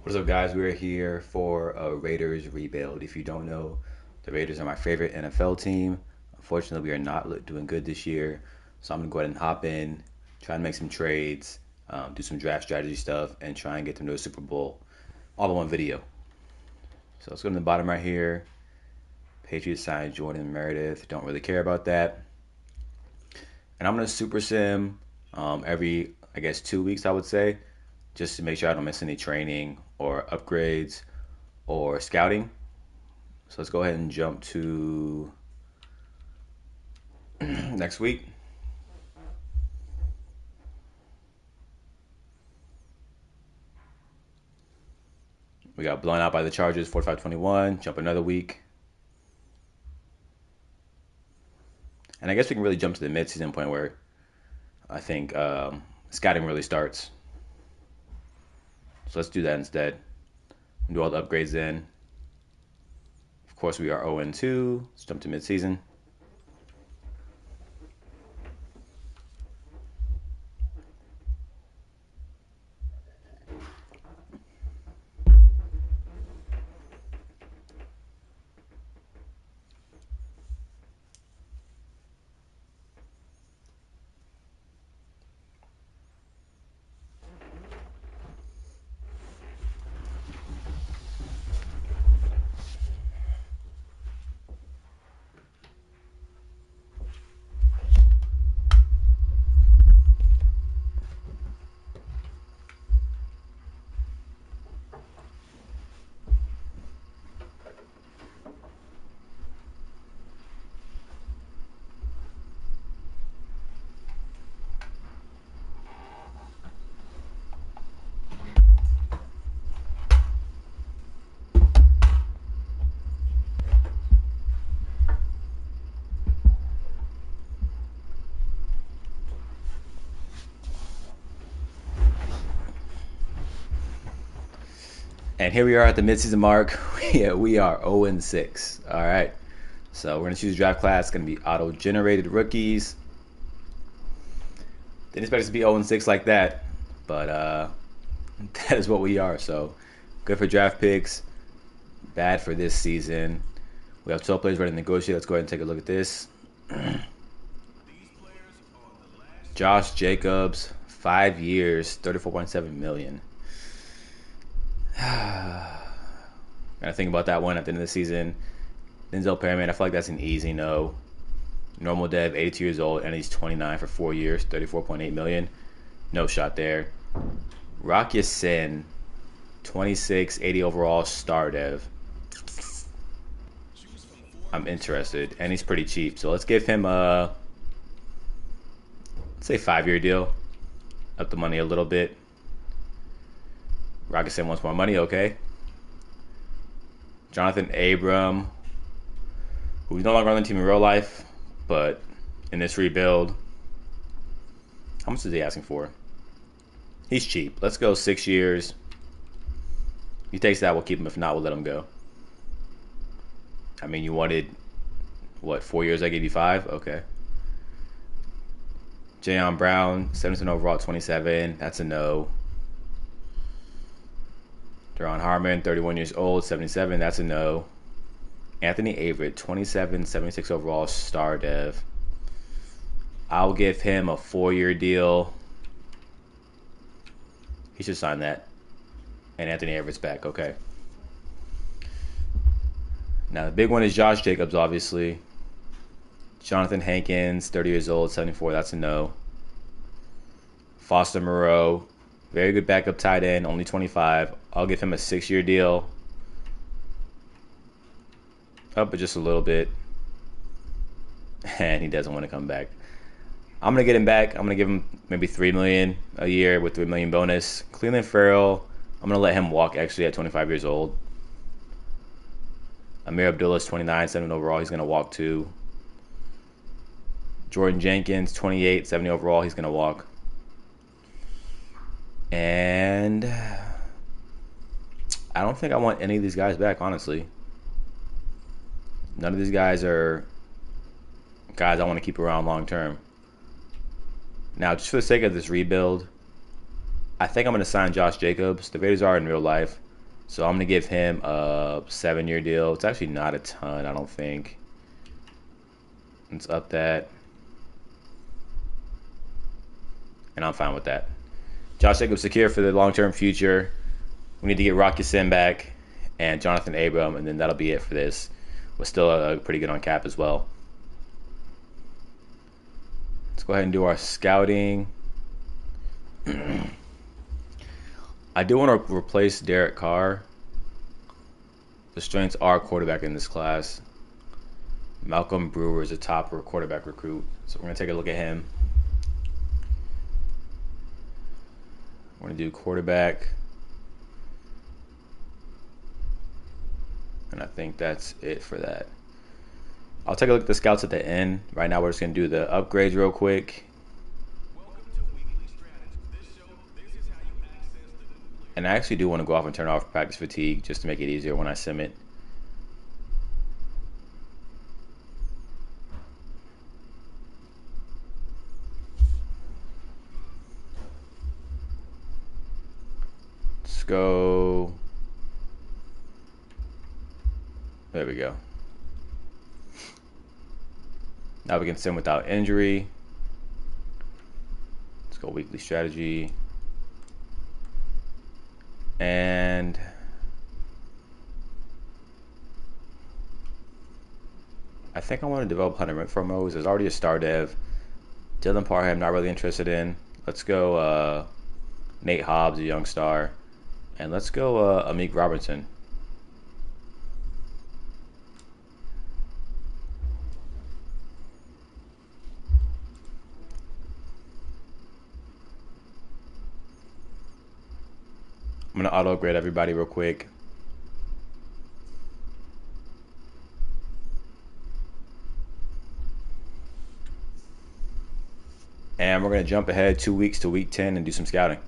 What's up, guys? We're here for a Raiders rebuild. If you don't know, the Raiders are my favorite NFL team. Unfortunately, we are not doing good this year, so I'm gonna go ahead and hop in, try and make some trades, do some draft strategy stuff, and try and get them to a Super Bowl all in one video. So let's go to the bottom right here. Patriots signed Jordan Meredith. Don't really care about that. And I'm gonna super sim every, I guess, 2 weeks, I would say, just to make sure I don't miss any training or upgrades or scouting. So let's go ahead and jump to next week. We got blown out by the Chargers, 45-21. Jump another week. And I guess we can really jump to the midseason point where I think scouting really starts. So let's do that instead. Do all the upgrades then. Of course, we are 0-2. Let's jump to midseason. And here we are at the midseason mark. We are 0-6. All right. So we're going to choose draft class. It's going to be auto-generated rookies. Didn't expect us to be 0-6 like that, but that is what we are. So good for draft picks. Bad for this season. We have 12 players ready to negotiate. Let's go ahead and take a look at this. Josh Jacobs, 5 years, $34.7 million. Gotta think about that one at the end of the season. Denzel Perryman, I feel like that's an easy no. Normal dev, 82 years old, and he's 29 for 4 years, $34.8 million. No shot there. Rock Ya-Sin, 26, 80 overall, star dev. I'm interested, and he's pretty cheap. So let's give him a, let's say, 5-year deal. Up the money a little bit. Rock Ya-Sin wants more money, okay. Jonathan Abram, who's no longer on the team in real life, but in this rebuild, how much is he asking for? He's cheap. Let's go 6 years. If he takes that, we'll keep him. If not, we'll let him go. I mean, you wanted, what, 4 years? I gave you 5? Okay. Jayon Brown, 77 overall, 27. That's a no. Deron Harmon, 31 years old, 77. That's a no. Anthony Averett, 27, 76 overall, star dev. I'll give him a 4-year deal. He should sign that. And Anthony Averett's back. Okay. Now, the big one is Josh Jacobs, obviously. Jonathan Hankins, 30 years old, 74. That's a no. Foster Moreau, very good backup tight end, only 25. I'll give him a 6-year deal. Up but just a little bit. And he doesn't want to come back. I'm going to get him back. I'm going to give him maybe $3 million a year with $3 million bonus. Cleveland Farrell, I'm going to let him walk actually at 25 years old. Amir Abdullah is 29, 7 overall. He's going to walk too. Jordan Jenkins, 28, 70 overall. He's going to walk. And I don't think I want any of these guys back, honestly. None of these guys are guys I want to keep around long term. Now, just for the sake of this rebuild, I think I'm going to sign Josh Jacobs. The Raiders are in real life. So I'm going to give him a 7-year deal. It's actually not a ton, I don't think. Let's up that. And I'm fine with that. Josh Jacobs secure for the long-term future. We need to get Rock Ya-Sin back and Jonathan Abram, and then that'll be it for this. We're still pretty good on cap as well. Let's go ahead and do our scouting. I do want to replace Derek Carr. The strengths are quarterback in this class. Malcolm Brewer is a top quarterback recruit, so we're going to take a look at him. We're going to do quarterback. And I think that's it for that. I'll take a look at the scouts at the end. Right now, we're just going to do the upgrades real quick. And I actually do want to go off and turn off practice fatigue just to make it easier when I sim it. Let's go. There we go. Now we can sim without injury. Let's go weekly strategy. And I think I want to develop Hunter Renfrow modes. There's already a star dev. Dylan Parham, not really interested in. Let's go Nate Hobbs, a young star. And let's go Amik Robertson. I'm going to auto grade everybody real quick. And we're going to jump ahead 2 weeks to week 10 and do some scouting.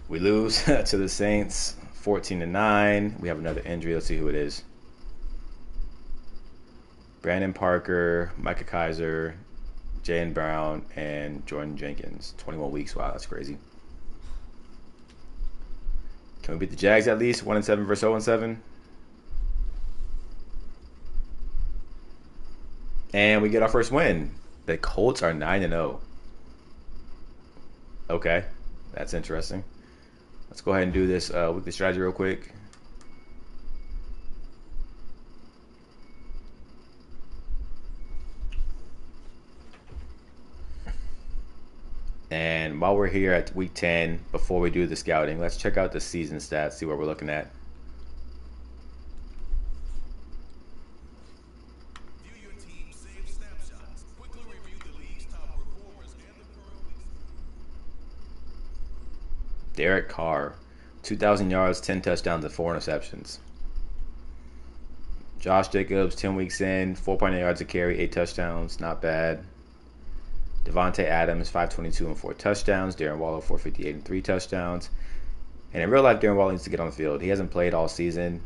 We lose to the Saints 14-9. We have another injury. Let's see who it is. Brandon Parker, Micah Kaiser, Jayden Brown, and Jordan Jenkins. 21 weeks. Wow, that's crazy. Can we beat the Jags at least? 1-7 versus 0-7. And we get our first win. The Colts are 9-0. Okay, that's interesting. Let's go ahead and do this weekly strategy real quick. And while we're here at week 10, before we do the scouting, let's check out the season stats, see what we're looking at. Derek Carr, 2,000 yards, 10 touchdowns, and 4 interceptions. Josh Jacobs, 10 weeks in, 4.8 yards a carry, 8 touchdowns, not bad. Devontae Adams, 522 and 4 touchdowns. Darren Waller, 458 and 3 touchdowns. And in real life, Darren Waller needs to get on the field. He hasn't played all season.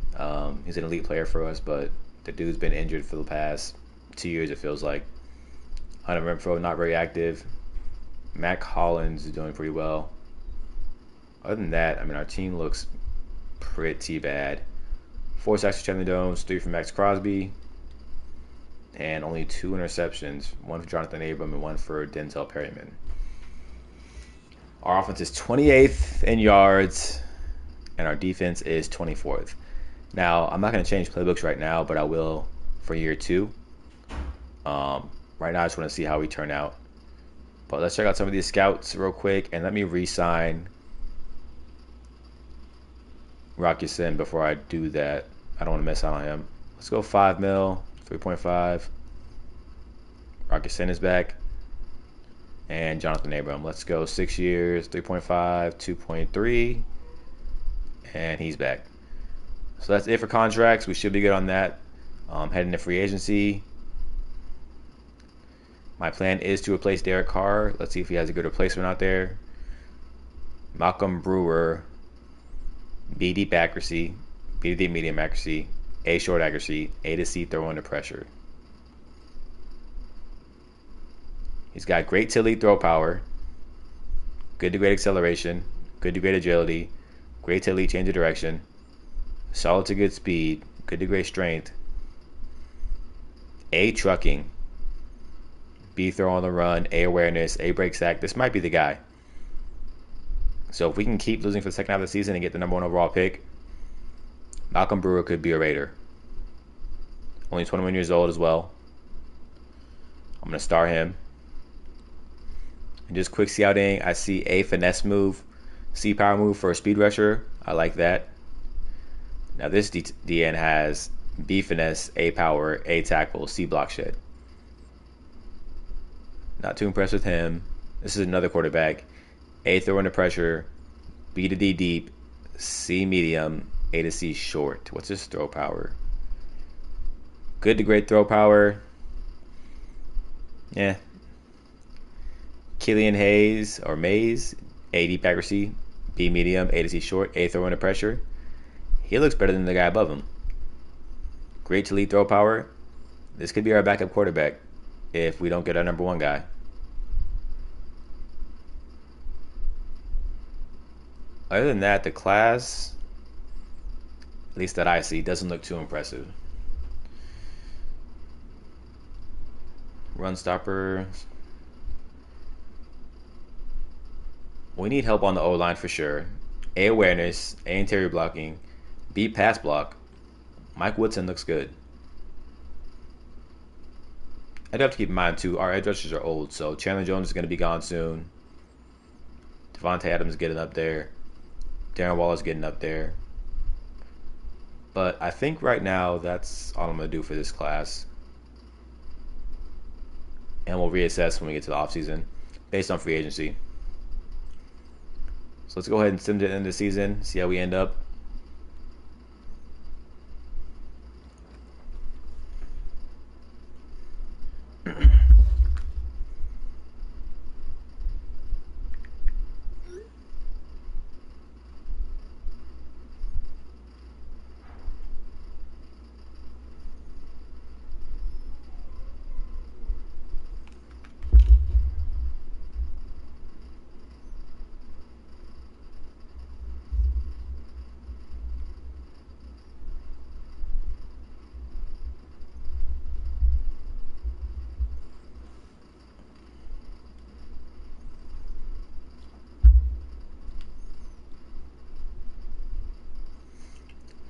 He's an elite player for us, but the dude's been injured for the past 2 years, it feels like. Hunter Renfrow, not very active. Mac Hollins is doing pretty well. Other than that, I mean, our team looks pretty bad. 4 sacks for Chandler Jones, 3 for Max Crosby, and only 2 interceptions, 1 for Jonathan Abram and 1 for Denzel Perryman. Our offense is 28th in yards, and our defense is 24th. Now, I'm not going to change playbooks right now, but I will for year 2. Right now, I just want to see how we turn out. But let's check out some of these scouts real quick, and let me re-sign Rock Ya-Sin before I do that. I don't want to miss out on him. Let's go 5 mil, 3.5. Rock Ya-Sin is back. And Jonathan Abram. Let's go 6 years, 3.5, 2.3. And he's back. So that's it for contracts. We should be good on that. Heading to free agency. My plan is to replace Derek Carr. Let's see if he has a good replacement out there. Malcolm Brewer. B deep accuracy, B to deep medium accuracy, A short accuracy, A to C throw under pressure. He's got great to lead throw power. Good to great acceleration. Good to great agility. Great to elite change of direction. Solid to good speed. Good to great strength. A trucking. B throw on the run. A awareness. A break sack. This might be the guy. So if we can keep losing for the second half of the season and get the number 1 overall pick, Malcolm Brewer could be a Raider. Only 21 years old as well. I'm going to star him. And just quick scouting, I see A finesse move, C power move for a speed rusher. I like that. Now this DN has B finesse, A power, A tackle, C block shed. Not too impressed with him. This is another quarterback. A throw under pressure, B to D deep, C medium, A to C short. What's his throw power? Good to great throw power. Yeah. Killian Hayes or Mays, A deep accuracy, B medium, A to C short, A throw under pressure. He looks better than the guy above him. Great to lead throw power. This could be our backup quarterback if we don't get our number 1 guy. Other than that, the class, at least that I see, doesn't look too impressive. Run stopper. We need help on the O-line for sure. A awareness, A interior blocking, B pass block. Mike Woodson looks good. I do have to keep in mind too, our edge rushers are old, so Chandler Jones is going to be gone soon. Devontae Adams is getting up there. Darren Waller's getting up there. But I think right now that's all I'm going to do for this class. And we'll reassess when we get to the offseason based on free agency. So let's go ahead and sim to the end of the season, see how we end up.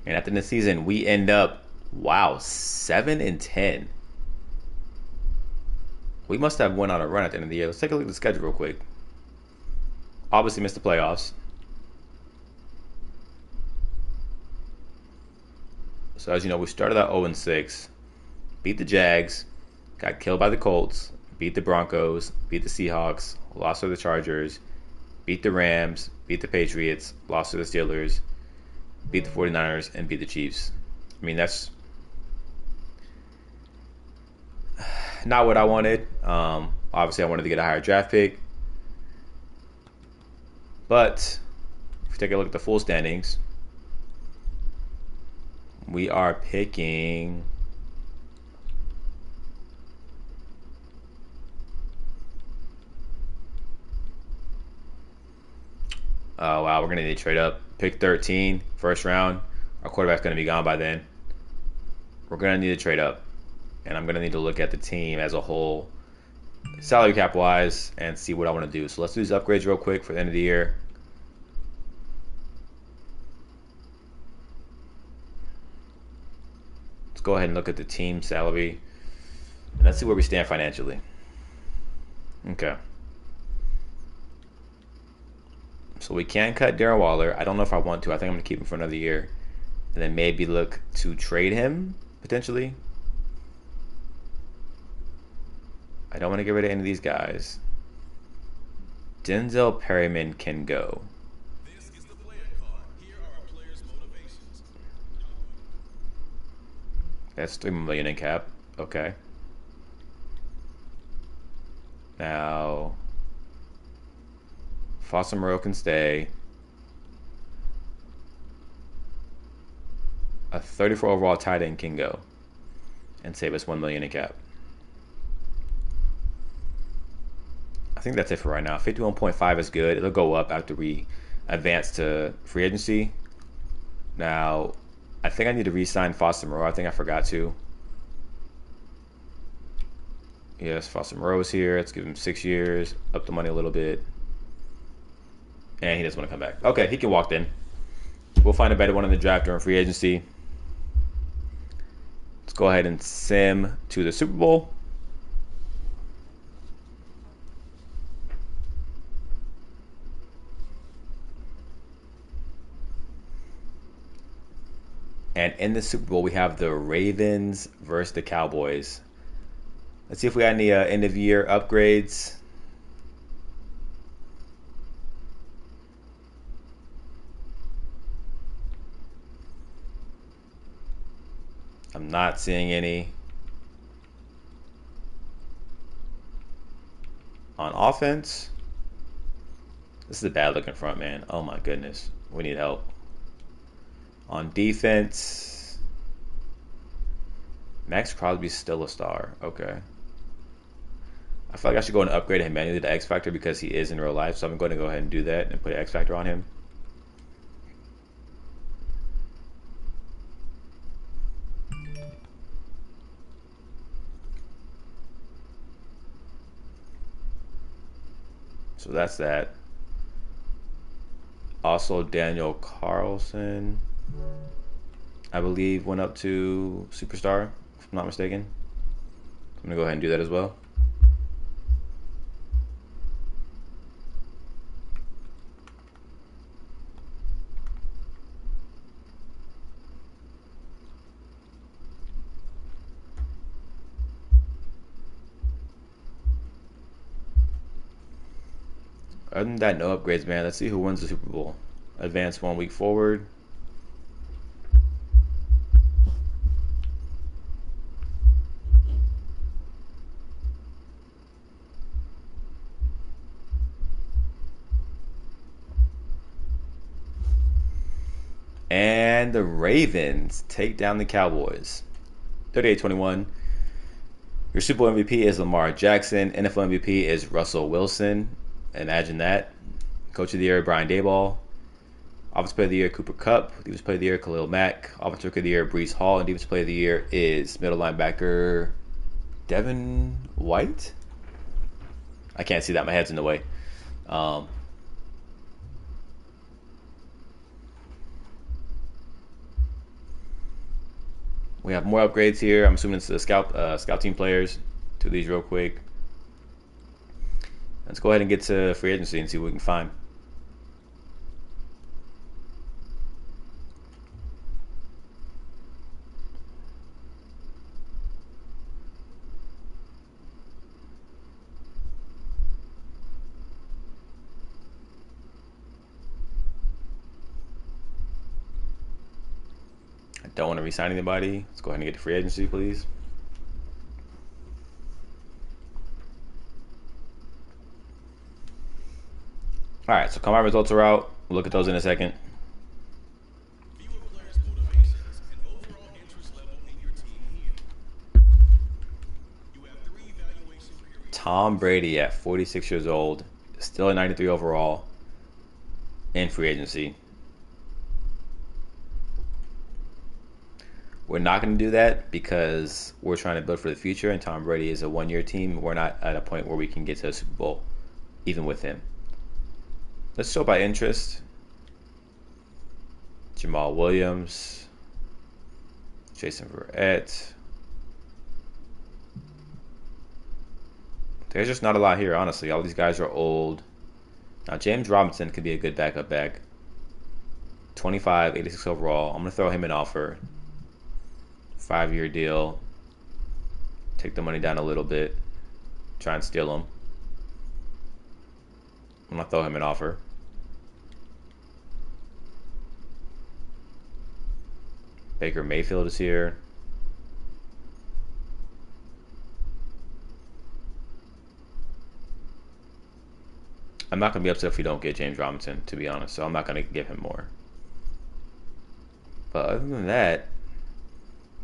And at the end of the season, we end up, wow, 7-10. We must have went on a run at the end of the year. Let's take a look at the schedule real quick. Obviously missed the playoffs. So as you know, we started out 0-6, beat the Jags, got killed by the Colts, beat the Broncos, beat the Seahawks, lost to the Chargers, beat the Rams, beat the Patriots, lost to the Steelers, beat the 49ers, and beat the Chiefs. I mean, that's not what I wanted. Obviously, I wanted to get a higher draft pick. But if we take a look at the full standings, we are picking oh wow, we're gonna need to trade up. Pick 13, first round. Our quarterback's gonna be gone by then. We're gonna need to trade up. And I'm gonna need to look at the team as a whole, salary cap wise, and see what I want to do. So let's do these upgrades real quick for the end of the year. Let's go ahead and look at the team salary. And let's see where we stand financially. Okay. So we can cut Darren Waller. I don't know if I want to. I think I'm going to keep him for another year. And then maybe look to trade him, potentially. I don't want to get rid of any of these guys. Denzel Perryman can go. This is the player card. Here are our players' motivations. That's $3 million in cap. Okay. Now, Foster Moreau can stay. A 34 overall tight end can go and save us $1 million in cap. A think that's it for right now. 51.5 is good. It'll go up after we advance to free agency. Now, I think I need to re-sign Foster Moreau. I think I forgot to. Yes, Foster Moreau's here. Let's give him 6 years. Up the money a little bit. And he doesn't want to come back. Okay, he can walk then. We'll find a better one in the draft during free agency. Let's go ahead and sim to the Super Bowl. And in the Super Bowl, we have the Ravens versus the Cowboys. Let's see if we got any end of year upgrades. I'm not seeing any. On offense, this is a bad looking front, man. Oh my goodness. We need help. On defense, Max Crosby's still a star. Okay. I feel like I should go and upgrade him manually to X Factor because he is in real life. So I'm going to go ahead and do that and put an X Factor on him. So that's that. Also, Daniel Carlson, I believe, went up to Superstar, if I'm not mistaken. I'm going to go ahead and do that as well. Other than that, no upgrades, man. Let's see who wins the Super Bowl. Advance 1 week forward. And the Ravens take down the Cowboys. 38-21. Your Super Bowl MVP is Lamar Jackson. NFL MVP is Russell Wilson. Imagine that. Coach of the Year, Brian Daboll. Offensive Player of the Year, Cooper Kupp. Defensive Player of the Year, Khalil Mack. Offensive Rookie of the Year, Breece Hall. And Defensive Player of the Year is middle linebacker Devin White. I can't see that. My head's in the way. We have more upgrades here. I'm assuming it's the scout team players. Do these real quick. Let's go ahead and get to free agency and see what we can find. I don't want to re-sign anybody. Let's go ahead and get to free agency, please. All right, so combine results are out. We'll look at those in a second. Tom Brady at 46 years old, still a 93 overall in free agency. We're not going to do that because we're trying to build for the future, and Tom Brady is a one-year team. We're not at a point where we can get to the Super Bowl, even with him. Let's show by interest. Jamal Williams, Jason Verrett. There's just not a lot here, honestly. All these guys are old. Now, James Robinson could be a good backup back. 25, 86 overall. I'm going to throw him an offer. 5-year deal. Take the money down a little bit. Try and steal him. I'm going to throw him an offer. Baker Mayfield is here. I'm not going to be upset if we don't get James Robinson, to be honest, so I'm not going to give him more. But other than that,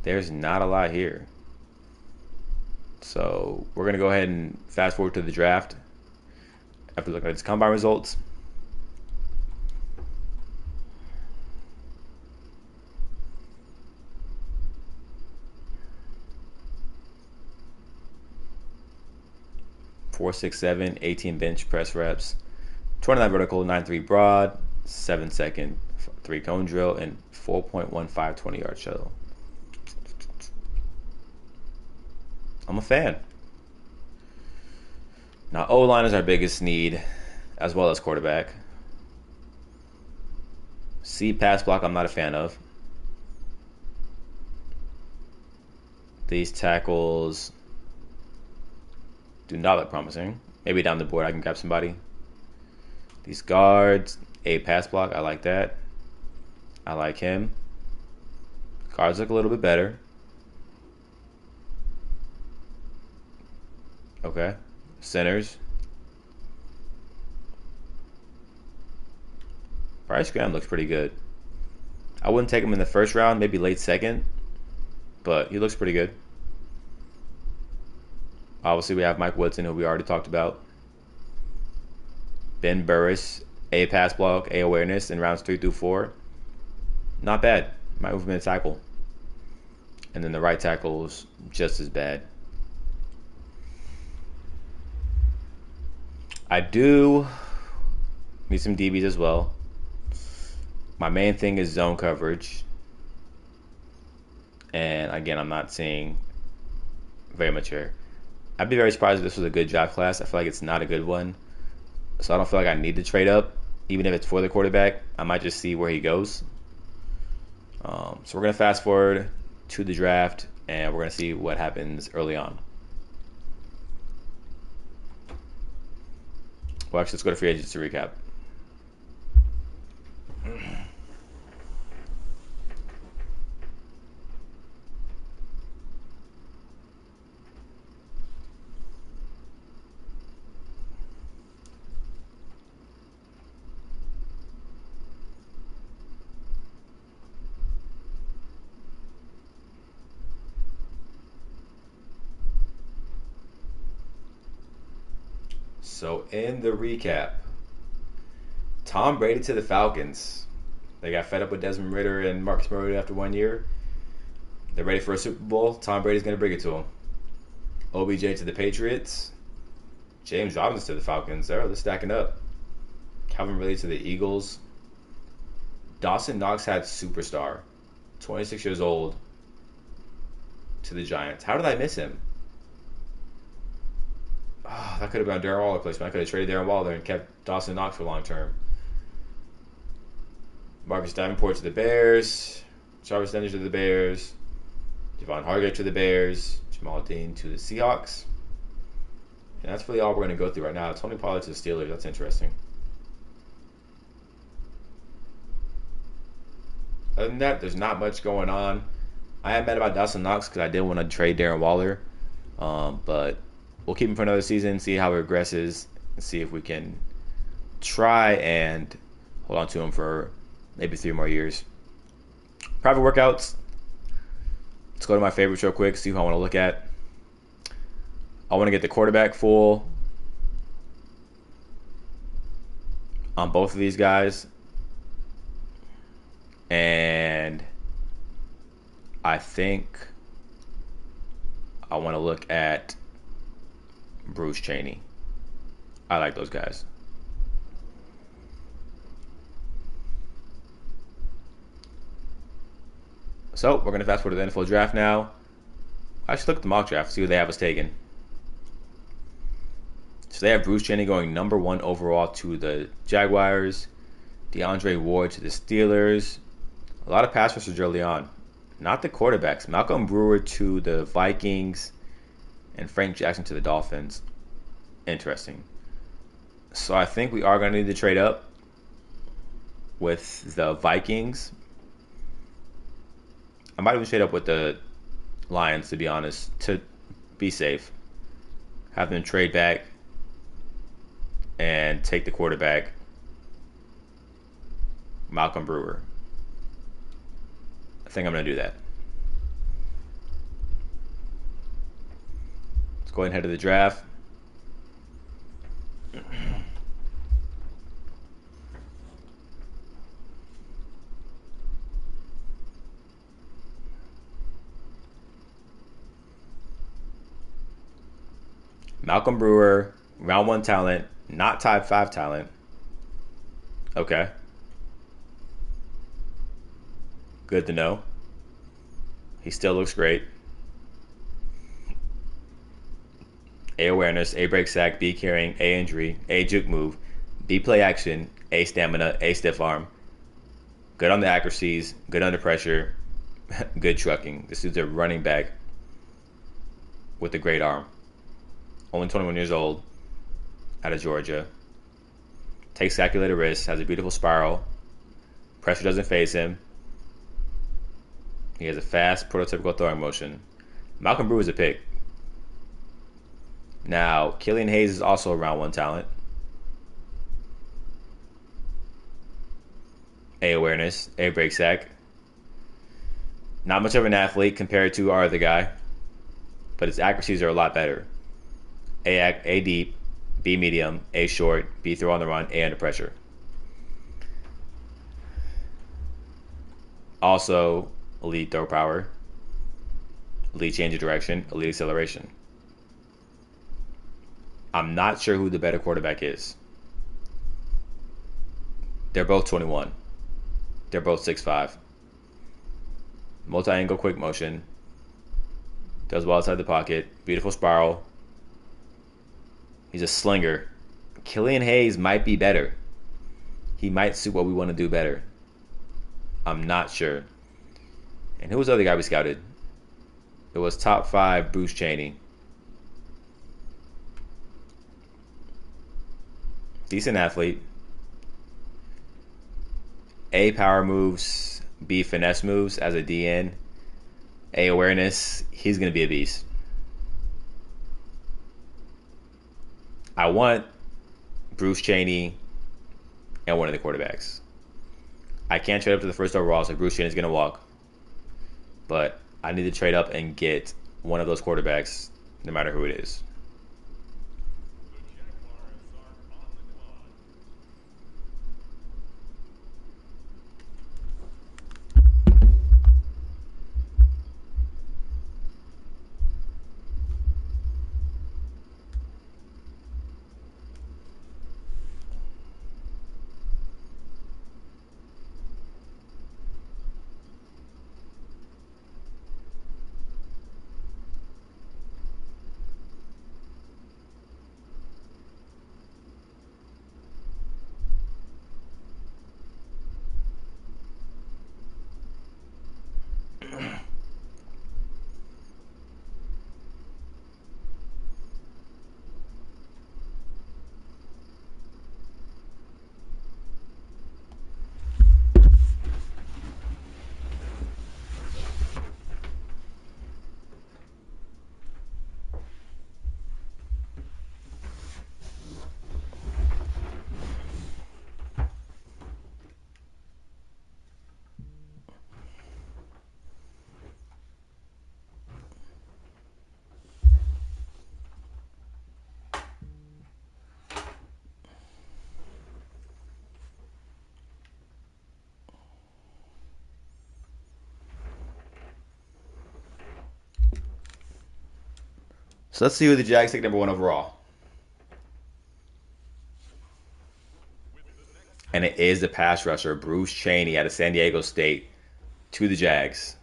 there's not a lot here. So we're going to go ahead and fast forward to the draft. after looking at his combine results. Four, 6'7", 18 bench press reps, 29 vertical, 9'3" broad, 7-second 3-cone drill, and 4.15 20-yard shuttle. I'm a fan. Now, O-line is our biggest need, as well as quarterback. C, pass block, I'm not a fan of. These tackles do not look promising. Maybe down the board I can grab somebody. These guards, A, pass block, I like that. I like him. Guards look a little bit better. Okay. Centers. Bryce Graham looks pretty good. I wouldn't take him in the first round, maybe late second, but he looks pretty good. Obviously, we have Mike Woodson, who we already talked about. Ben Burris, A, pass block, A, awareness in rounds 3 through 4. Not bad. Might move him in tackle. And then the right tackle is just as bad. I do need some DBs as well. My main thing is zone coverage. And again, I'm not seeing very much here. I'd be very surprised if this was a good draft class. I feel like it's not a good one. So I don't feel like I need to trade up. Even if it's for the quarterback, I might just see where he goes. So we're going to fast forward to the draft, and we're going to see what happens early on. Well, actually, let's go to free agents to recap. So in the recap, Tom Brady to the Falcons. They got fed up with Desmond Ridder and Marcus Mariota after 1 year. They're ready for a Super Bowl. Tom Brady's going to bring it to them. OBJ to the Patriots. James Robinson to the Falcons. They're stacking up. Calvin Ridley to the Eagles. Dawson Knox had superstar. 26 years old. To the Giants. How did I miss him? Oh, that could have been a Darren Waller placement. I could have traded Darren Waller and kept Dawson Knox for long term. Marcus Davenport to the Bears. Jarvis Landry to the Bears. Javon Hargrave to the Bears. Jamal Dean to the Seahawks. And that's really all we're going to go through right now. Tony Pollard to the Steelers. That's interesting. Other than that, there's not much going on. I am mad about Dawson Knox because I did want to trade Darren Waller. But we'll keep him for another season, see how he regresses, and see if we can try and hold on to him for maybe 3 more years. Private workouts. Let's go to my favorites real quick, see who I want to look at. I want to get the quarterback full on both of these guys. And I think I want to look at Bruce Chaney. I like those guys. So we're going to fast forward to the NFL draft now. I should look at the mock draft, see who they have us taken. So they have Bruce Chaney going number 1 overall to the Jaguars. DeAndre Ward to the Steelers. A lot of pass rushers early on. Not the quarterbacks. Malcolm Brewer to the Vikings. And Frank Jackson to the Dolphins. Interesting. So I think we are going to need to trade up with the Vikings. I might even trade up with the Lions, to be honest, to be safe. Have them trade back and take the quarterback, Malcolm Brewer. I think I'm going to do that. Let's go ahead and head to the draft. Malcolm Brewer, round one talent, not top five talent. Okay. Good to know. He still looks great. A awareness, A break sack, B carrying, A injury, A juke move, B play action, A stamina, A stiff arm. Good on the accuracies, good under pressure, good trucking. This dude's a running back with a great arm. Only 21 years old, out of Georgia. Takes calculated risks, has a beautiful spiral. Pressure doesn't phase him. He has a fast, prototypical throwing motion. Malcolm Brewer is a pick. Now, Killian Hayes is also a round one talent. A awareness, A break sack. Not much of an athlete compared to our other guy, but his accuracies are a lot better. A deep, B medium, A short, B throw on the run, A under pressure. Also, elite throw power, elite change of direction, elite acceleration. I'm not sure who the better quarterback is. They're both 21. They're both 6'5". Multi-angle quick motion. Does well outside the pocket. Beautiful spiral. He's a slinger. Killian Hayes might be better. He might suit what we want to do better. I'm not sure. And who was the other guy we scouted? It was top 5 Bruce Chaney. Decent athlete. A power moves, B finesse moves as a DN. A awareness, he's going to be a beast. I want Bruce Chaney and one of the quarterbacks. I can't trade up to the first overall, so Bruce Chaney's going to walk. But I need to trade up and get one of those quarterbacks, no matter who it is. So let's see who the Jags take number 1 overall. And it is the pass rusher, Bruce Chaney out of San Diego State, to the Jags.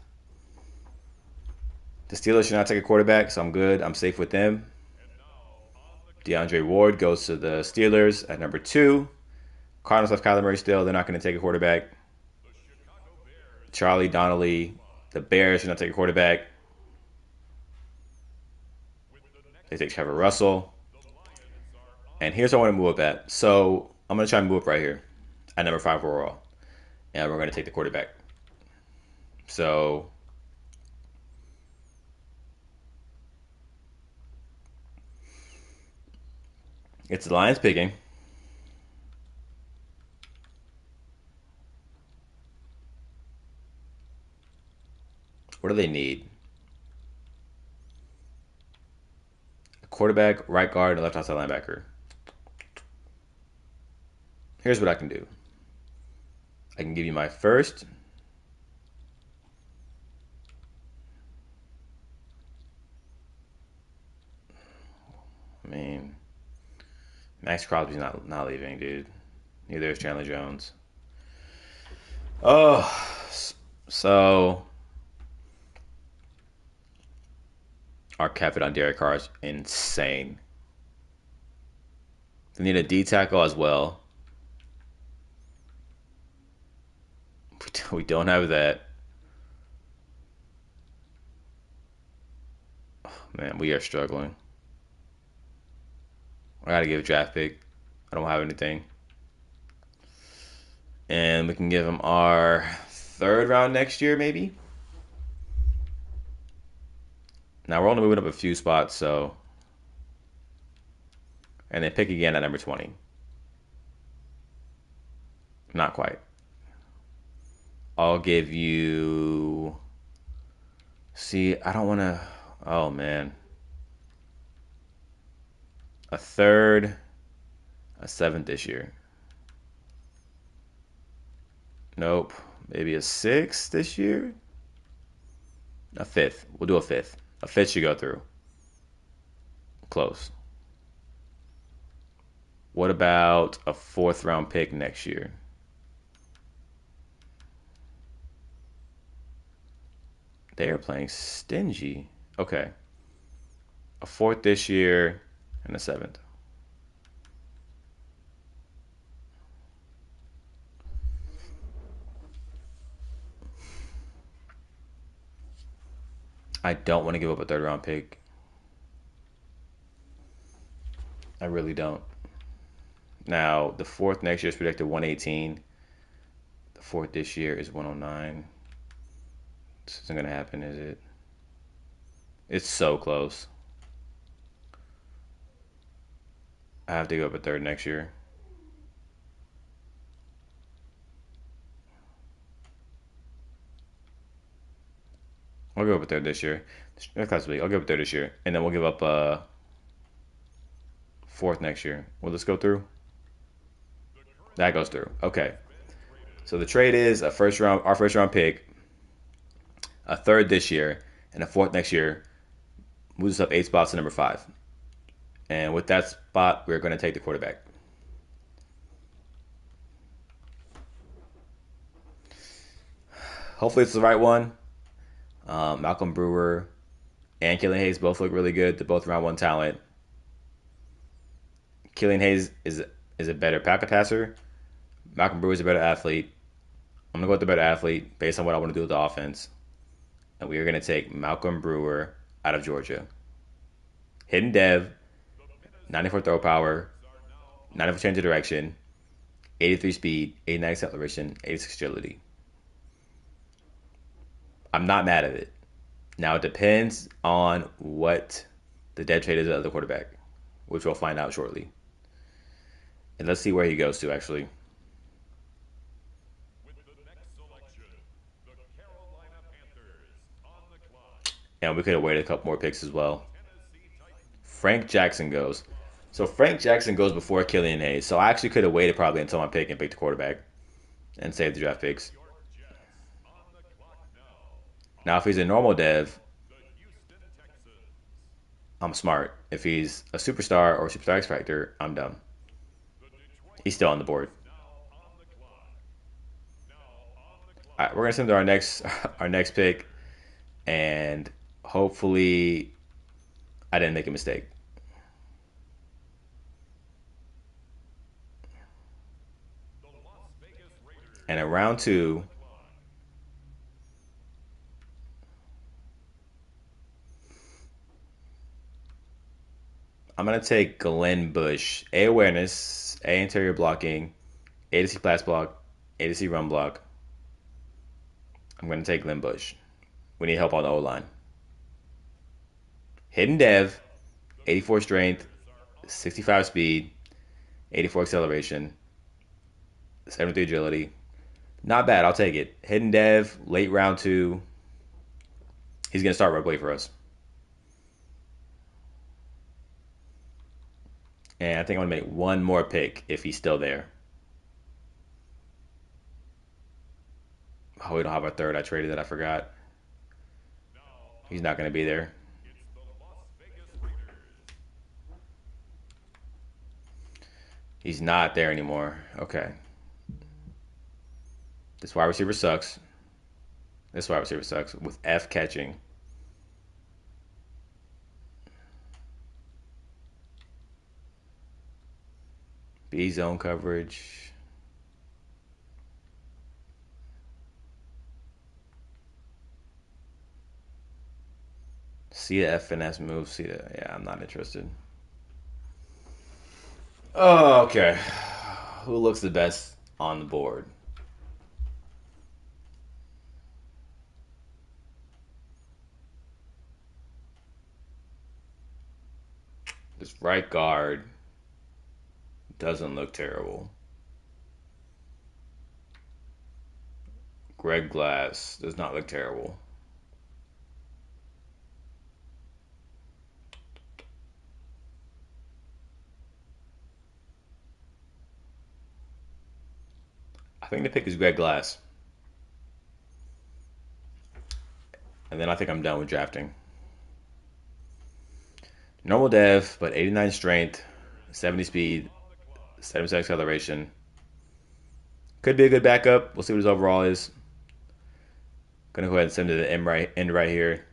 The Steelers should not take a quarterback, so I'm good. I'm safe with them. DeAndre Ward goes to the Steelers at number 2. Cardinals have Kyler Murray still. They're not going to take a quarterback. Charlie Donnelly, the Bears should not take a quarterback. They take Trevor Russell. And here's what I want to move up at. So I'm going to try and move up right here at number 5 overall. And we're going to take the quarterback. So it's the Lions picking. What do they need? A quarterback, right guard, and left outside linebacker. Here's what I can do. I can give you my first. I mean, Max Crosby's not leaving, dude. Neither is Chandler Jones. Oh, so our cap it on Derek Carr is insane. They need a D tackle as well. We don't have that. Man, we are struggling. I gotta give a draft pick. I don't have anything. And we can give him our third round next year, maybe. Now we're only moving up a few spots, so. And then pick again at number 20. Not quite. I'll give you. See, I don't want to. Oh, man. A third, a seventh this year. Nope. Maybe a sixth this year. A fifth. We'll do a fifth. A fifth should go through. Close. What about a fourth round pick next year? They are playing stingy. Okay. A fourth this year and a seventh. I don't want to give up a third round pick. I really don't. Now, the fourth next year is projected 118. The fourth this year is 109. This isn't going to happen, is it? It's so close. I have to go up a third next year. I'll go up a third this year. Classically, I'll give up a third this year. And then we'll give up a fourth next year. Will this go through? That goes through. Okay. So the trade is our first round pick, a third this year, and a fourth next year. Moves us up 8 spots to number 5. And with that spot, we're going to take the quarterback. Hopefully it's the right one. Malcolm Brewer and Killian Hayes both look really good. They're both round 1 talent. Killian Hayes is a better pocket passer. Malcolm Brewer is a better athlete. I'm going to go with the better athlete based on what I want to do with the offense. And we are going to take Malcolm Brewer out of Georgia. Hidden dev, 94 throw power, 94 change of direction, 83 speed, 89 acceleration, 86 agility. I'm not mad at it. Now it depends on what the dead trade is of the quarterback, which we'll find out shortly. And let's see where he goes to, actually. And we could have waited a couple more picks as well. Frank Jackson goes. So Frank Jackson goes before Killian Hayes. So I actually could have waited probably until my pick and picked the quarterback and saved the draft picks. Now, if he's a normal dev, I'm smart. If he's a superstar or superstar X Factor, I'm dumb. He's still on the board. All right, we're gonna send to our next our next pick, and hopefully, I didn't make a mistake. And in round 2, I'm gonna take Glenn Bush. A awareness, A interior blocking, A to C pass block, A to C run block. I'm gonna take Glenn Bush. We need help on the O line. Hidden dev, 84 strength, 65 speed, 84 acceleration, 73 agility. Not bad. I'll take it. Hidden dev, late round 2. He's gonna start right away for us. And I think I'm going to make one more pick if he's still there. Oh, we don't have a third. I traded that. I forgot. He's not going to be there. He's not there anymore. Okay. This wide receiver sucks. This wide receiver sucks with F catching. B zone coverage. See the F and S move. See the, yeah, I'm not interested. Oh, okay. Who looks the best on the board? This right guard doesn't look terrible. Greg Glass does not look terrible. I think the pick is Greg Glass. And then I think I'm done with drafting. Normal dev, but 89 strength, 70 speed, 70 acceleration. Could be a good backup. We'll see what his overall is. Gonna go ahead and send it to the end right here.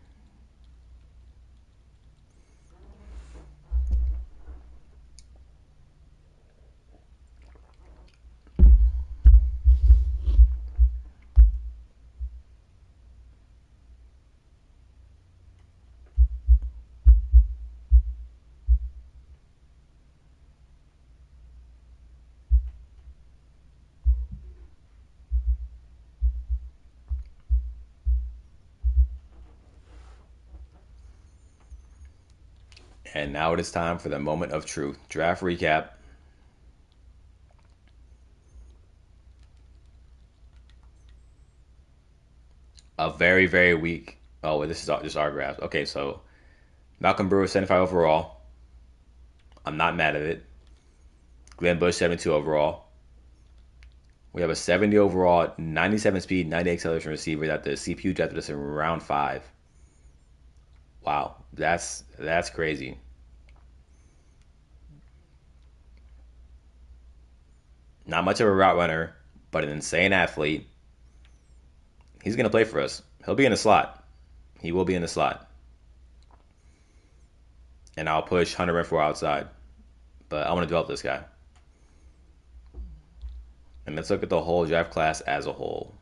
And now it is time for the moment of truth. Draft recap. A very, very weak. Oh, this is just our graph. Okay, so Malcolm Brewer, 75 overall. I'm not mad at it. Glenn Bush, 72 overall. We have a 70 overall, 97 speed, 90 acceleration receiver that the CPU drafted us in round 5. Wow, that's crazy. Not much of a route runner, but an insane athlete. He's going to play for us. He'll be in the slot. He will be in the slot. And I'll push Hunter Renfrow outside. But I want to develop this guy. And let's look at the whole draft class as a whole.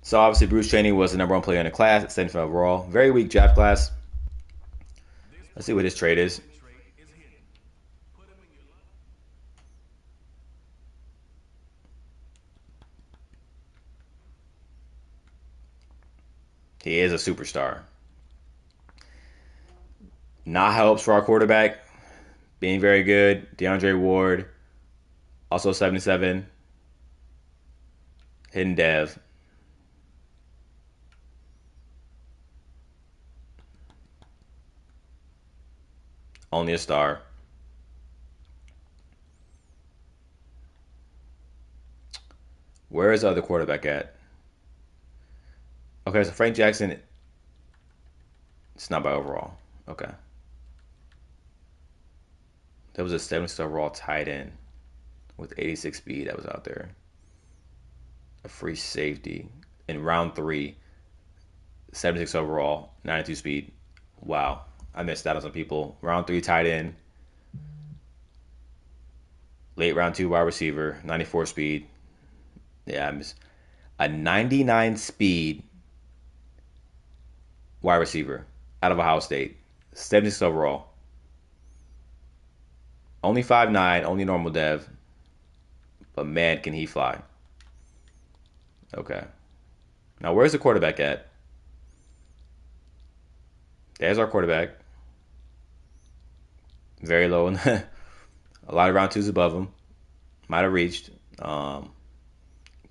So obviously Bruce Chaney was the #1 player in the class at 75 overall. Very weak draft class. Let's see what his trade is. He is a superstar. Not helps for our quarterback. Being very good. DeAndre Ward. Also 77. Hidden Dev. Only a star. Where is the other quarterback at? Okay, so Frank Jackson. It's not by overall. Okay. There was a 7 overall tight end with 86 speed that was out there. A free safety in round 3. 76 overall, 92 speed. Wow. I missed out on some people. Round 3 tight end. Late round 2 wide receiver, 94 speed. Yeah, I missed. A 99 speed wide receiver out of Ohio State. 76 overall. Only 5'9", only normal dev. But man, can he fly. Okay. Now, where's the quarterback at? There's our quarterback. Very low. A lot of round 2s above him. Might have reached.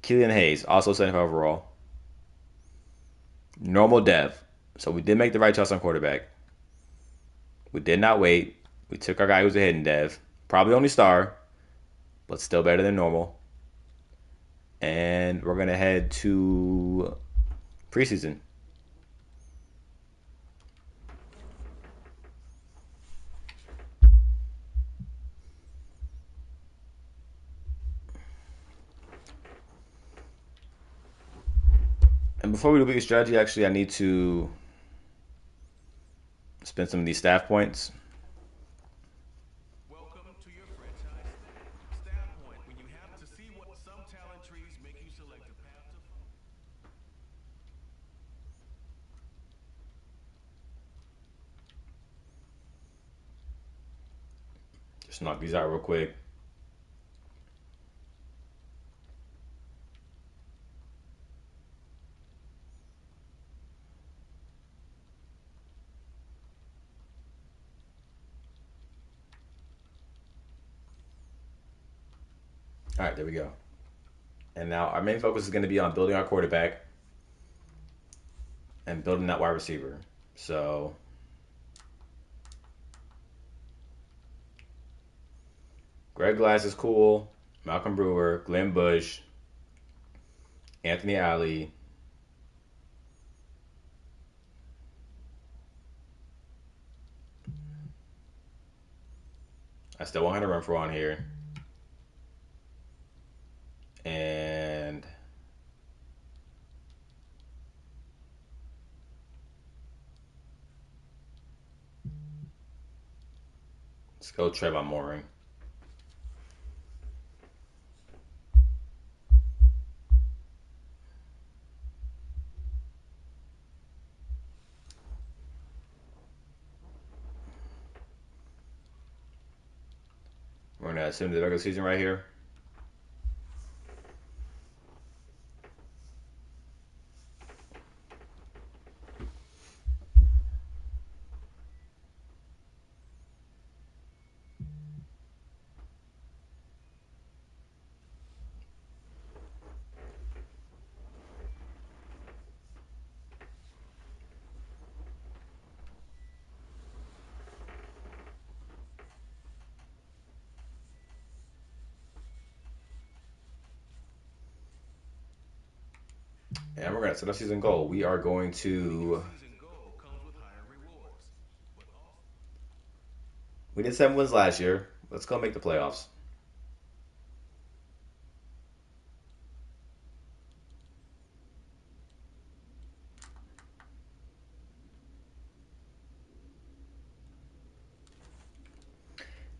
Killian Hayes, also 75 overall. Normal dev. So we did make the right choice on quarterback. We did not wait. We took our guy who's a hidden dev. Probably only star, but still better than normal. And we're going to head to preseason. And before we do big strategy, actually, I need to spend some of these staff points. Welcome to your franchise staff point when you have to see what some talent trees make you select a path to follow. Just knock these out real quick. All right, there we go. And now our main focus is going to be on building our quarterback and building that wide receiver. So Greg Glass is cool. Malcolm Brewer, Glenn Bush, Anthony Alley. I still want to run for on here. And let's go Trayvon Mooring. We're going to assume the regular season right here. And we're going to set our season goal. We are going Meeting a to. season goal comes with higher rewards, but also We did 7 wins last year. Let's go make the playoffs.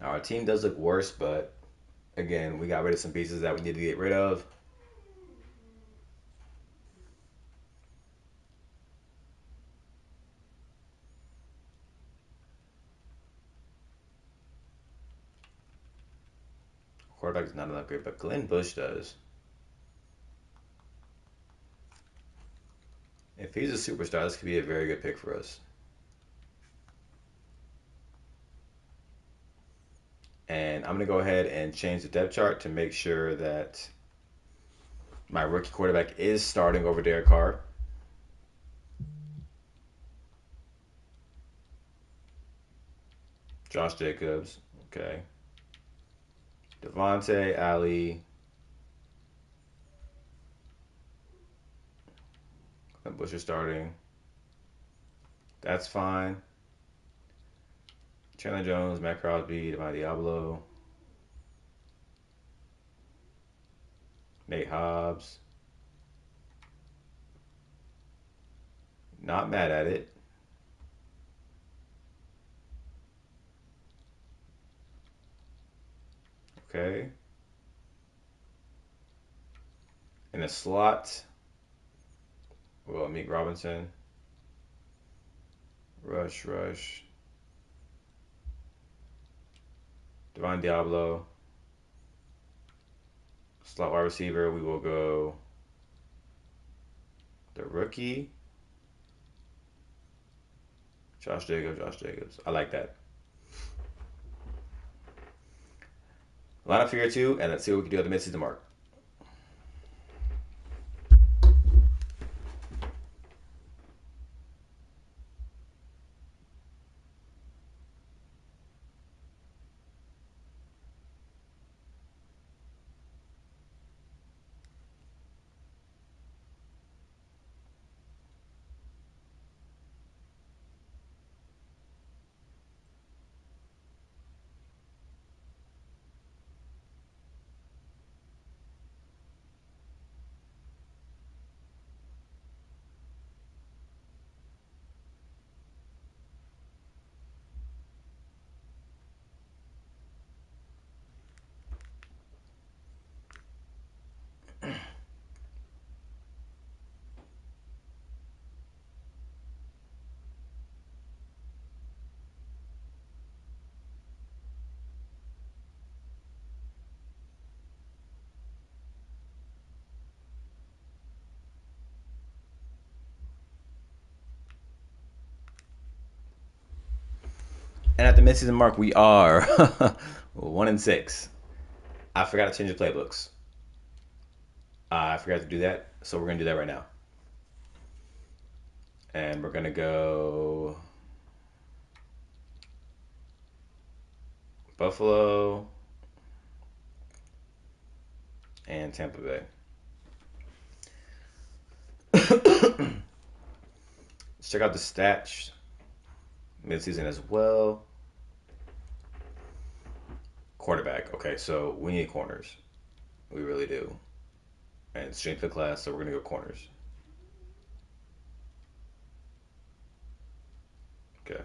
Now, our team does look worse, but again, we got rid of some pieces that we need to get rid of. Quarterback is not that great, but Glenn Bush does. If he's a superstar, this could be a very good pick for us. And I'm going to go ahead and change the depth chart to make sure that my rookie quarterback is starting over Derek Carr. Josh Jacobs. Okay. Devontae, Ali, Bush is starting. That's fine. Chandler Jones, Matt Crosby, Devon Diablo, Nate Hobbs. Not mad at it. Okay. In a slot, well, Meek Robinson, Rush, Devon Diablo, slot wide receiver. We will go the rookie, Josh Jacobs. I like that. Line up figure two, and let's see what we can do at the midseason mark. And at the midseason mark, we are 1-6. I forgot to change the playbooks. I forgot to do that, so we're gonna do that right now. And we're gonna go Buffalo and Tampa Bay. Let's check out the stats midseason as well. Quarterback. Okay, so we need corners. We really do. And strength of class, so we're gonna go corners. Okay.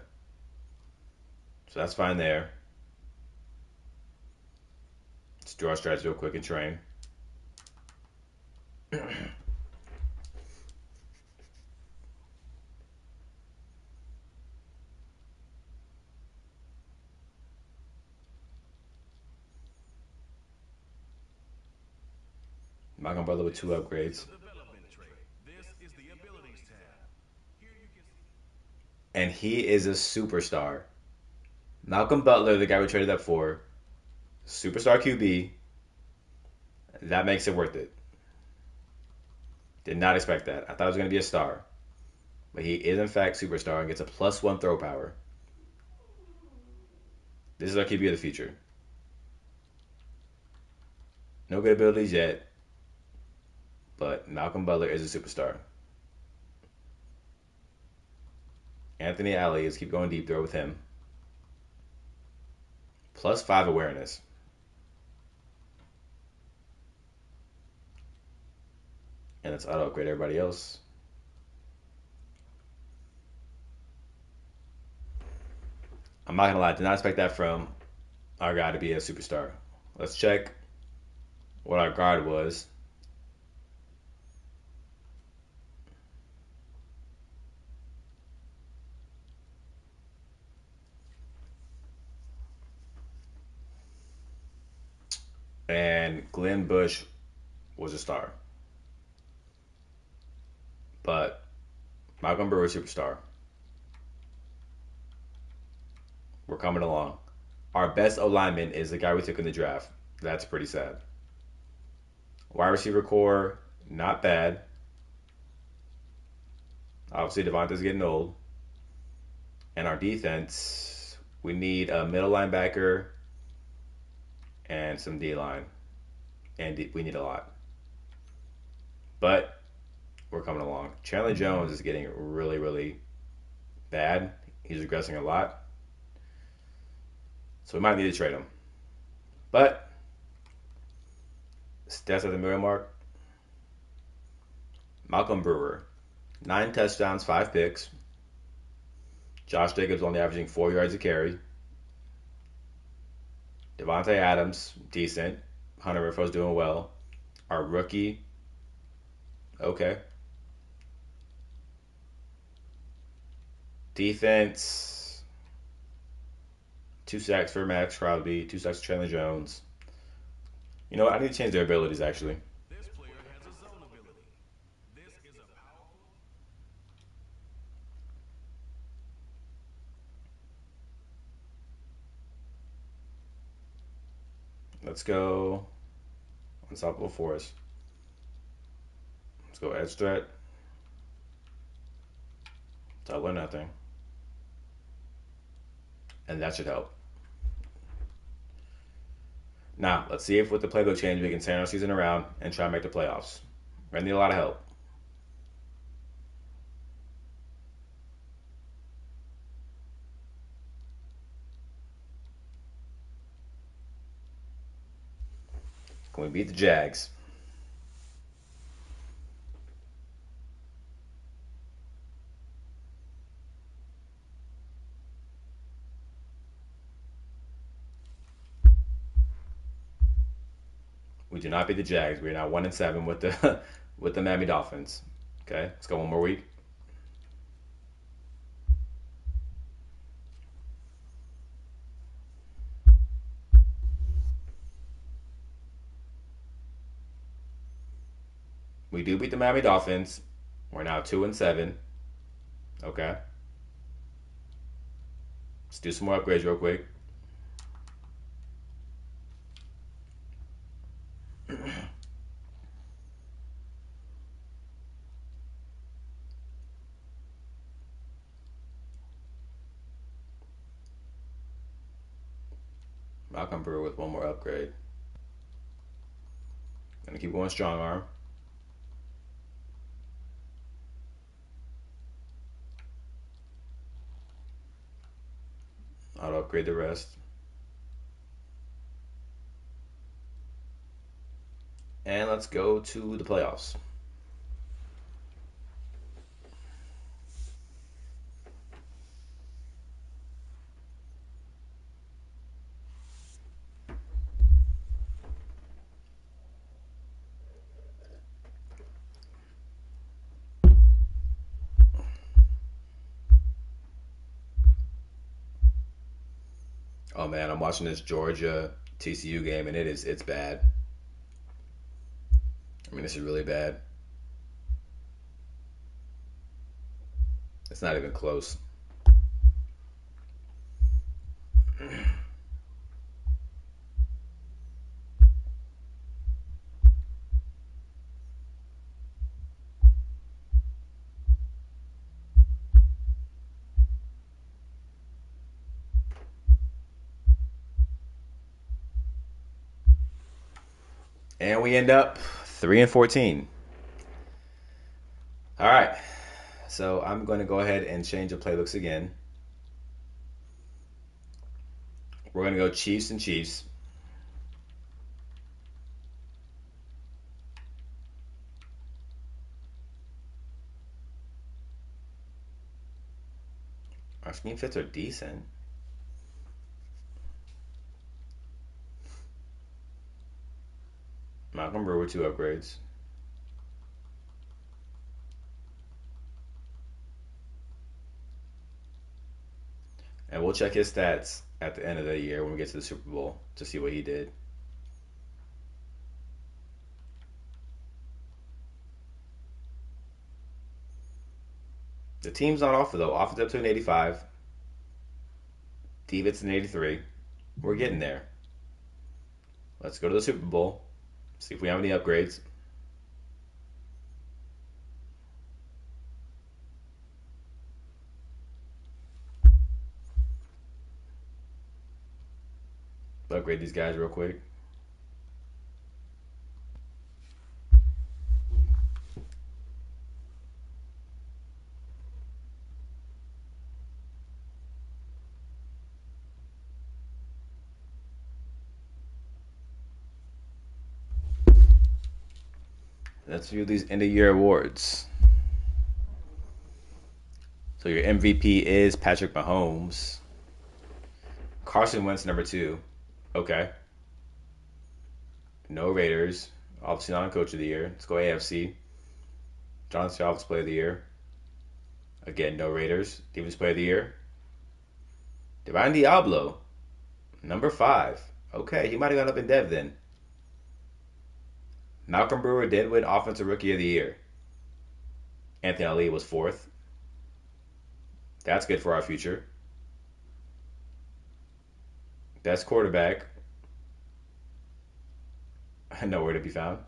So that's fine there. Let's do our strategy real quick and train. Malcolm Butler with 2 This is upgrades. the development tray. This is the abilities tab. Here you can see. And he is a superstar. Malcolm Butler, the guy we traded up for, superstar QB. That makes it worth it. Did not expect that. I thought it was going to be a star. But he is, in fact, superstar and gets a +1 throw power. This is our QB of the future. No good abilities yet, but Malcolm Butler is a superstar. Anthony Alley is keep going deep throw with him. +5 awareness. And let's auto upgrade everybody else. I'm not gonna lie, did not expect that from our guy to be a superstar. Let's check what our guard was. And Glenn Bush was a star. But Malcolm Brewer, superstar. We're coming along. Our best O lineman is the guy we took in the draft. That's pretty sad. Wide receiver core, not bad. Obviously, Devonta's getting old. And our defense, we need a middle linebacker and some D line. And we need a lot. But we're coming along. Chandler Jones is getting really, really bad. He's regressing a lot. So we might need to trade him. But stats at the mirror mark. Malcolm Brewer, 9 touchdowns, 5 picks. Josh Jacobs only averaging 4 yards a carry. Devontae Adams, decent. Hunter Renfrow's doing well. Our rookie, okay. Defense, 2 sacks for Max Crosby, 2 sacks for Chandler Jones. You know what? I need to change their abilities, actually. This player has a zone ability. This is a powerful. Let's go Unstoppable Force. Let's go Edge Threat. Double or nothing. And that should help. Now, let's see if with the playbook change we can turn our season around and try and make the playoffs. We're gonna need a lot of help. Can we beat the Jags? We do not beat the Jags. We are now 1-7 with the with the Miami Dolphins. Okay, let's go one more week. We do beat the Miami Dolphins. We're now 2-7. Okay. Let's do some more upgrades real quick. Malcolm Brewer with one more upgrade. Gonna keep going strong arm. I'll upgrade the rest. And let's go to the playoffs. Oh man, I'm watching this Georgia TCU game and it's bad. I mean, this is really bad. It's not even close. And we end up 3-14. All right. So I'm going to go ahead and change the playbooks again. We're going to go Chiefs and Chiefs. Our scheme fits are decent. Malcolm Brewer, 2 upgrades. And we'll check his stats at the end of the year when we get to the Super Bowl to see what he did. The team's not off though. Offense up to an 85. Defense an 83. We're getting there. Let's go to the Super Bowl. See if we have any upgrades. Upgrade these guys real quick. Let's view these end of year awards. So your MVP is Patrick Mahomes. Carson Wentz, number 2. Okay. No Raiders. Obviously not Coach of the Year. Let's go AFC. Jonathan Alves, Player of the Year. Again, no Raiders. Defense Player of the Year. Divine Diablo, number 5. Okay, he might have gone up in dev then. Malcolm Brewer did win Offensive Rookie of the Year. Anthony Ali was 4th. That's good for our future. Best quarterback. Nowhere to be found.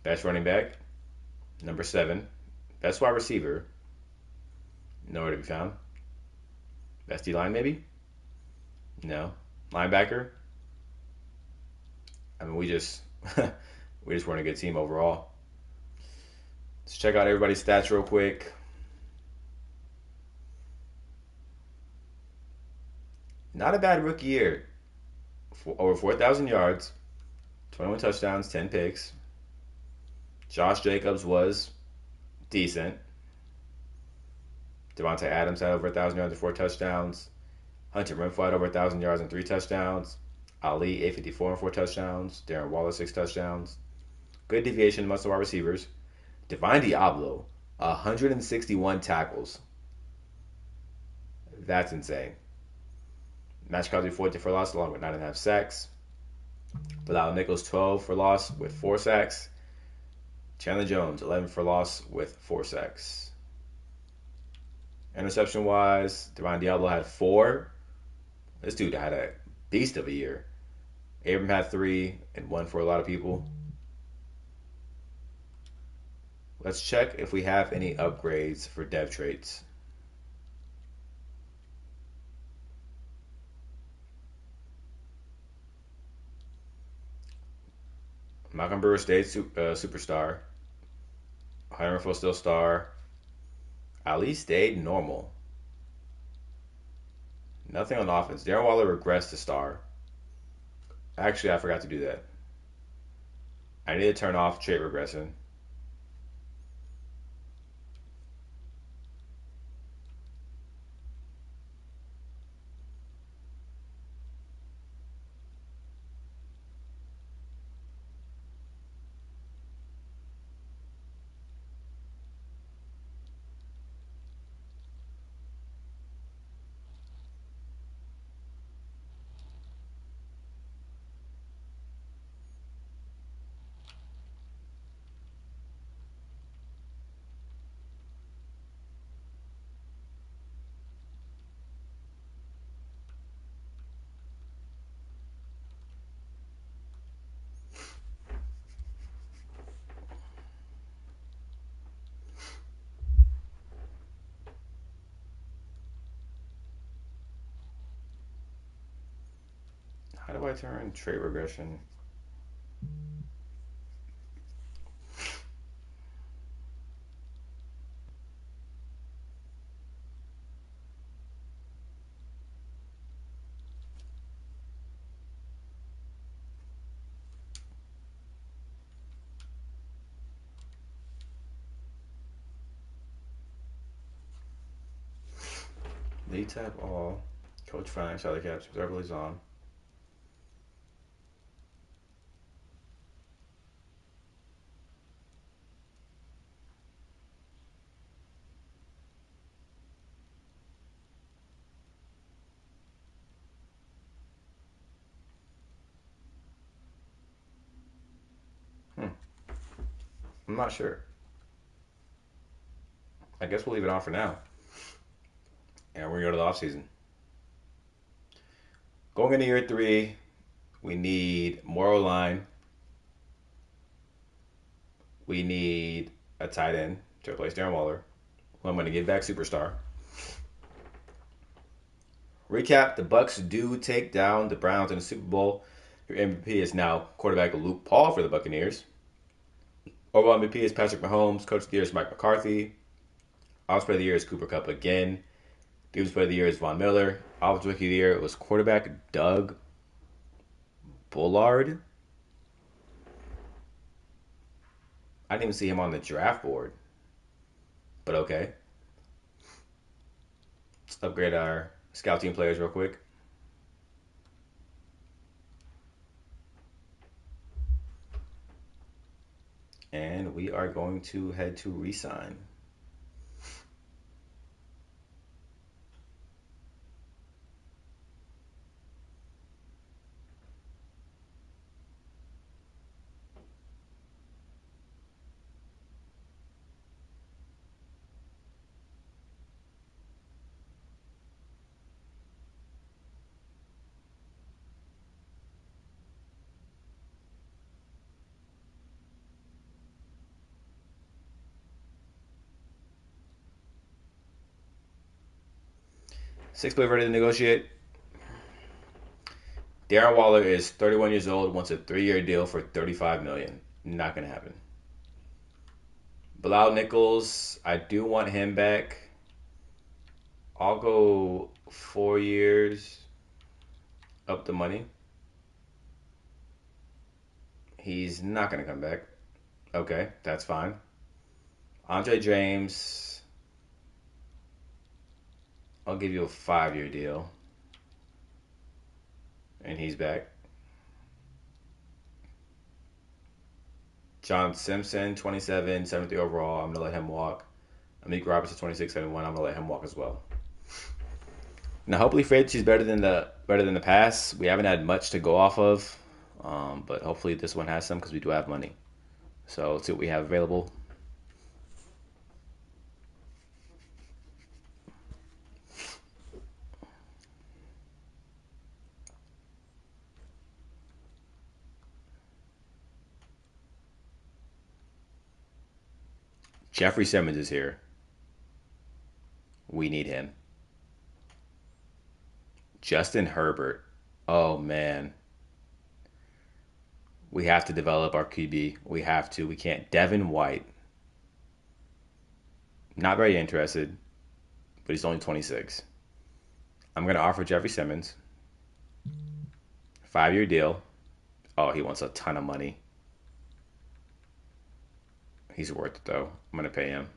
Best running back. Number 7. Best wide receiver. Nowhere to be found. Best D-line maybe? No. Linebacker. I mean, we just weren't a good team overall. Let's check out everybody's stats real quick. Not a bad rookie year. Over 4,000 yards, 21 touchdowns, 10 picks. Josh Jacobs was decent. Devontae Adams had over 1,000 yards and 4 touchdowns. Hunter Renfrow had over 1,000 yards and 3 touchdowns. Ali, 854 and 4 touchdowns. Darren Waller, 6 touchdowns. Good deviation amongst our receivers. Divine Diablo, 161 tackles. That's insane. Match Crosby, 14 for loss, along with 9.5 sacks. Bilal Nichols, 12 for loss with 4 sacks. Chandler Jones, 11 for loss with 4 sacks. Interception-wise, Divine Diablo had 4. This dude had a beast of a year. Abram had three and one for a lot of people. Let's check if we have any upgrades for dev traits. Malcolm Brewer stayed superstar. Hunter still star. Ali stayed normal. Nothing on offense. Darren Waller regressed to star. Actually, I forgot to do that. I need to turn off trait regression. How do I turn trait regression? Lead tab all. Coach fine. Salary caps. Observables on. Hmm. I'm not sure. I guess we'll leave it on for now. And we're going to go to the offseason. Going into year three, we need more line. We need a tight end to replace Darren Waller, who I'm going to get back superstar. Recap: the Bucks do take down the Browns in the Super Bowl. Your MVP is now quarterback Luke Paul for the Buccaneers. Overall MVP is Patrick Mahomes. Coach of the year is Mike McCarthy. Offensive player of the year is Cooper Kupp again. Defensive player of the year is Von Miller. Offensive rookie of the year was quarterback Doug Bullard. I didn't even see him on the draft board. But okay. Let's upgrade our scout team players real quick. And we are going to head to resign. Six player ready to negotiate. Darren Waller is 31 years old, wants a 3-year deal for $35 million. Not gonna happen. Bilal Nichols, I do want him back. I'll go 4 years, up the money. He's not gonna come back. Okay, that's fine. Andre James, I'll give you a 5-year deal, and he's back. John Simpson, 27, 73 overall. I'm gonna let him walk. Amik Robertson, 26, 71. I'm gonna let him walk as well. Now, hopefully, Fred's better than the past. We haven't had much to go off of, but hopefully, this one has some because we do have money. So let's see what we have available. Jeffrey Simmons is here. We need him. Justin Herbert. Oh man, we have to develop our QB. We have to. We can't. Devin White. Not very interested, but he's only 26. I'm gonna offer Jeffrey Simmons 5-year deal. Oh, he wants a ton of money. He's worth it though. I'm gonna pay him.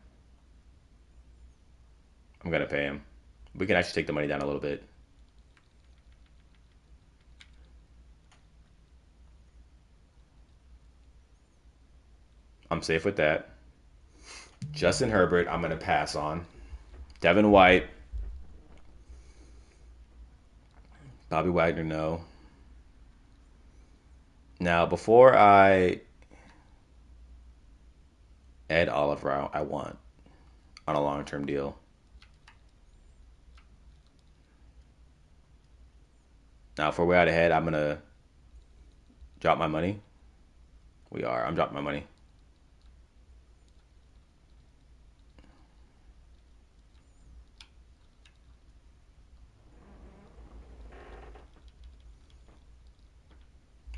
I'm gonna pay him. We can actually take the money down a little bit. I'm safe with that. Justin Herbert, I'm gonna pass on. Devin White, Bobby Wagner, no. Now, before I Ed Oliver, I want on a long-term deal. Now, if we're way out ahead, I'm gonna drop my money. We are. I'm dropping my money.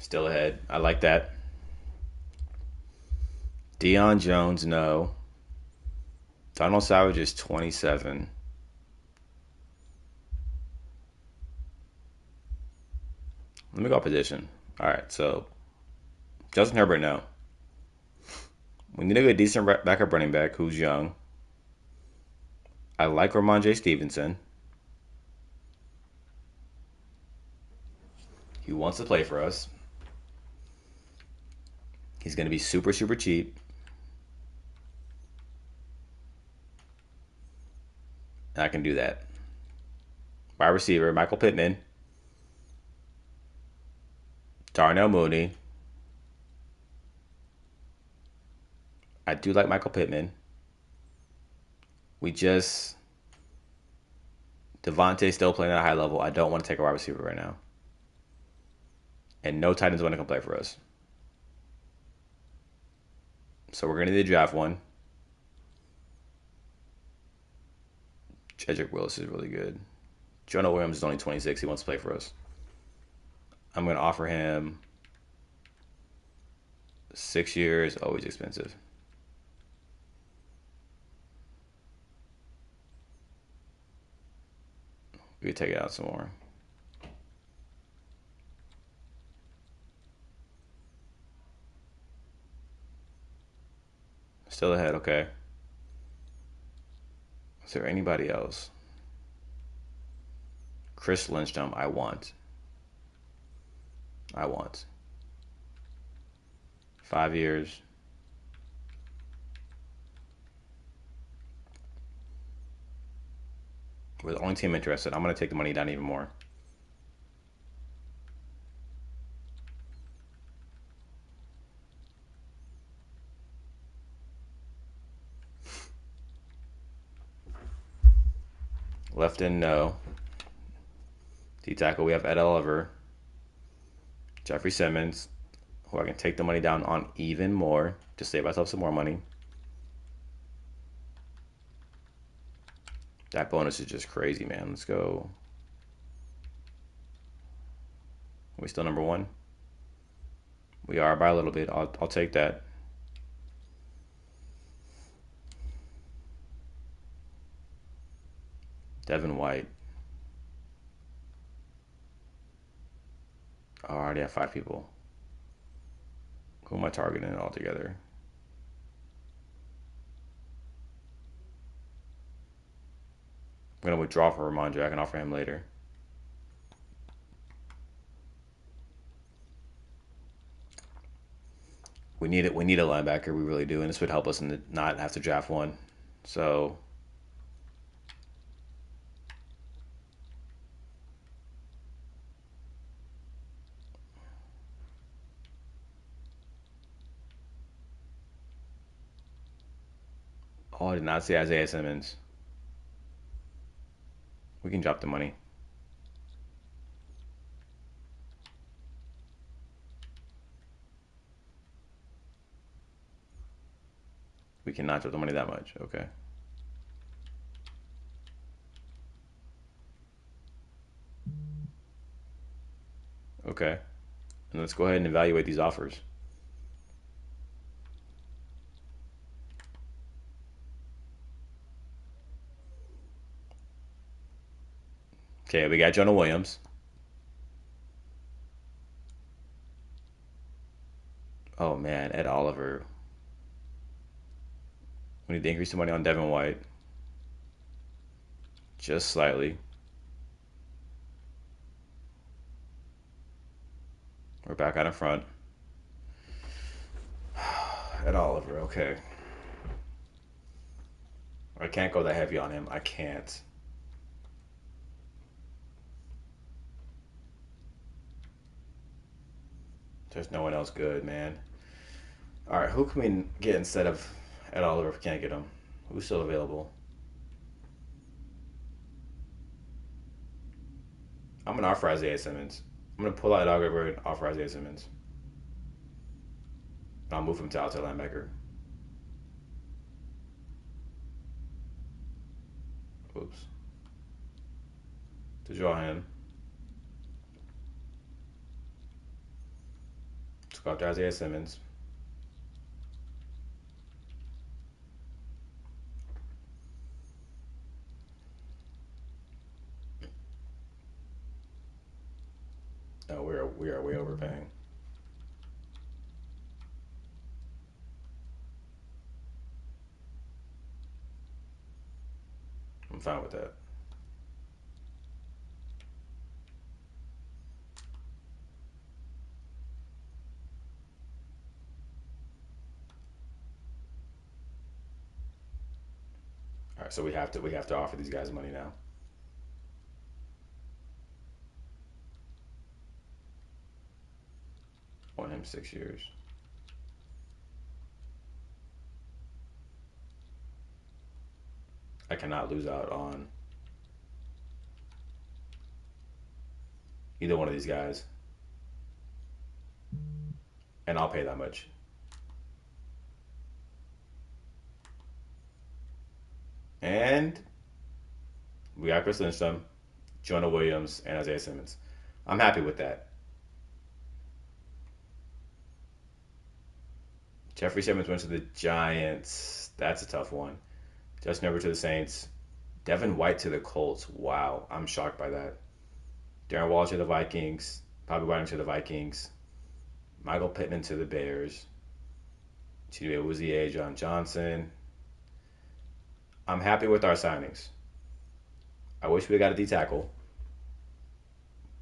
Still ahead. I like that. Deion Jones, no. Donald Savage is 27. Let me go position. All right, so Justin Herbert, no. We need a good, decent backup running back who's young. I like Ramondre Stevenson. He wants to play for us. He's going to be super, super cheap. I can do that. Wide receiver, Michael Pittman. Darnell Mooney. I do like Michael Pittman. We just Devontae still playing at a high level. I don't want to take a wide receiver right now. And no Titans want to come play for us. So we're going to need to draft one. Jedrick Willis is really good. Jonah Williams is only 26. He wants to play for us. I'm going to offer him 6 years. Always expensive. We could take it out some more. Still ahead, okay. Is there anybody else? Chris Lindstrom, I want. 5 years. We're the only team interested. I'm going to take the money down even more. Left in, no. D tackle, we have Ed Oliver. Jeffrey Simmons, who I can take the money down on even more to save myself some more money. That bonus is just crazy, man. Let's go. Are we still number one? We are by a little bit. I'll take that. Devin White. Oh, I already have 5 people. Who am I targeting altogether? I'm going to withdraw for Ramondre. I can offer him later. We need it. We need a linebacker. We really do, and this would help us not have to draft one. So, oh, I did not see Isaiah Simmons. We can drop the money. We cannot drop the money that much. Okay. Okay. And let's go ahead and evaluate these offers. Okay, we got Jonah Williams. Oh man, Ed Oliver. We need to increase the money on Devin White. Just slightly. We're back out in front. Ed Oliver, okay. I can't go that heavy on him. I can't. There's no one else good, man. All right, who can we get instead of Ed Oliver if we can't get him? Who's still available? I'm gonna offer Isaiah Simmons. I'm gonna pull out Ed Oliver and offer Isaiah Simmons. I'll move him to outside linebacker. Oops. To draw him. Let's go after Isaiah Simmons. Oh, we are way overpaying. I'm fine with that. All right, so we have to offer these guys money now. On him 6 years. I cannot lose out on either one of these guys, and I'll pay that much. And we got Chris Lindstrom, Jonah Williams, and Isaiah Simmons. I'm happy with that. Jeffrey Simmons went to the Giants. That's a tough one. Justin Herbert to the Saints. Devin White to the Colts. Wow, I'm shocked by that. Darren Waller to the Vikings. Bobby Wagner to the Vikings. Michael Pittman to the Bears. Chidobe Awuzie, John Johnson. I'm happy with our signings. I wish we got a D tackle,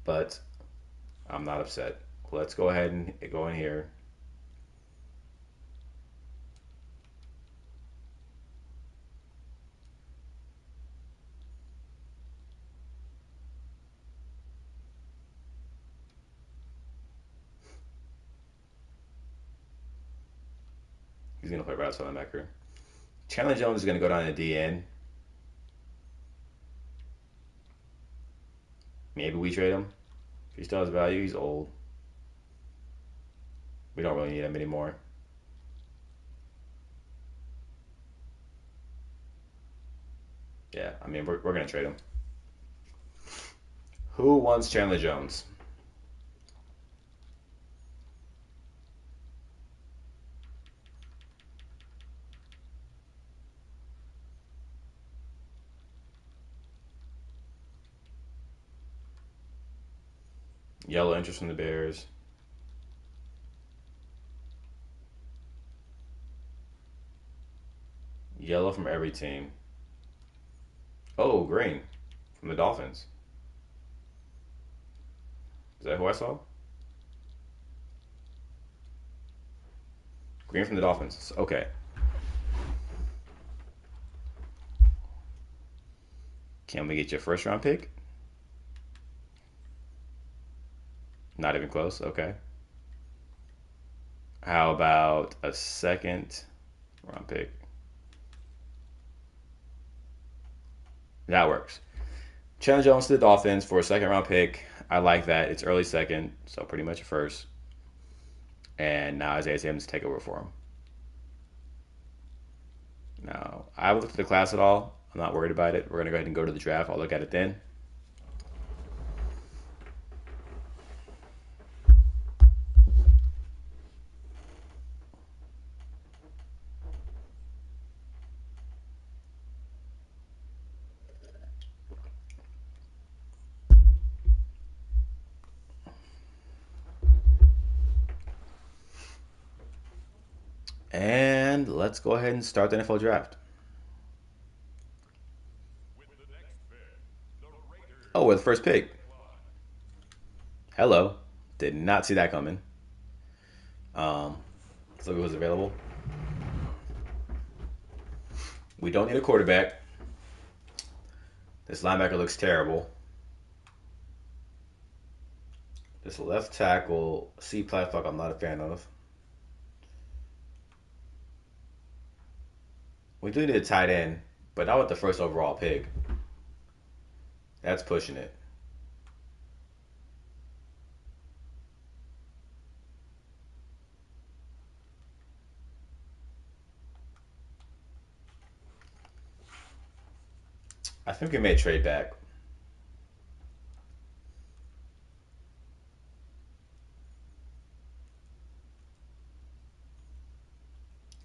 but I'm not upset. Let's go ahead and go in here. He's going to play right outside linebacker. Chandler Jones is going to go down to DN. Maybe we trade him. If he still has value, he's old. We don't really need him anymore. Yeah, I mean, we're going to trade him. Who wants Chandler Jones? Yellow interest from the Bears. Yellow from every team. Oh, green from the Dolphins. Is that who I saw? Green from the Dolphins. Okay. Can we get your first round pick? Not even close. Okay. How about a second round pick? That works. Chandler Jones to the Dolphins for a second round pick. I like that. It's early second, so pretty much a first. And now Isaiah Simmons take over for him. I haven't looked at the class at all. I'm not worried about it. We're gonna go ahead and go to the draft. I'll look at it then. And let's go ahead and start the NFL draft. Oh, we're the first pick. Hello. Did not see that coming. Let's look who's available. We don't need a quarterback. This linebacker looks terrible. This left tackle, C. Platfuck, I'm not a fan of. We do need a tight end, but not with the first overall pick. That's pushing it. I think we may trade back.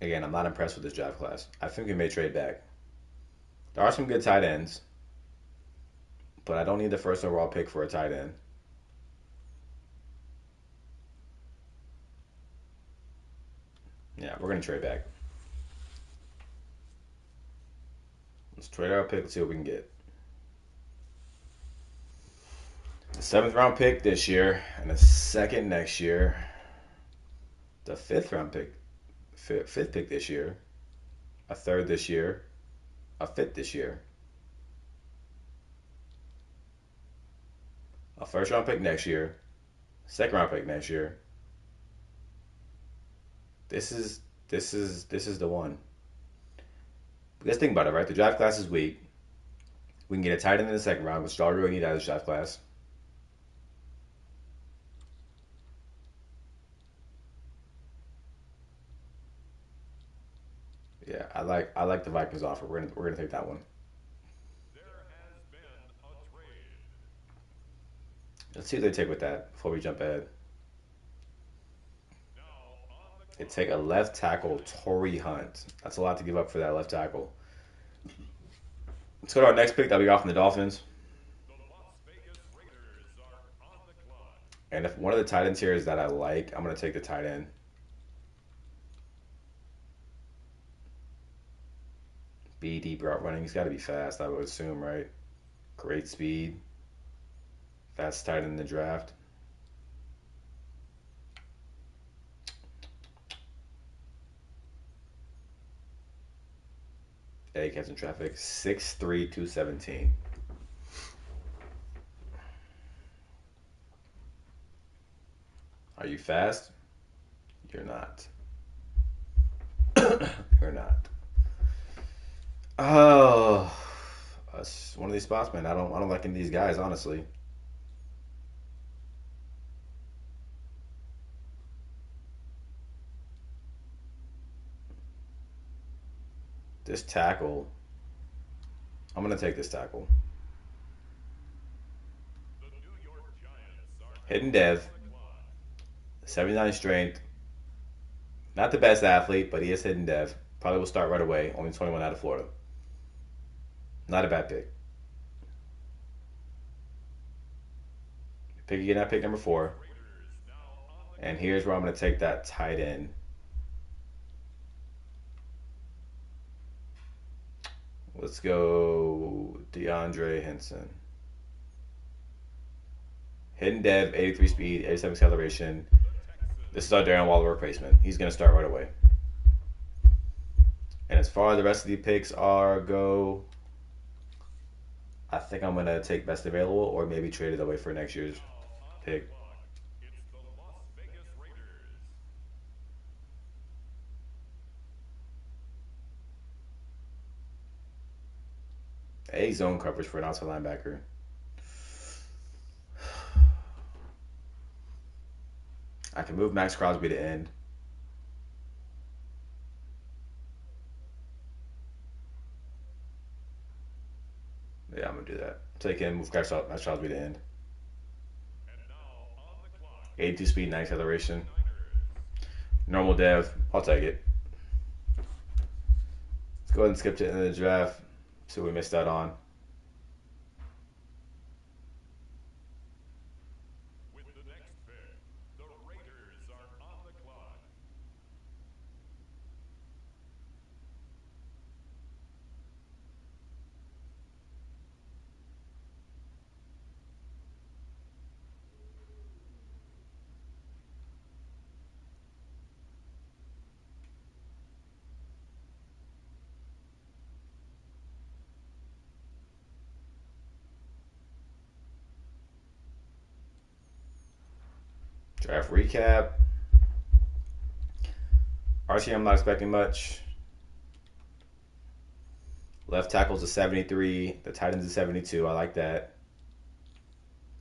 Again, I'm not impressed with this draft class. I think we may trade back. There are some good tight ends, but I don't need the first overall pick for a tight end. Yeah, we're going to trade back. Let's trade our pick. Let's see what we can get. The 7th round pick this year, and the 2nd next year. The 5th round pick, 5th pick this year. A 3rd this year. A 5th this year. A 1st round pick next year. 2nd round pick next year. This is the one. Let's think about it, right? The draft class is weak. We can get a tight end in the 2nd round, which is all we really need out of this draft class. Yeah, I like the Vikings offer. We're gonna take that one. Let's see what they take with that before we jump ahead. They take a left tackle, Torrey Hunt. That's a lot to give up for that left tackle. Let's go to our next pick that we got from the Dolphins. And if one of the tight ends here is that I like, I'm gonna take the tight end. B deep route running. He's got to be fast, I would assume, right? Great speed. Fast tight end in the draft. Hey, catching traffic. 6'3", 217. Are you fast? You're not. You're not. Oh, that's one of these spots, man. I don't like any of these guys, honestly. This tackle. I'm gonna take this tackle. Hidden Dev, 79 strength. Not the best athlete, but he is Hidden Dev. Probably will start right away. Only 21 out of Florida. Not a bad pick. Pick again at pick number 4. And here's where I'm going to take that tight end. Let's go DeAndre Henson. Hidden Dev, 83 speed, 87 acceleration. This is our Darren Waller replacement. He's going to start right away. And as far as the rest of the picks go, I think I'm going to take best available or maybe trade it away for next year's pick. A zone coverage for an outside linebacker. I can move Max Crosby to end. Yeah, I'm gonna do that. Take him, move Crosby to end. And now on the clock, 82 speed, 9 acceleration. 49ers. Normal dev. I'll take it. Let's go ahead and skip to the end of the draft. See what we missed out on. With the next pick, the Raiders are on the clock. Draft recap. RC, I'm not expecting much. Left tackle's a 73. The tight end's a 72. I like that.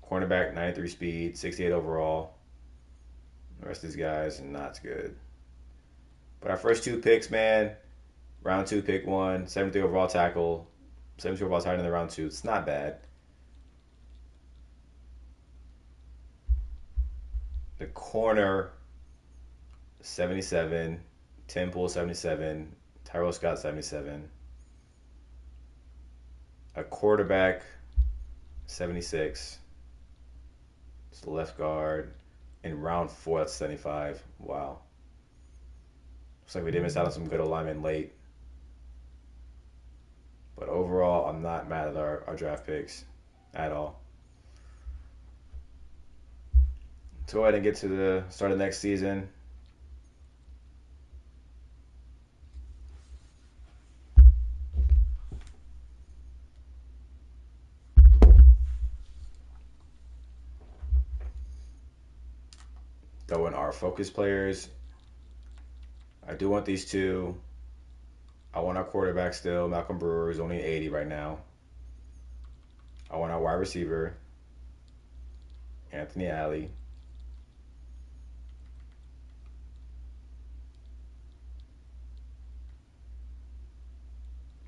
Cornerback, 93 speed, 68 overall. The rest of these guys, not good. But our first two picks, man, round two, pick one, 73 overall tackle, 72 overall tight end in the round two. It's not bad. The corner, 77. Tim Pool, 77. Tyrell Scott, 77. A quarterback, 76. It's the left guard. In round four, that's 75. Wow. Looks like we did miss out on some good alignment late. But overall, I'm not mad at our draft picks at all. Let's go ahead and get to the start of next season. Throw in our focus players. I do want these two. I want our quarterback still. Malcolm Brewer is only 80 right now. I want our wide receiver, Anthony Alley.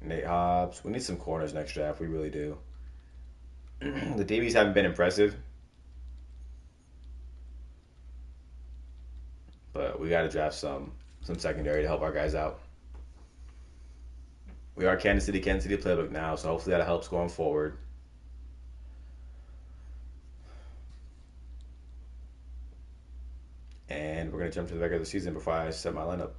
Nate Hobbs. We need some corners next draft. We really do. The DBs haven't been impressive, but we got to draft some secondary to help our guys out. We are Kansas City playbook now, so hopefully that helps going forward. And we're going to jump to the regular season before I set my lineup.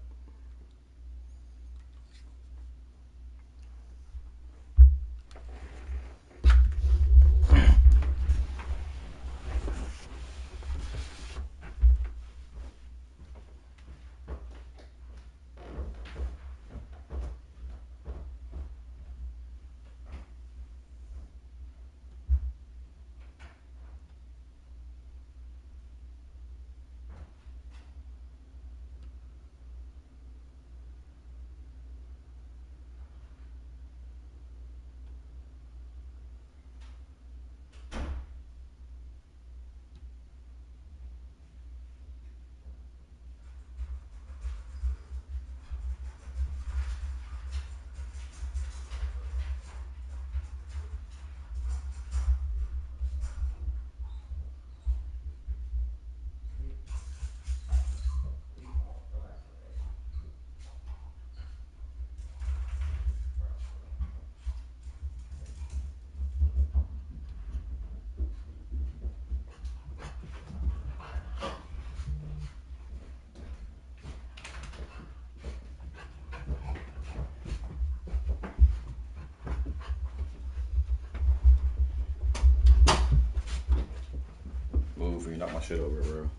Move or you knock my shit over, bro.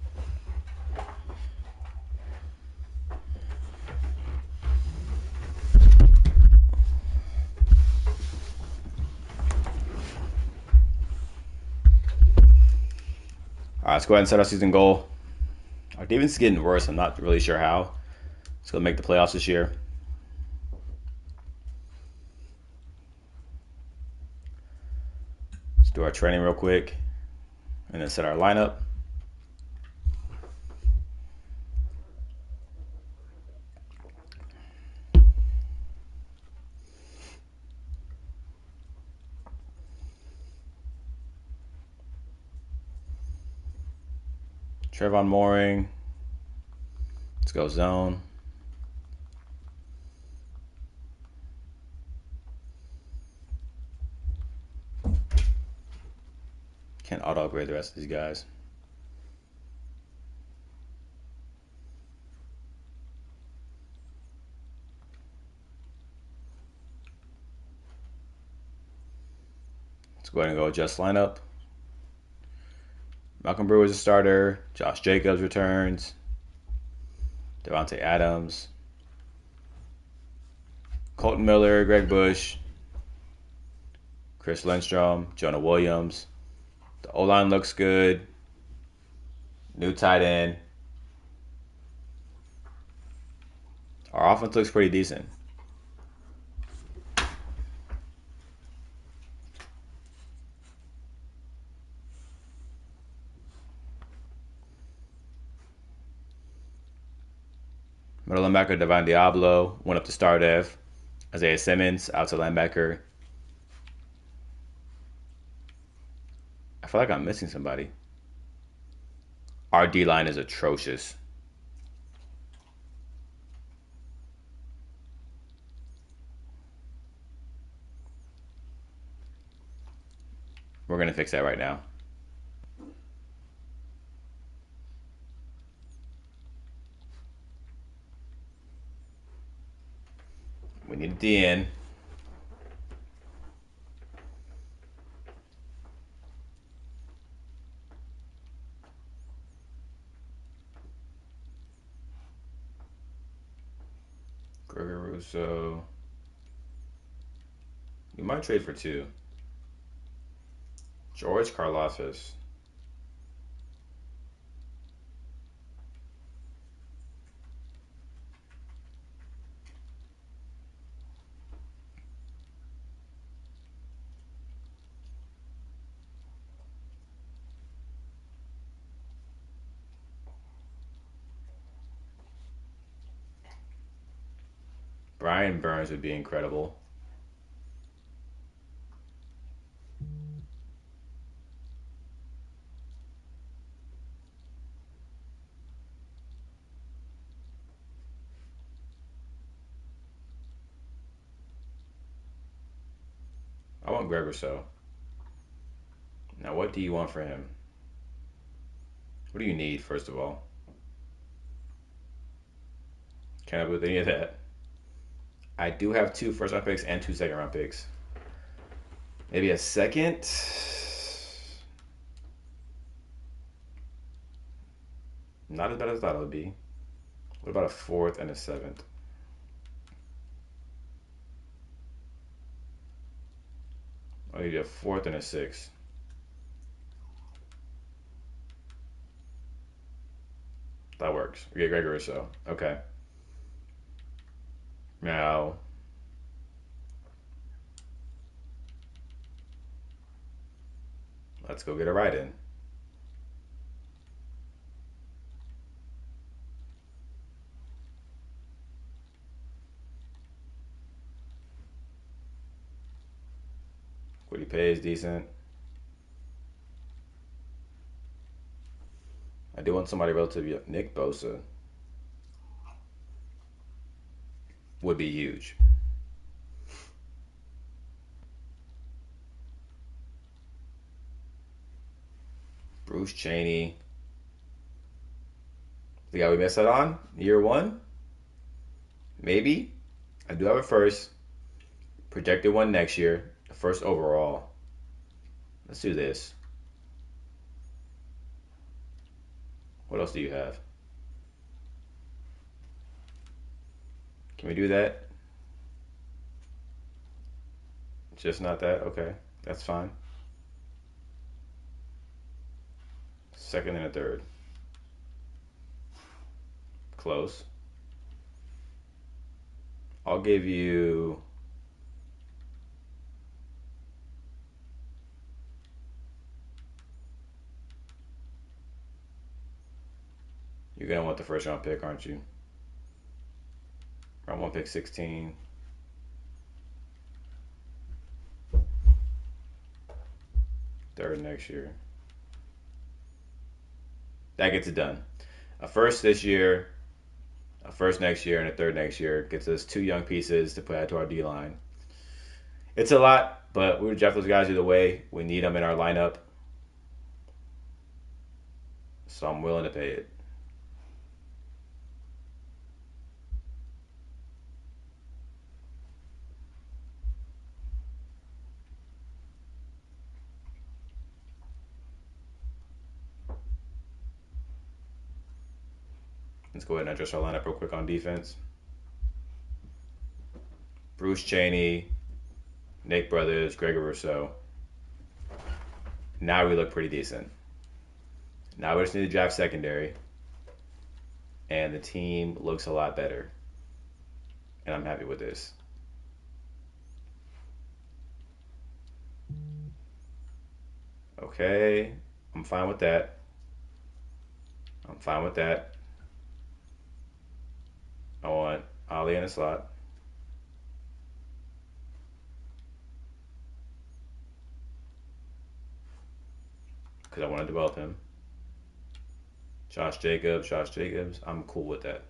All right, let's go ahead and set our season goal. Our defense is getting worse. I'm not really sure how. It's going to make the playoffs this year. Let's do our training real quick and then set our lineup. Trevon Mooring. Let's go zone. Can't auto upgrade the rest of these guys. Let's go ahead and go adjust lineup. Malcolm Brewer's a starter. Josh Jacobs returns. Devontae Adams. Colton Miller, Greg Bush. Chris Lindstrom, Jonah Williams. The O-line looks good. New tight end. Our offense looks pretty decent. Middle linebacker Devon Diablo went up to star dev. Isaiah Simmons out to linebacker. I feel like I'm missing somebody. Our D-line is atrocious. We're going to fix that right now. We need a DN. Gregory Rousseau. You might trade for 2. George Karlaftis. Brian Burns would be incredible. I want Greg Rousseau. Now, what do you want for him? What do you need, first of all? Can't help with any of that. I do have 2 first-round picks and 2 second-round picks. Maybe a second? Not as bad as I thought it would be. What about a 4th and a 7th? I need a 4th and a 6th. That works. We get Gregory Rousseau. Okay. Now, let's go get a ride-in. What he pays decent. I do want somebody relatively young. Nick Bosa would be huge. Bruce Cheney. The guy we missed out on? Year 1? Maybe. I do have a first. Projected one next year. The first overall. Let's do this. What else do you have? Can we do that? Just not that? Okay. That's fine. Second and a third. Close. I'll give you... You're going to want the first round pick, aren't you? Round 1 pick 16. Third next year. That gets it done. A first this year, a first next year, and a third next year gets us 2 young pieces to put add to our D line. It's a lot, but we would draft those guys either way. We need them in our lineup, so I'm willing to pay it. Let's go ahead and adjust our lineup real quick on defense. Bruce Cheney, Nick Brothers, Gregor Rousseau. Now we look pretty decent. Now we just need to draft secondary, and the team looks a lot better. And I'm happy with this. Okay, I'm fine with that. I'm fine with that. I want Ali in a slot. Because I want to develop him. Josh Jacobs. I'm cool with that.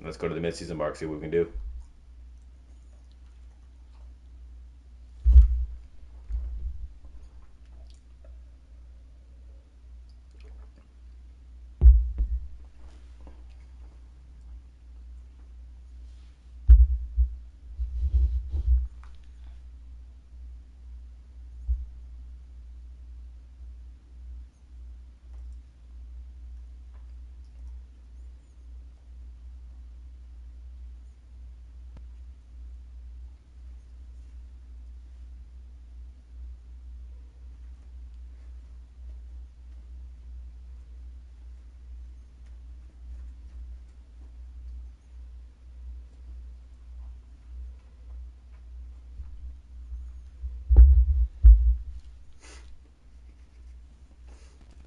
Let's go to the midseason mark, see what we can do.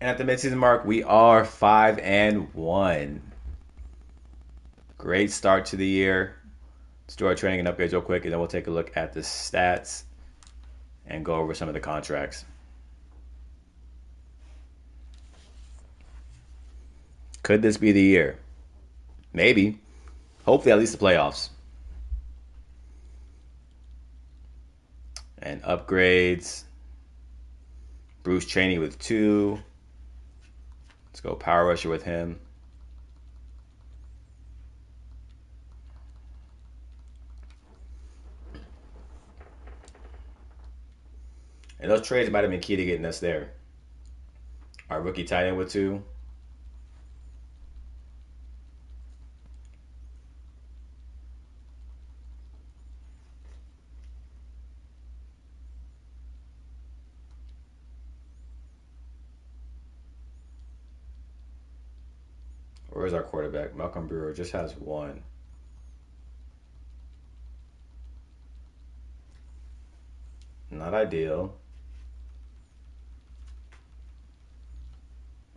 And at the midseason mark, we are 5-1. Great start to the year. Let's do our training and upgrades real quick, and then we'll take a look at the stats and go over some of the contracts. Could this be the year? Maybe. Hopefully, at least the playoffs. And upgrades. Bruce Cheney with 2. Let's go power rusher with him. And those trades might have been key to getting us there. Our rookie tight end with 2. Where's our quarterback? Malcolm Brewer just has 1. Not ideal.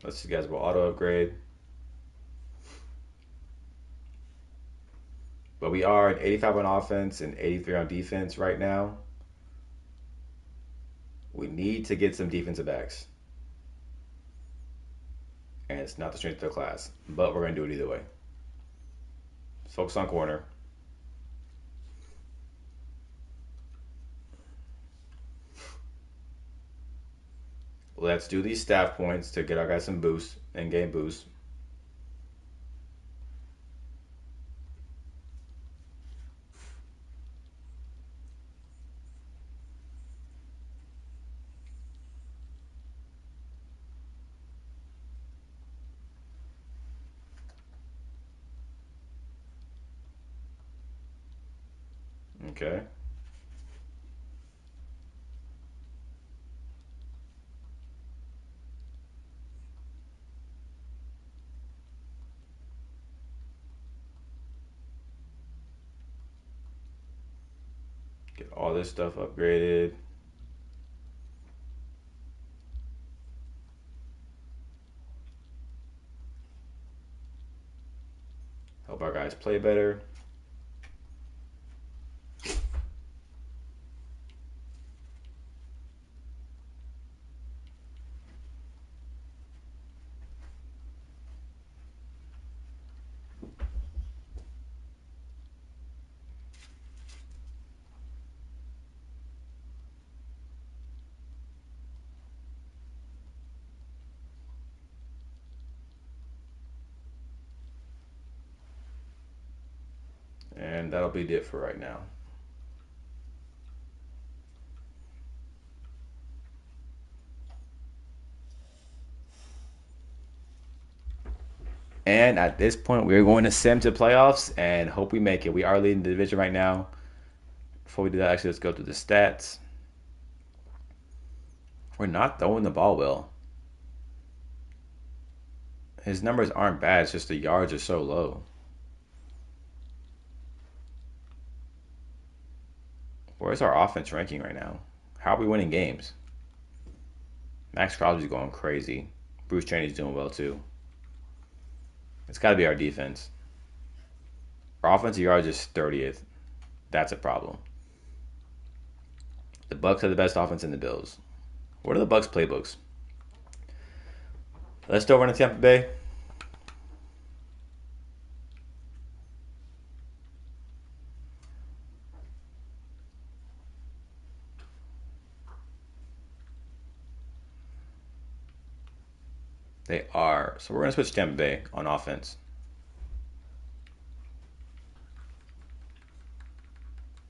Let's see, guys. We'll auto upgrade. But we are at 85 on offense and 83 on defense right now. We need to get some defensive backs. And it's not the strength of the class. But we're going to do it either way. Let's focus on corner. Let's do these staff points to get our guys some boosts, in-game boosts. Okay. Get all this stuff upgraded. Help our guys play better. And that'll be it for right now. And at this point, we're going to sim to playoffs and hope we make it. We are leading the division right now. Before we do that, actually, let's go through the stats. We're not throwing the ball well. His numbers aren't bad, it's just the yards are so low. Where's our offense ranking right now? How are we winning games? Max Crosby's going crazy. Bruce Cheney's doing well too. It's got to be our defense. Our offensive yards is 30th. That's a problem. The Bucks are the best offense in the Bills. What are the Bucks playbooks? Let's throw over to Tampa Bay. They are. So we're going to switch to Tampa Bay on offense.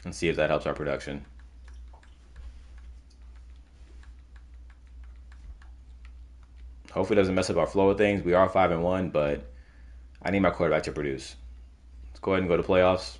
And see if that helps our production. Hopefully it doesn't mess up our flow of things. We are 5-1, but I need my quarterback to produce. Let's go ahead and go to playoffs.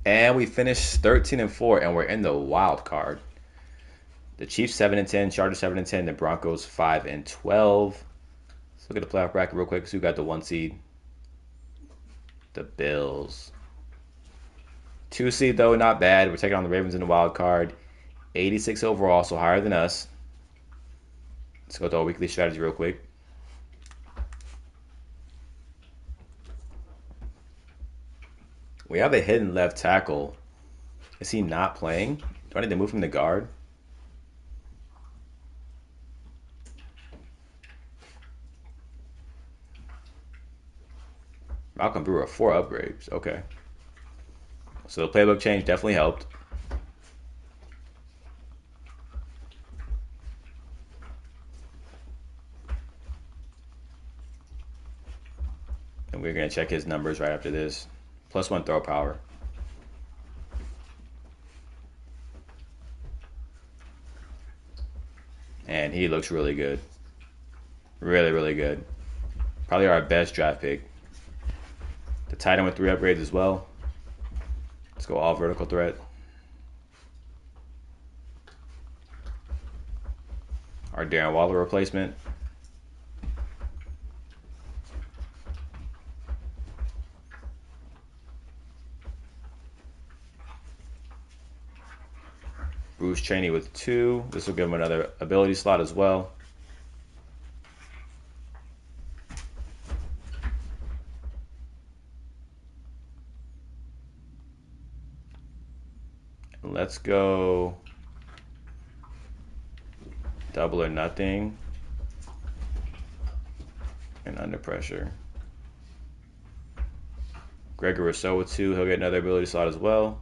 And we finished 13-4, and we're in the wild card. The Chiefs 7-10, Chargers 7-10, the Broncos 5-12. Let's look at the playoff bracket real quick. So we got the 1 seed, the Bills. 2 seed though, not bad. We're taking on the Ravens in the wild card. 86 overall, so higher than us. Let's go to our weekly strategy real quick. We have a hidden left tackle. Is he not playing? Do I need to move him to guard? Malcolm Brewer, 4 upgrades. Okay. So the playbook change definitely helped. And we're going to check his numbers right after this. +1 throw power. And he looks really good. Really, really good. Probably our best draft pick. The tight end with 3 upgrades as well. Let's go all vertical threat. Our Darren Waller replacement. Bruce Cheney with 2. This will give him another ability slot as well. Let's go double or nothing and under pressure. Gregor Rousseau with 2. He'll get another ability slot as well.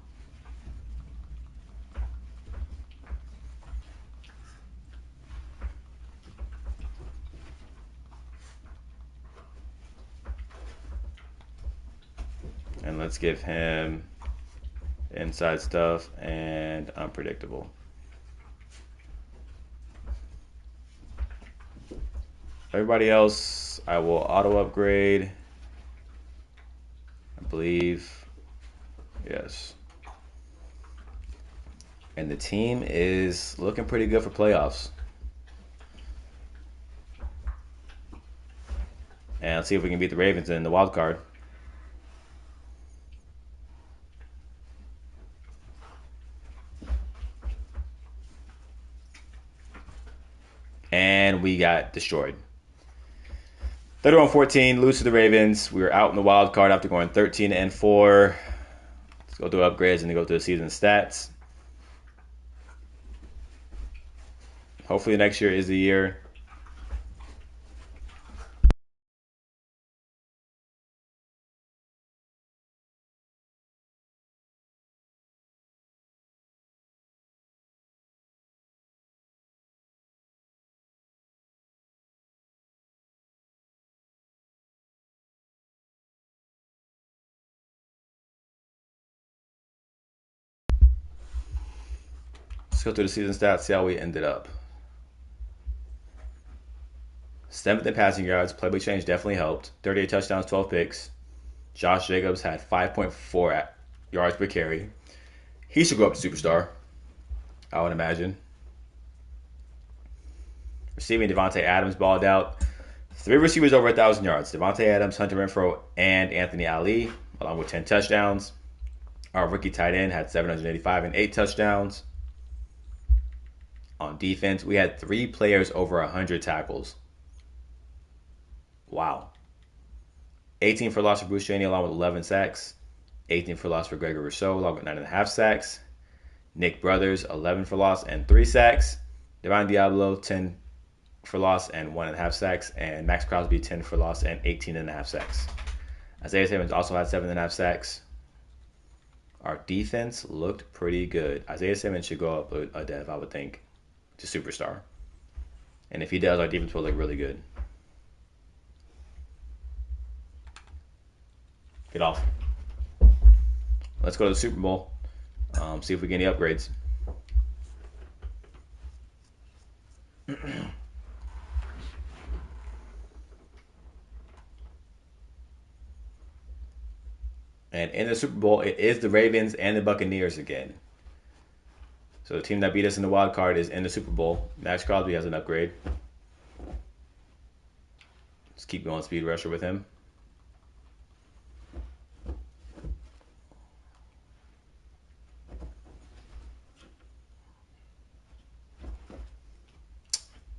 And let's give him inside stuff and unpredictable. Everybody else, I will auto upgrade. I believe. Yes. And the team is looking pretty good for playoffs. And let's see if we can beat the Ravens in the wild card. And we got destroyed. 31-14, lose to the Ravens. We were out in the wild card after going 13-4. Let's go through upgrades and then go through the season stats. Hopefully next year is the year. Let's go through the season stats, see how we ended up. 7th in passing yards. Playbook change definitely helped. 38 touchdowns, 12 picks. Josh Jacobs had 5.4 yards per carry. He should go up to superstar, I would imagine. Receiving, Devontae Adams balled out. 3 receivers over 1,000 yards. Devontae Adams, Hunter Renfrow, and Anthony Ali, along with 10 touchdowns. Our rookie tight end had 785 and 8 touchdowns. On defense, we had 3 players over 100 tackles. Wow. 18 for loss for Bruce Cheney, along with 11 sacks. 18 for loss for Gregor Rousseau, along with 9.5 sacks. Nick Brothers, 11 for loss and 3 sacks. Divine Diablo, 10 for loss and 1.5 sacks. And Max Crosby, 10 for loss and 18.5 sacks. Isaiah Simmons also had 7.5 sacks. Our defense looked pretty good. Isaiah Simmons should go up a dev, I would think, to superstar. And if he does, our defense will look really good. Get off. Let's go to the Super Bowl. See if we get any upgrades. And in the Super Bowl, it is the Ravens and the Buccaneers again. So the team that beat us in the wild card is in the Super Bowl. Max Crosby has an upgrade. Let's keep going speed rusher with him.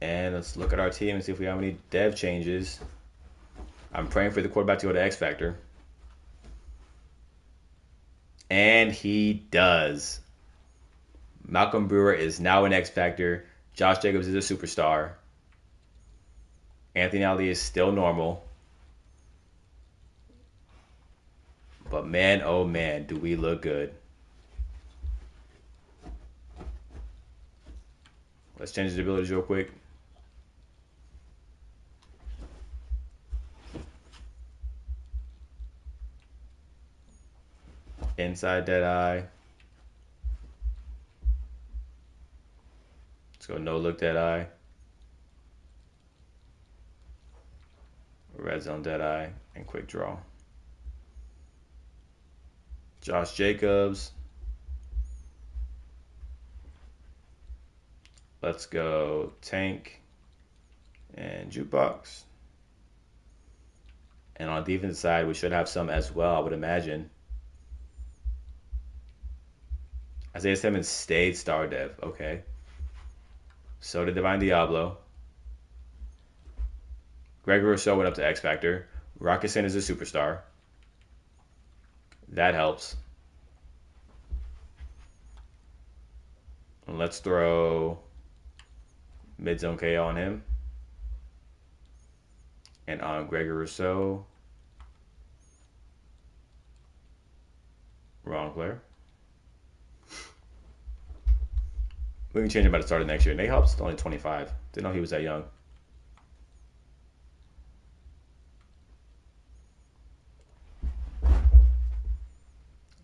And let's look at our team and see if we have any dev changes. I'm praying for the quarterback to go to X Factor. And he does. Malcolm Brewer is now an X Factor. Josh Jacobs is a superstar. Anthony Ali is still normal. But man, oh man, do we look good. Let's change the abilities real quick. Inside Deadeye. Let's go no look Deadeye. Red zone Deadeye and quick draw. Josh Jacobs. Let's go Tank and Jukebox. And on the defensive side, we should have some as well, I would imagine. Isaiah Simmons stayed star dev. Okay. So did Divine Diablo. Gregory Rousseau went up to X Factor. Rocket Sin is a superstar. That helps. And let's throw mid zone KO on him. And on Gregory Rousseau. Wrong player. We can change him by the start of next year. Nate Hobbs is only 25. Didn't know he was that young.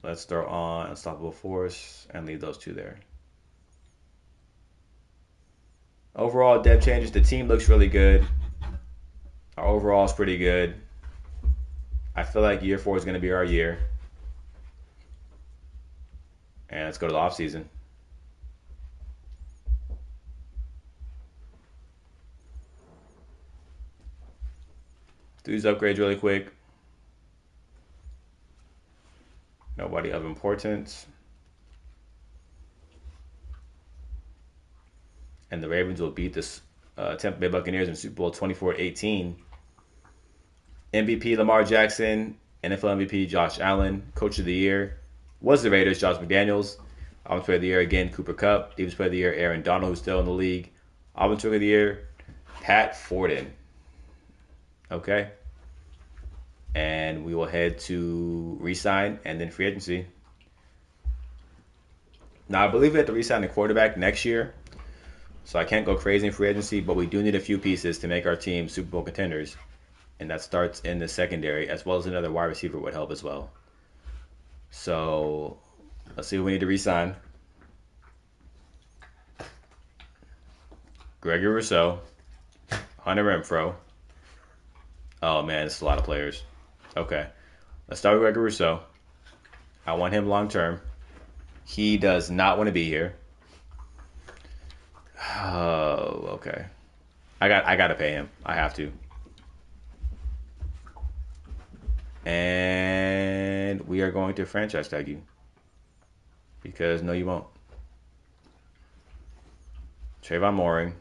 Let's throw on Unstoppable Force and leave those two there. Overall, dev changes. The team looks really good. Our overall is pretty good. I feel like year 4 is going to be our year. And let's go to the off season. Do these upgrades really quick. Nobody of importance. And the Ravens will beat the Tampa Bay Buccaneers in Super Bowl 24-18. MVP Lamar Jackson, NFL MVP Josh Allen, Coach of the Year was the Raiders, Josh McDaniels. Offensive Player of the Year again, Cooper Kupp. Defensive Player of the Year, Aaron Donald, who's still in the league. Offensive Player of the Year, Pat Fortin. Okay. And we will head to re-sign and then free agency. Now, I believe we have to re-sign the quarterback next year, so I can't go crazy in free agency, but we do need a few pieces to make our team Super Bowl contenders, and that starts in the secondary, as well as another wide receiver would help as well. So let's see who we need to re-sign. Gregory Rousseau, Hunter Renfrow. Oh man, it's a lot of players. Okay, let's start with Gregory Rousseau. I want him long term. He does not want to be here. Oh, okay. I got to pay him. I have to. And we are going to franchise tag you. Because no, you won't. Trayvon Mooring.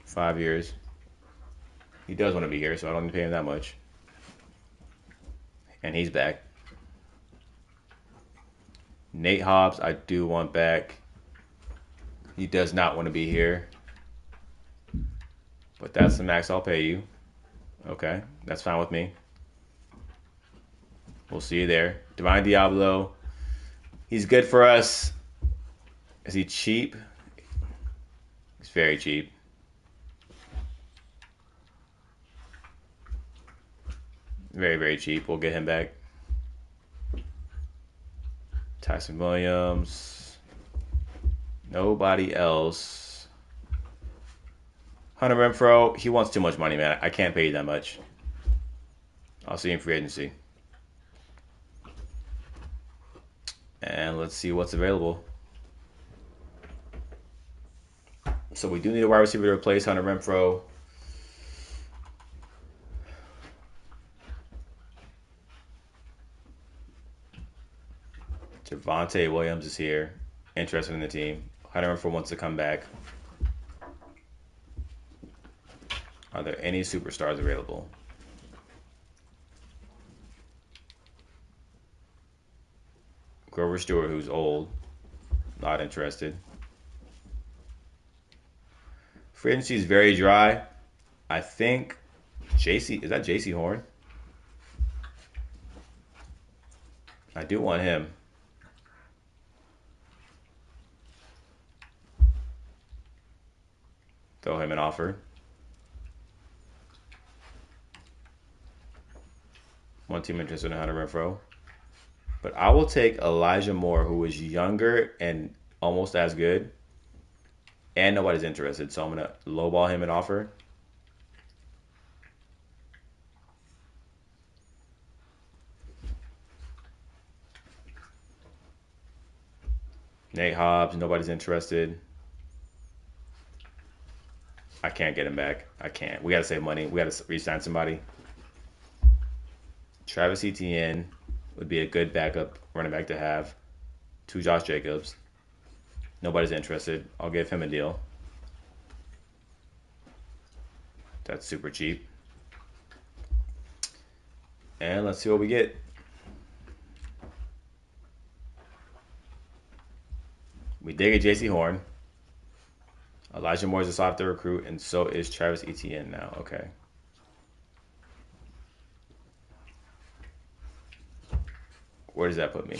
5 years. He does want to be here, so I don't need to pay him that much. And he's back. Nate Hobbs, I do want back. He does not want to be here. But that's the max I'll pay you. Okay, that's fine with me. We'll see you there. Divine Diablo. He's good for us. Is he cheap? He's very cheap. Very, very cheap. We'll get him back. Tyson Williams. Nobody else. Hunter Renfrow. He wants too much money, man. I can't pay you that much. I'll see you in free agency. And let's see what's available. So we do need a wide receiver to replace Hunter Renfrow. Javonte Williams is here, interested in the team. Hunter Renfrow wants to come back. Are there any superstars available? Grover Stewart, who's old, not interested. Free agency is very dry. I think JC, is that JC Horn? I do want him. Throw him an offer. One team interested in Hunter Renfrow. But I will take Elijah Moore, who is younger and almost as good. And nobody's interested, so I'm going to lowball him an offer. Nate Hobbs, nobody's interested. I can't get him back. I can't. We got to save money. We got to re-sign somebody. Travis Etienne would be a good backup running back to have. to Josh Jacobs. Nobody's interested. I'll give him a deal. That's super cheap. And let's see what we get. We did get JC Horn. Elijah Moore is a slot to recruit, and so is Travis Etienne now. Okay. Where does that put me?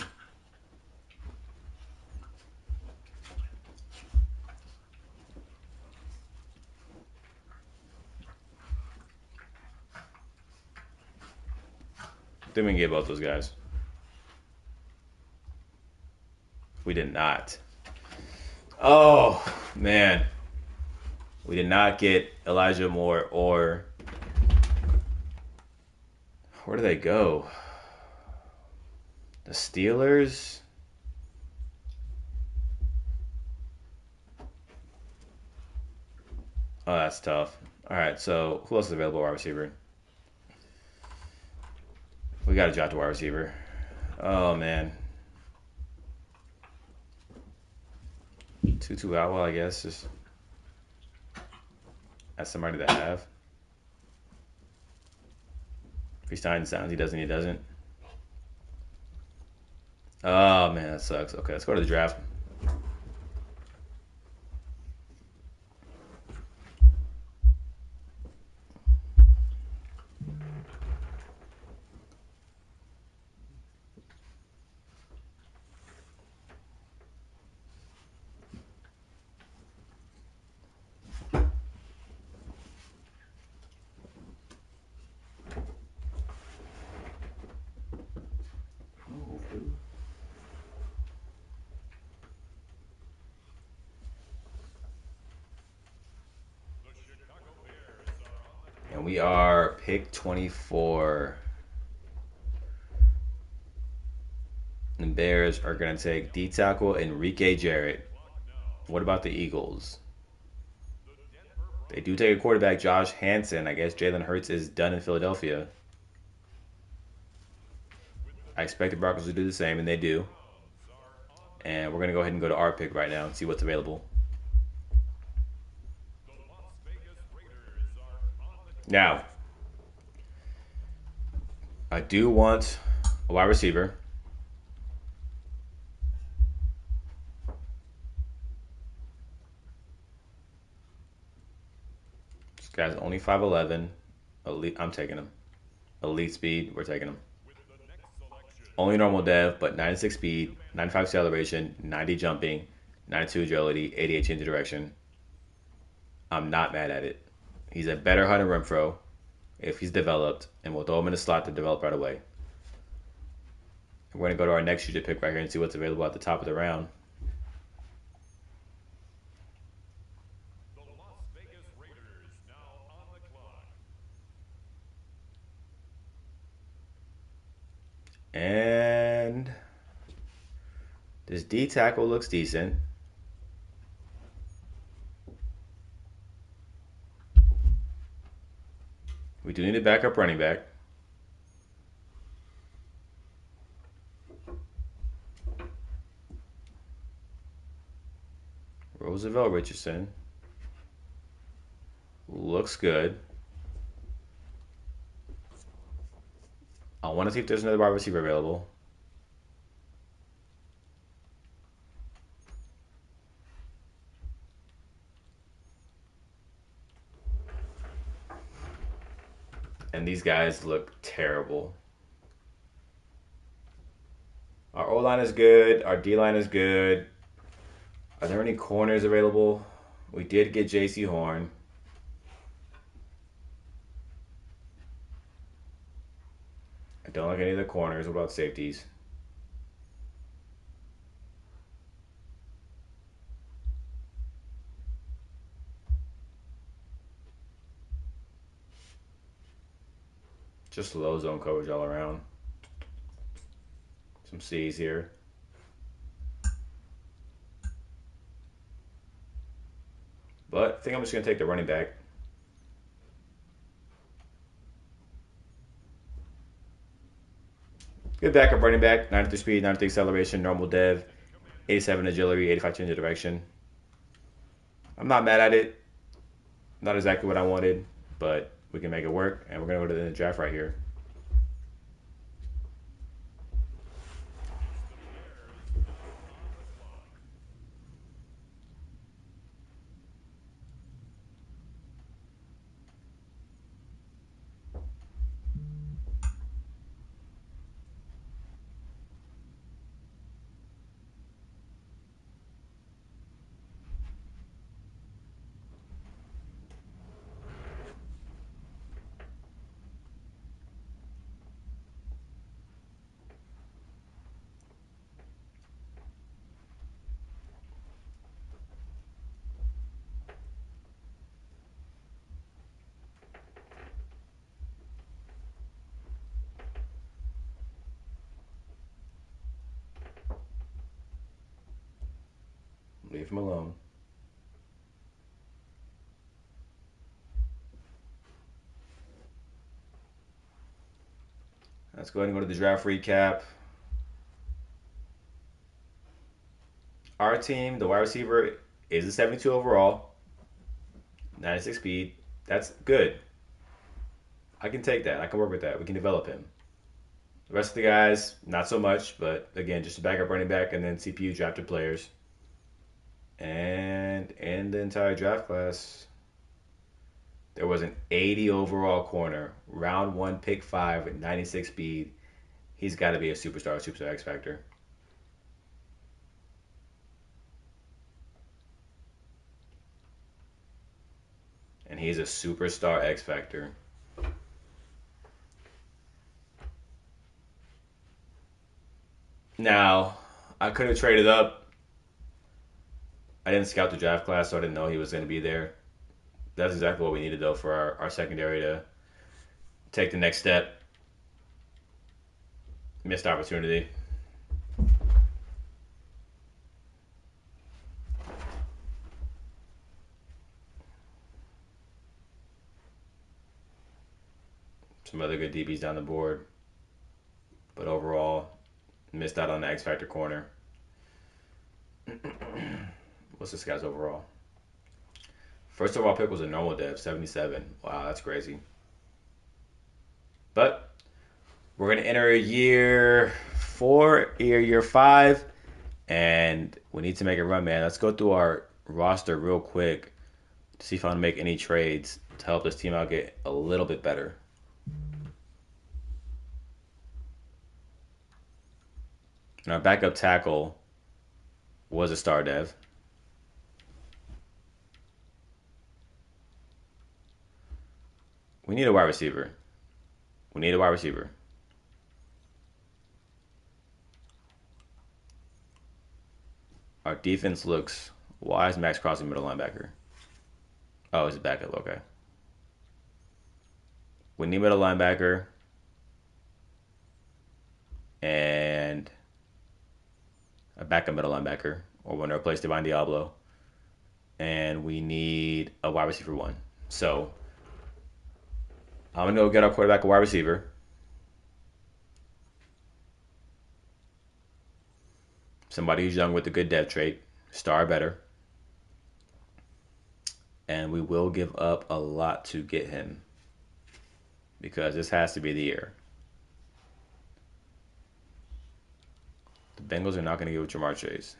Then we can get both those guys. We did not. Oh, man. We did not get Elijah Moore or... Where do they go? The Steelers? Oh, that's tough. All right, so who else is available wide receiver? We got to drop the wide receiver. Oh, man. Tutu Atwell, I guess. Just as somebody to have. If he's signing sounds, he doesn't, he doesn't. Oh, man, that sucks. Okay, let's go to the draft. And we are pick 24. The Bears are going to take D tackle Enrique Jarrett. What about the Eagles? They do take a quarterback, Josh Hansen. I guess Jalen Hurts is done in Philadelphia. I expect the Broncos to do the same, and they do. And we're going to go ahead and go to our pick right now and see what's available. Now, I do want a wide receiver. This guy's only 5'11". Elite, I'm taking him. Elite speed, we're taking him. Only normal dev, but 96 speed, 95 acceleration, 90 jumping, 92 agility, 88 change of direction. I'm not mad at it. He's a better Hunter Renfrow if he's developed, and we'll throw him in the slot to develop right away. We're going to go to our next future pick right here and see what's available at the top of the round. The Las Vegas Raiders now on the clock. And this D tackle looks decent. We do need a backup running back. Roosevelt Richardson. Looks good. I want to see if there's another wide receiver available. And these guys look terrible. Our O-line is good. Our D-line is good. Are there any corners available? We did get JC Horn. I don't like any of the corners. What about safeties? Just low zone coverage all around. Some C's here. But I think I'm just going to take the running back. Good backup running back. 93 speed, 93 acceleration, normal dev, 87 agility, 85 change of direction. I'm not mad at it. Not exactly what I wanted, but we can make it work. And we're going to go to the draft right here. The Bears now on the clock. Leave him alone. Let's go ahead and go to the draft recap. Our team, the wide receiver, is a 72 overall, 96 speed. That's good. I can take that. I can work with that. We can develop him. The rest of the guys, not so much, but again, just a backup running back and then CPU drafted players. And in the entire draft class, there was an 80 overall corner, round one, pick five, at 96 speed. He's got to be a superstar X factor. And he's a superstar X factor. Now, I could have traded up. I didn't scout the draft class, so I didn't know he was going to be there. That's exactly what we needed, though, for our secondary to take the next step. Missed opportunity. Some other good DBs down the board. But overall, missed out on the X Factor corner. What's this guy's overall? First overall pick was a normal dev, 77. Wow, that's crazy. But we're going to enter year four, year five, and we need to make a run, man. Let's go through our roster real quick to see if I want to make any trades to help this team out get a little bit better. And our backup tackle was a star dev. We need a wide receiver. We need a wide receiver. Our defense looks. Why is Max Crosby middle linebacker? Oh, he's a backup. Okay. We need middle linebacker. And a backup middle linebacker, or when to replace Divine Diablo. And we need a wide receiver one. So I'm gonna go get our quarterback a wide receiver. Somebody who's young with a good dev trait, star better. And we will give up a lot to get him because this has to be the year. The Bengals are not going to give Jamar Chase.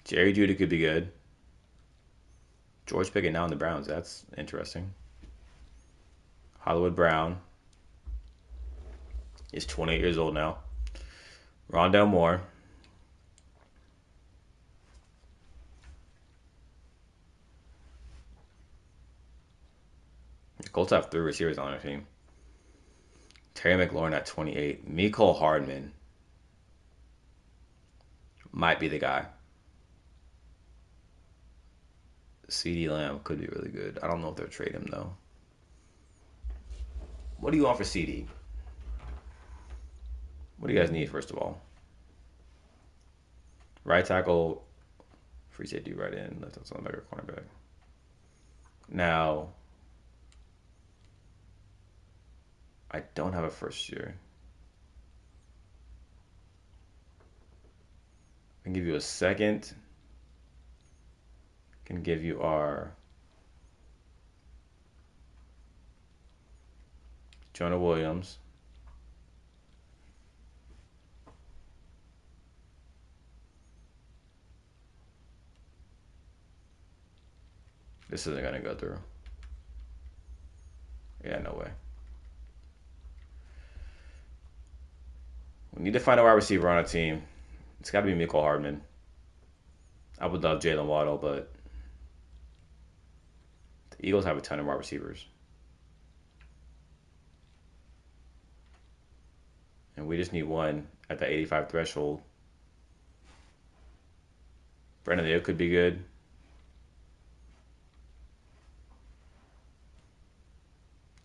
Jerry Jeudy could be good. George Pickett now in the Browns. That's interesting. Hollywood Brown is 28 years old now. Rondell Moore. The Colts have 3 receivers on their team. Terry McLaurin at 28. Mecole Hardman might be the guy. CeeDee Lamb could be really good. I don't know if they'll trade him, though. What do you want for CD? What do you guys need, first of all? Right tackle, free safety right in, left outside linebacker, cornerback. Now, I don't have a first year. can give you a second. Can give you our Jonah Williams. This isn't gonna go through. Yeah, no way. We need to find a wide receiver on our team. It's got to be Mecole Hardman. I would love Jalen Waddle, but the Eagles have a ton of wide receivers. And we just need one at the 85 threshold. Brandon Aiyuk could be good.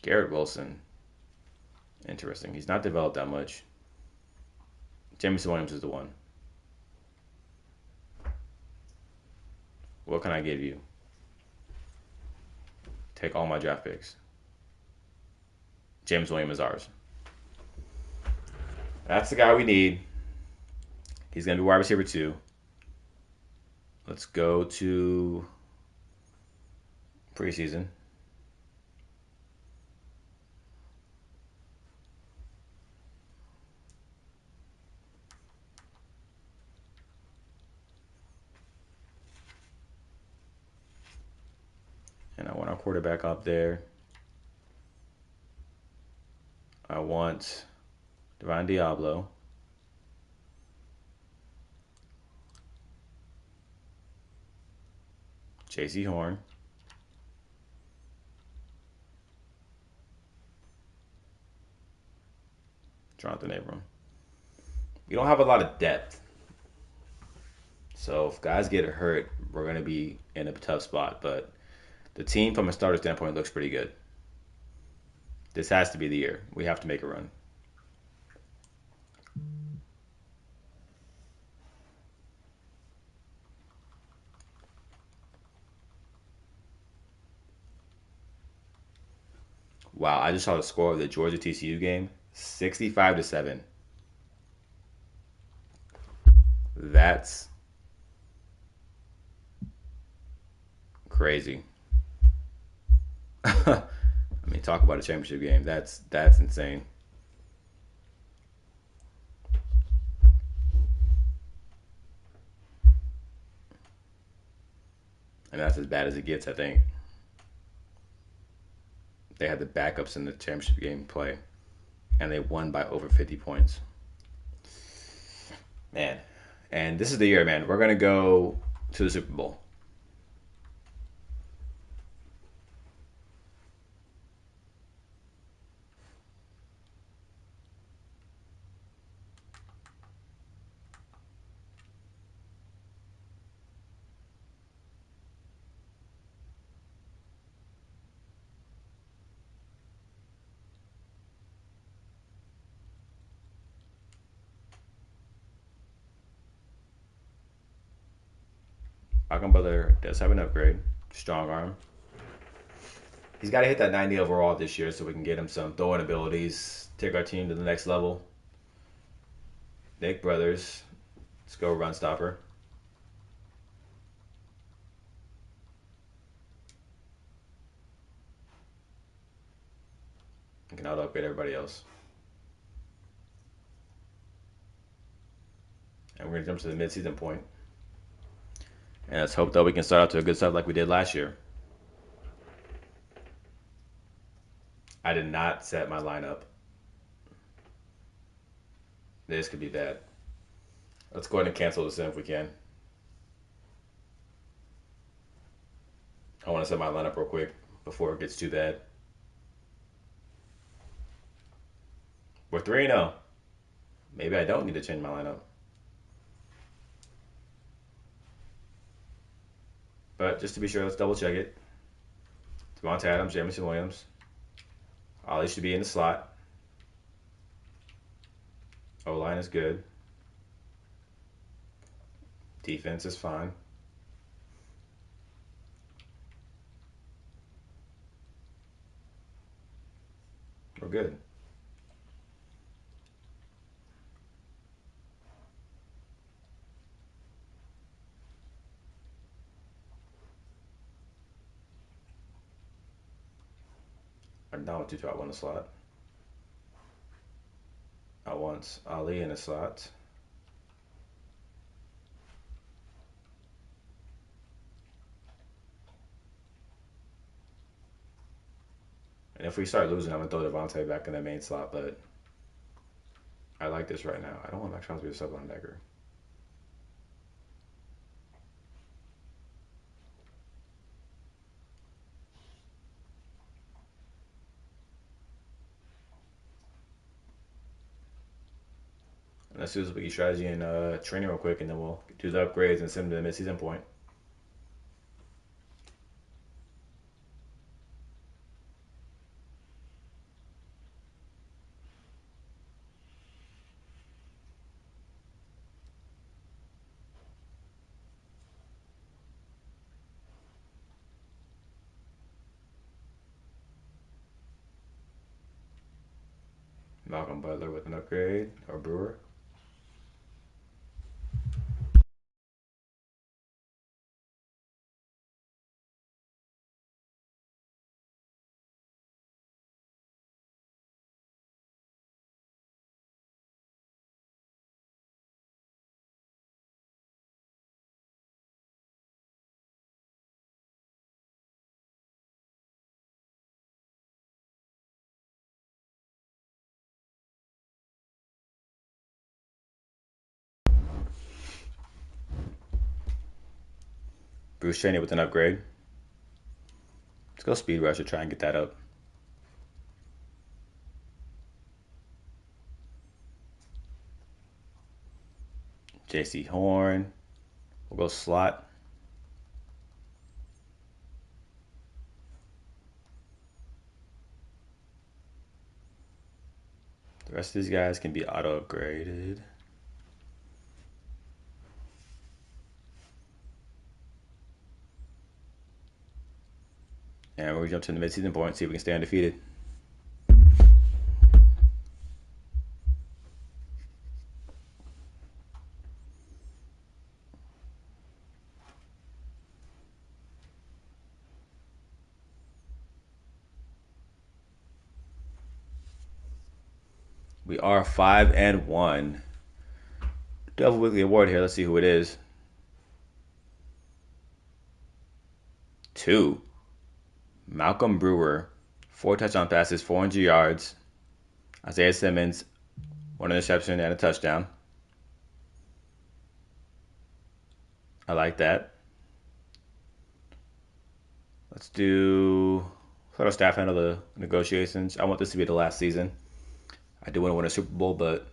Garrett Wilson. Interesting. He's not developed that much. Jameson Williams is the one. What can I give you? Take all my draft picks. James Williams is ours. That's the guy we need. He's going to be wide receiver 2. Let's go to preseason. And I want our quarterback up there. I want Divine Diablo. J.C. Horn. Jonathan Abram. We don't have a lot of depth. So if guys get hurt, we're going to be in a tough spot. But the team, from a starter standpoint, looks pretty good. This has to be the year. We have to make a run. Wow, I just saw the score of the Georgia TCU game. 65-7. That's crazy. I mean, talk about a championship game. That's insane. And that's as bad as it gets, I think. They had the backups in the championship game play, and they won by over 50 points. Man. And this is the year, man. We're going to go to the Super Bowl. Malcolm Butler does have an upgrade. Strong arm. He's got to hit that 90 overall this year so we can get him some throwing abilities, take our team to the next level. Nick Brothers. Let's go run stopper. I can auto upgrade everybody else. And we're going to jump to the midseason point. And let's hope that we can start out to a good start like we did last year. I did not set my lineup. This could be bad. Let's go ahead and cancel this in if we can. I want to set my lineup real quick before it gets too bad. We're 3-0. Maybe I don't need to change my lineup. But just to be sure, let's double check it. Devontae Adams, Jameson Williams. Ollie should be in the slot. O-line is good. Defense is fine. We're good. Or not two, I want a slot. I want Ali in a slot. And if we start losing, I'm gonna throw Devontae back in the main slot. But I like this right now. I don't want Max Crosby to sub linebacker. Let's do this wiki strategy and training real quick, and then we'll do the upgrades and send them to the midseason point. Malcolm Butler with an upgrade, or Brewer. Bruce Cheney with an upgrade. Let's go speed rush to try and get that up. JC Horn. We'll go slot. The rest of these guys can be auto upgraded. And we'll jump to the midseason point, see if we can stay undefeated. We are 5-1. Devil Weekly Award here. Let's see who it is. 2. Malcolm Brewer. 4 touchdown passes, 400 yards. Isaiah Simmons, 1 interception and a touchdown. I like that. Let's let our staff handle the negotiations. I want this to be the last season. I do want to win a Super Bowl, but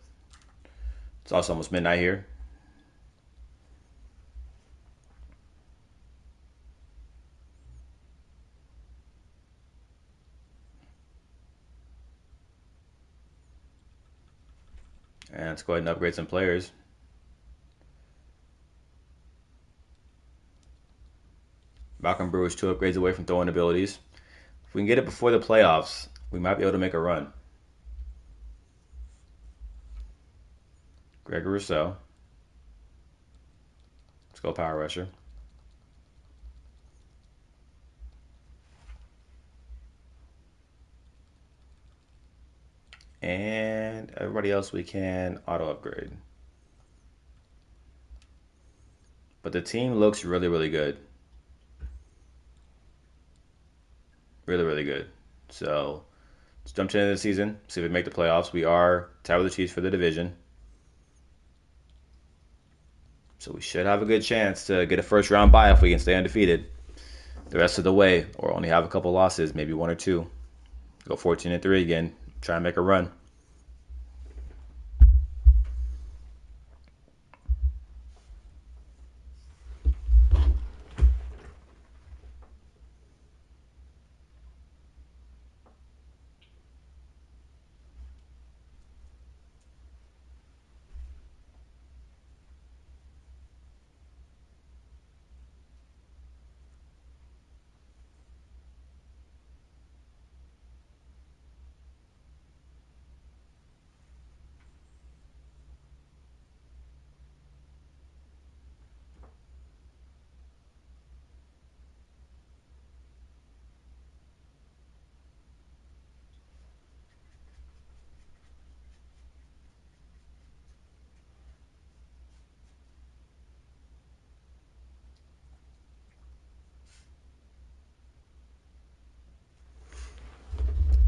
it's also almost midnight here. And let's go ahead and upgrade some players. Malcolm Brewer's 2 upgrades away from throwing abilities. If we can get it before the playoffs, we might be able to make a run. Gregor Rousseau. Let's go power rusher. And everybody else we can auto upgrade. But the team looks really, really good. Really, really good. So let's jump into the season, see if we make the playoffs. We are tied with the Chiefs for the division. So we should have a good chance to get a first round bye if we can stay undefeated the rest of the way, or only have a couple losses, maybe 1 or 2. Go 14-3 again, try and make a run.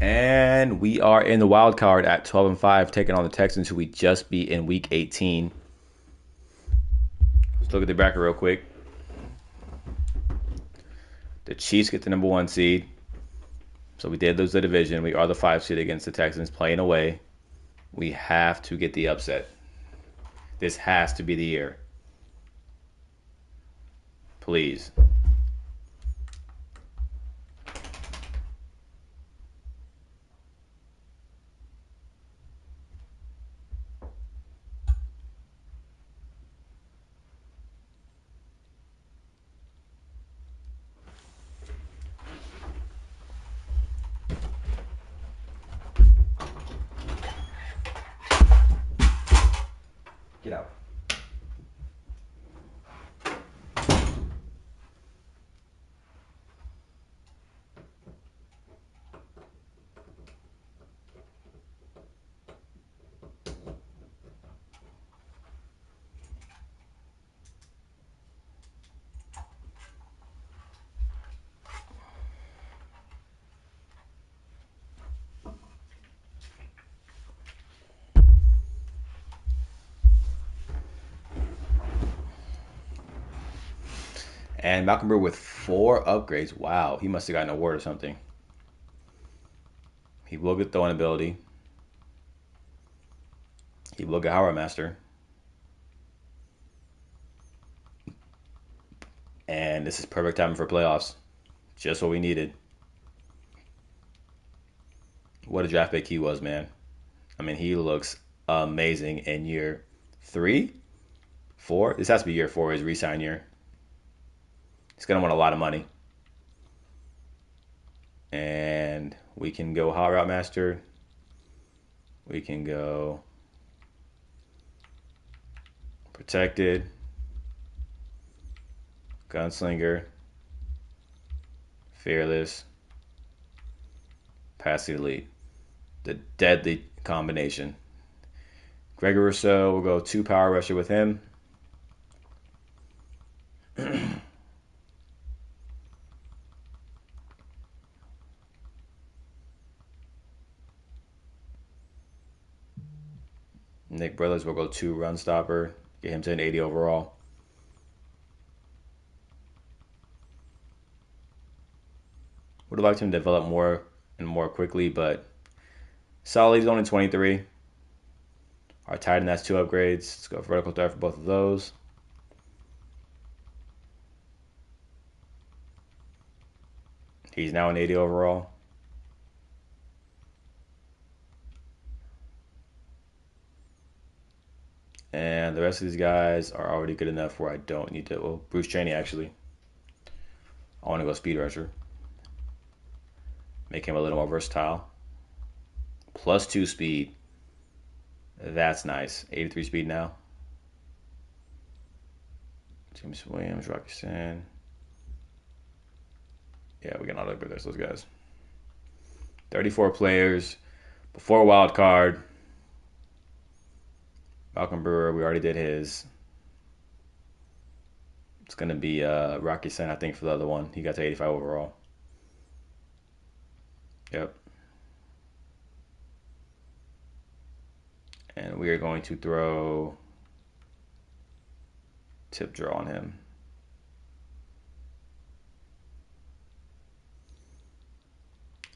And we are in the wild card at 12-5, taking on the Texans, who we just beat in Week 18. Let's look at the bracket real quick. The Chiefs get the number 1 seed. So we did lose the division. We are the 5 seed against the Texans, playing away. We have to get the upset. This has to be the year. Please. Get out. And Malcolm Brewer with 4 upgrades. Wow, he must have gotten an award or something. He will get throwing ability. He will get Howard Master. And this is perfect timing for playoffs. Just what we needed. What a draft pick he was, man. I mean, he looks amazing in year 3, 4. This has to be year 4, his re-sign year. He's going to want a lot of money. And we can go Hot Route Master. We can go Protected. Gunslinger. Fearless. Passing Elite. The deadly combination. Gregory Rousseau, we'll go 2 Power Rusher with him. Nick Brothers will go 2 Run Stopper. Get him to an 80 overall. Would have liked him to develop more and more quickly, but Solly's only 23. Our tight end has 2 upgrades. Let's go vertical threat for both of those. He's now an 80 overall. And the rest of these guys are already good enough where I don't need to. Well, Bruce Chaney, actually. I want to go Speed Rusher. Make him a little more versatile. Plus 2 speed. That's nice. 83 speed now. James Williams, Rocky Sin. Yeah, we can auto upgrade those guys. 34 players. Before wild card. Malcolm Brewer, we already did his. It's going to be Rocky Sin, I think, for the other one. He got to 85 overall. Yep. And we are going to throw tip draw on him.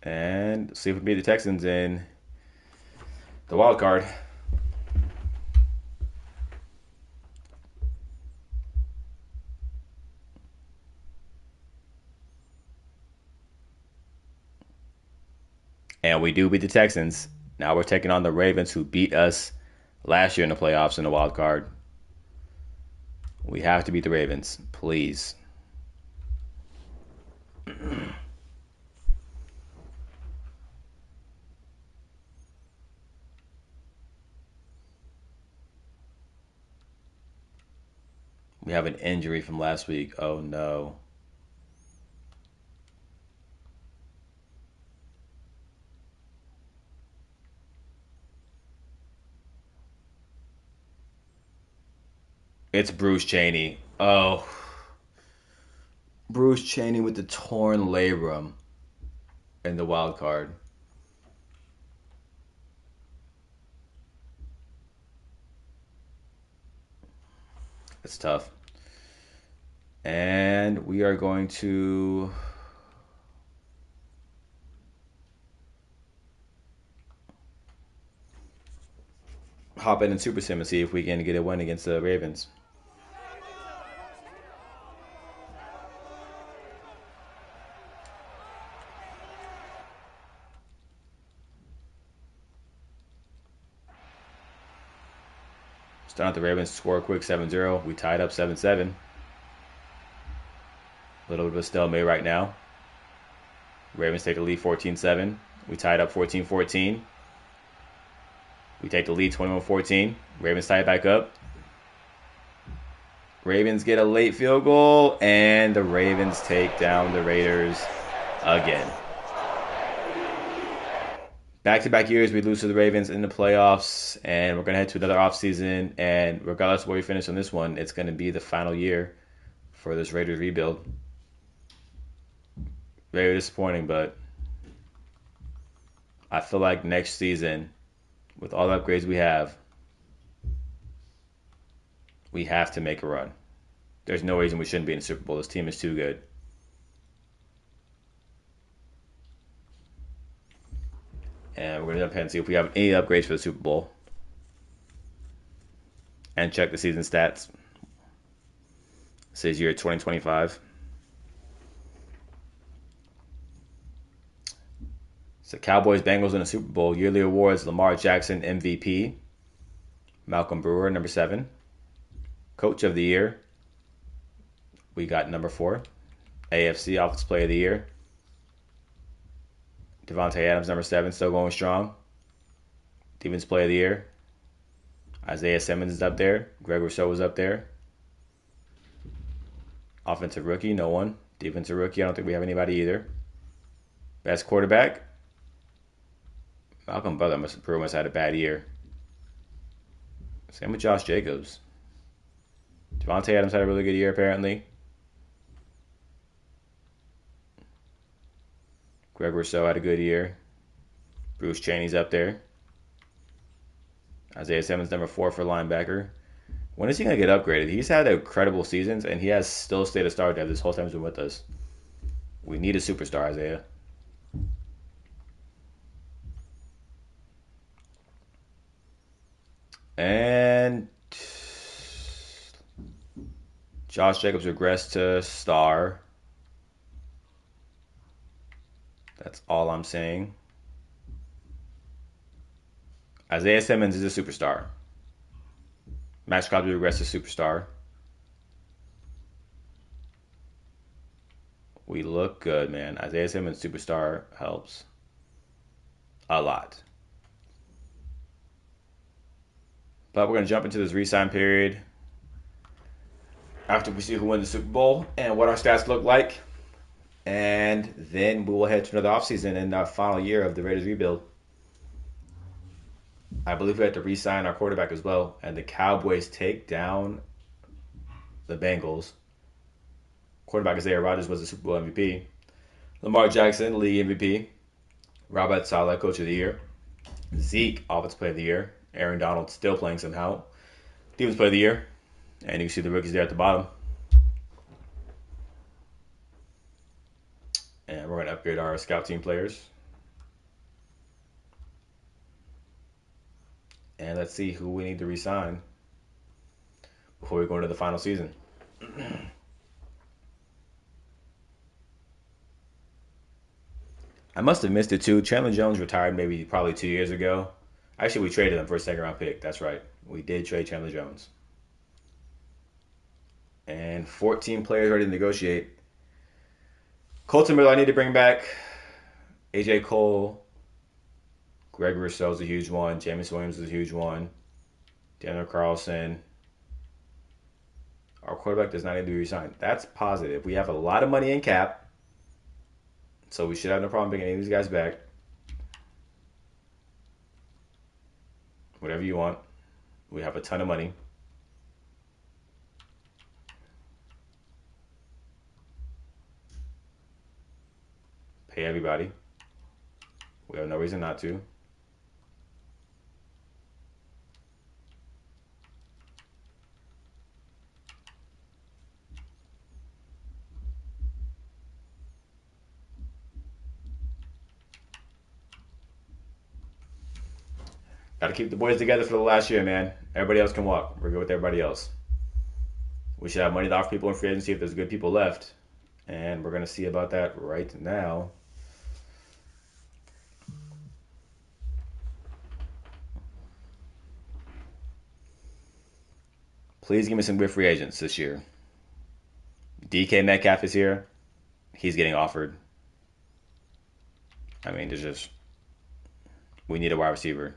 And see if we can beat the Texans in the wild card. And we do beat the Texans. Now we're taking on the Ravens, who beat us last year in the playoffs in the wild card. We have to beat the Ravens, please. We have an injury from last week. Oh no. It's Bruce Chaney. Oh. Bruce Chaney with the torn labrum in the wild card. It's tough. And we are going to hop in Super Sim and see if we can get a win against the Ravens. Start out the Ravens, score a quick 7-0. We tied up 7-7. A little bit of a stalemate right now. Ravens take the lead 14-7. We tied up 14-14. We take the lead 21-14. Ravens tie it back up. Ravens get a late field goal, and the Ravens take down the Raiders again. Back-to-back years, we lose to the Ravens in the playoffs, and we're going to head to another offseason. And regardless of where we finish on this one, it's going to be the final year for this Raiders rebuild. Very disappointing, but I feel like next season, with all the upgrades we have to make a run. There's no reason we shouldn't be in the Super Bowl. This team is too good. And we're going to jump ahead and see if we have any upgrades for the Super Bowl. And check the season stats. It says year 2025. So Cowboys, Bengals in the Super Bowl. Yearly awards, Lamar Jackson, MVP. Malcolm Brewer, number 7. Coach of the Year, we got number 4. AFC Offensive Player of the Year, Devontae Adams, number 7, still going strong. Defensive Player of the Year, Isaiah Simmons is up there. Greg Rousseau is up there. Offensive Rookie, no one. Defensive Rookie, I don't think we have anybody either. Best Quarterback, Malcolm Butler must have had a bad year. Same with Josh Jacobs. Devontae Adams had a really good year, apparently. Greg Rousseau had a good year. Bruce Chaney's up there. Isaiah Simmons, number 4 for linebacker. When is he going to get upgraded? He's had incredible seasons, and he has still stayed a star depth this whole time he's been with us. We need a superstar, Isaiah. And Josh Jacobs regressed to star. That's all I'm saying. Isaiah Simmons is a superstar. Max Crosby regressed to superstar. We look good, man. Isaiah Simmons superstar helps a lot. But we're going to jump into this re-sign period after we see who wins the Super Bowl and what our stats look like. And then we will head to another offseason in our final year of the Raiders rebuild. I believe we have to re-sign our quarterback as well. And the Cowboys take down the Bengals. Quarterback Isaiah Rodgers was the Super Bowl MVP. Lamar Jackson, league MVP. Robert Saleh, Coach of the Year. Zeke, Offensive Player of the Year. Aaron Donald still playing somehow. Defensive Player of the Year. And you can see the rookies there at the bottom. And we're going to upgrade our scout team players. And let's see who we need to re-sign before we go into the final season. I must have missed it too. Chandler Jones retired probably 2 years ago. Actually, we traded him for a second-round pick. That's right. We did trade Chandler Jones. And 14 players ready to negotiate. Colton Miller, I need to bring back. AJ Cole. Greg Rousseau is a huge one. Jameis Williams is a huge one. Daniel Carlson. Our quarterback does not need to be re-signed. That's positive. We have a lot of money in cap. So we should have no problem bringing any of these guys back. Whatever you want. We have a ton of money. Pay everybody. We have no reason not to. Got to keep the boys together for the last year, man. Everybody else can walk. We're good with everybody else. We should have money to offer people in free agency if there's good people left. And we're going to see about that right now. Please give me some good free agents this year. DK Metcalf is here. He's getting offered. I mean, we need a wide receiver.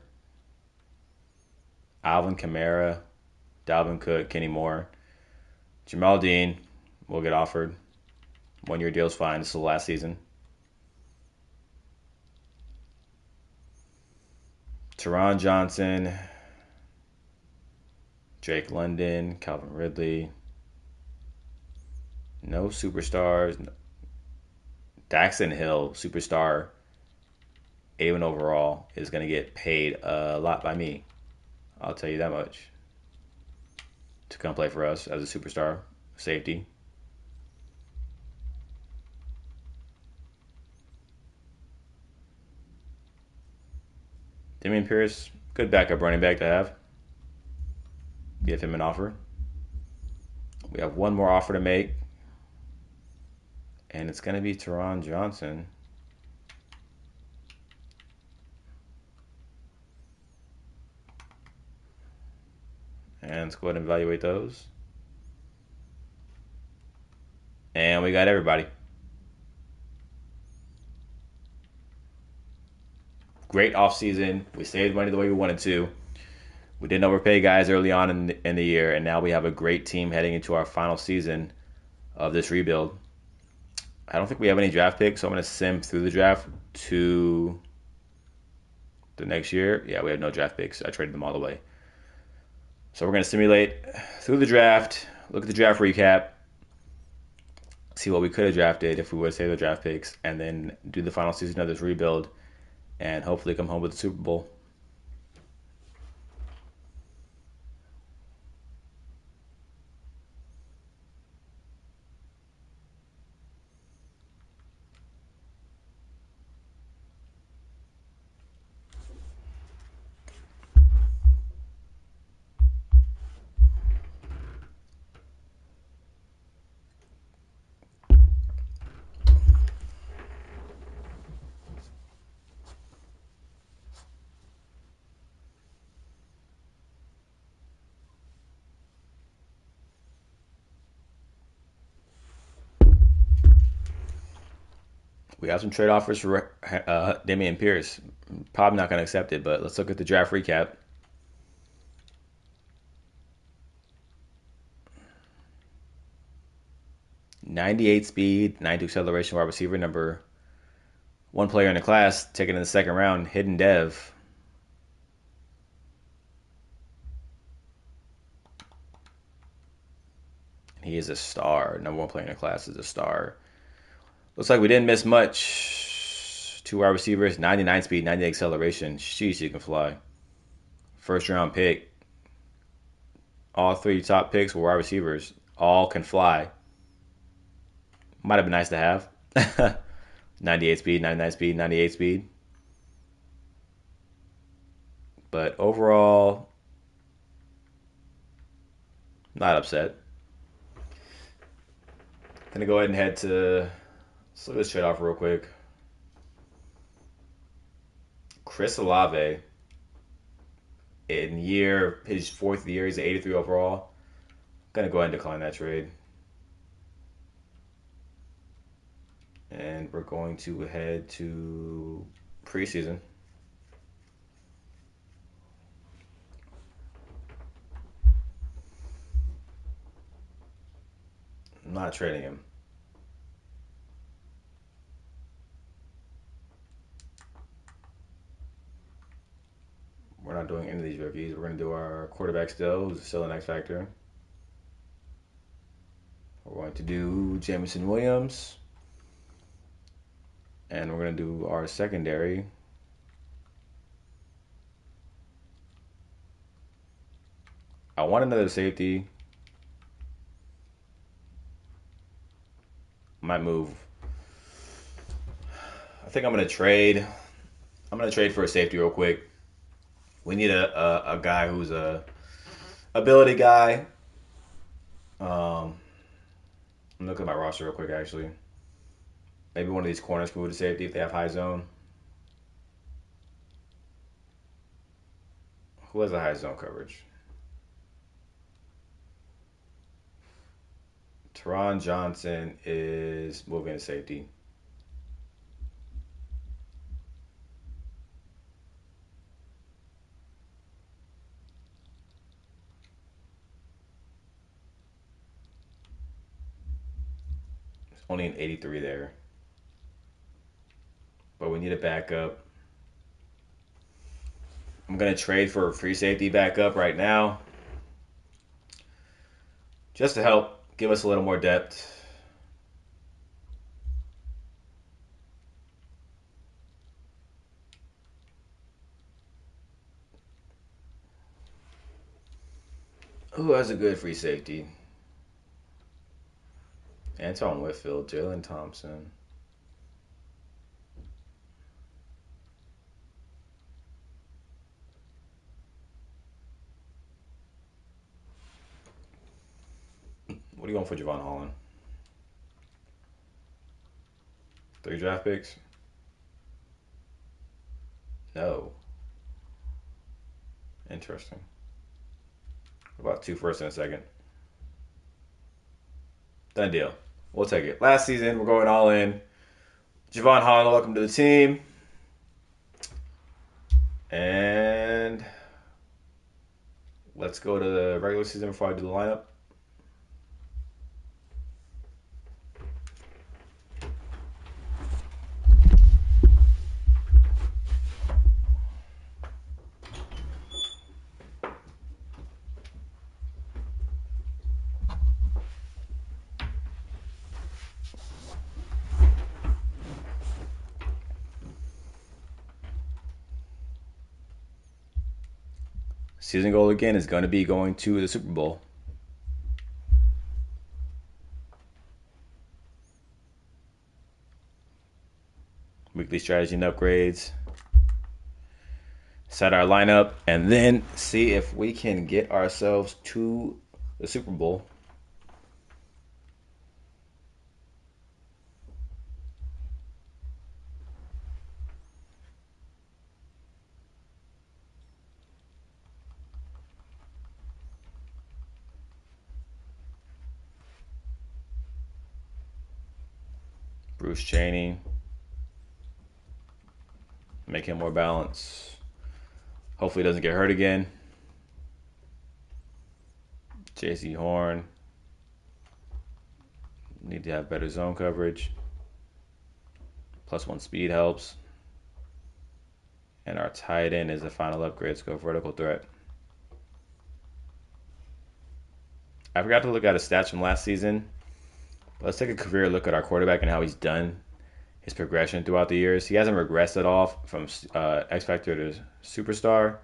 Alvin Kamara, Dalvin Cook, Kenny Moore, Jamal Dean will get offered. 1 year deal's fine. This is the last season. Teron Johnson, Drake London, Calvin Ridley. No superstars. Daxton Hill, superstar, 81 overall, is going to get paid a lot by me. I'll tell you that much. To come play for us as a superstar safety. Damian Pierce, good backup running back to have. Give him an offer. We have one more offer to make. And it's going to be Teron Johnson. And let's go ahead and evaluate those. And we got everybody. Great offseason. We saved money the way we wanted to. We didn't overpay guys early on in the year, and now we have a great team heading into our final season of this rebuild. I don't think we have any draft picks, so I'm going to sim through the draft to the next year. Yeah, we have no draft picks. I traded them all away. So we're going to simulate through the draft, look at the draft recap, see what we could have drafted if we would have saved the draft picks, and then do the final season of this rebuild and hopefully come home with the Super Bowl. We have some trade offers for Damian Pierce. Probably not going to accept it, but let's look at the draft recap. .98 speed, 92 acceleration, wide receiver, number one player in the class, taken in the second round, Hidden Dev. He is a star. Number one player in the class is a star. Looks like we didn't miss much. Two wide receivers, 99 speed, 98 acceleration. Sheesh, you can fly. First round pick. All three top picks were wide receivers. All can fly. Might have been nice to have. 98 speed, 99 speed, 98 speed. But overall, not upset. Gonna go ahead and head to. Let's look at this trade off real quick. Chris Olave, in his fourth year, he's an 83 overall. Gonna go ahead and decline that trade. And we're going to head to preseason. I'm not trading him. We're not doing any of these rookies. We're going to do our quarterback who's still an X factor. We're going to do Jameson Williams. And we're going to do our secondary. I want another safety. Might move. I think I'm going to trade. I'm going to trade for a safety real quick. We need a guy who's a ability guy. I'm looking at my roster real quick, actually. Maybe one of these corners can move to safety if they have high zone. Who has a high zone coverage? Teron Johnson is moving to safety. It's only an 83 there. But we need a backup. I'm going to trade for a free safety backup right now. Just to help give us a little more depth. Who has a good free safety? Antoine Whitfield, Jalen Thompson. What are you going for Javon Holland? 3 draft picks? No. Interesting. What about 2 firsts and a second? Done deal. We'll take it. Last season, we're going all in. Javon Holland, welcome to the team. And let's go to the regular season before I do the lineup. Season goal again is going to be going to the Super Bowl. Weekly strategy and upgrades. Set our lineup and then see if we can get ourselves to the Super Bowl. Bruce Chaney. Make him more balanced. Hopefully he doesn't get hurt again. J.C. Horn. Need to have better zone coverage. +1 speed helps. And our tight end is the final upgrade. Let's go vertical threat. I forgot to look at his stats from last season. Let's take a career look at our quarterback and how he's done his progression throughout the years. He hasn't regressed at all from X Factor to Superstar.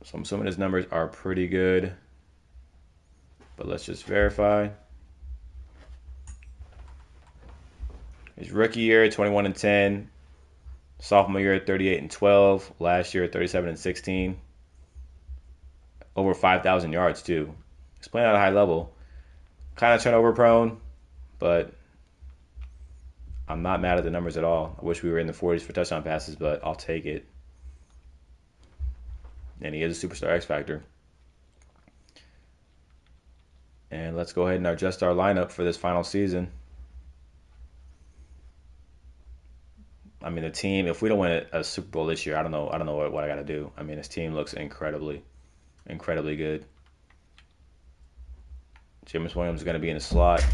So I'm assuming his numbers are pretty good. But let's just verify. His rookie year, 21-10. Sophomore year, 38-12. Last year, 37-16. Over 5,000 yards too. He's playing at a high level. Kind of turnover prone, but I'm not mad at the numbers at all. I wish we were in the 40s for touchdown passes, but I'll take it. And he is a Superstar X Factor. And let's go ahead and adjust our lineup for this final season. I mean, the team, if we don't win a Super Bowl this year, I don't know what I got to do. I mean, this team looks incredibly good. Jameis Williams is going to be in the slot.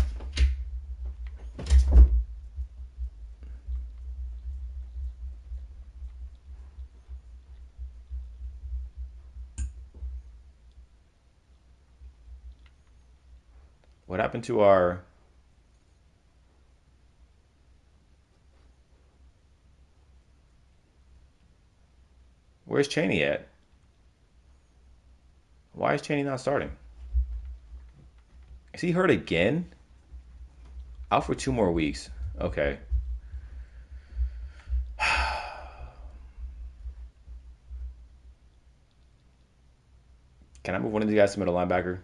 What happened to our... Where's Chaney at? Why is Chaney not starting? Is he hurt again? Out for 2 more weeks. Okay. Can I move one of these guys to middle linebacker?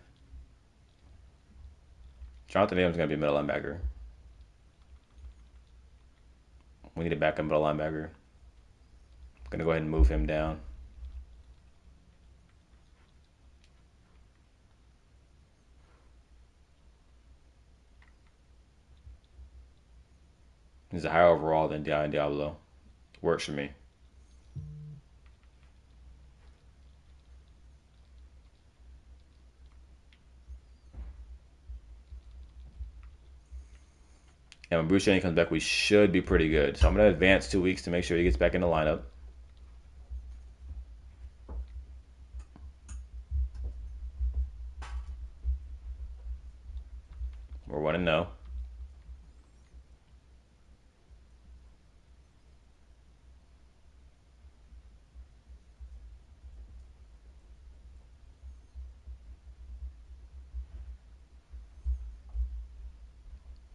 Jonathan Abram's going to be a middle linebacker. We need a backup middle linebacker. I'm going to go ahead and move him down. He's a higher overall than Diablo. Works for me. And when Bruce Jenny comes back, we should be pretty good. So I'm going to advance 2 weeks to make sure he gets back in the lineup. We're 1-0.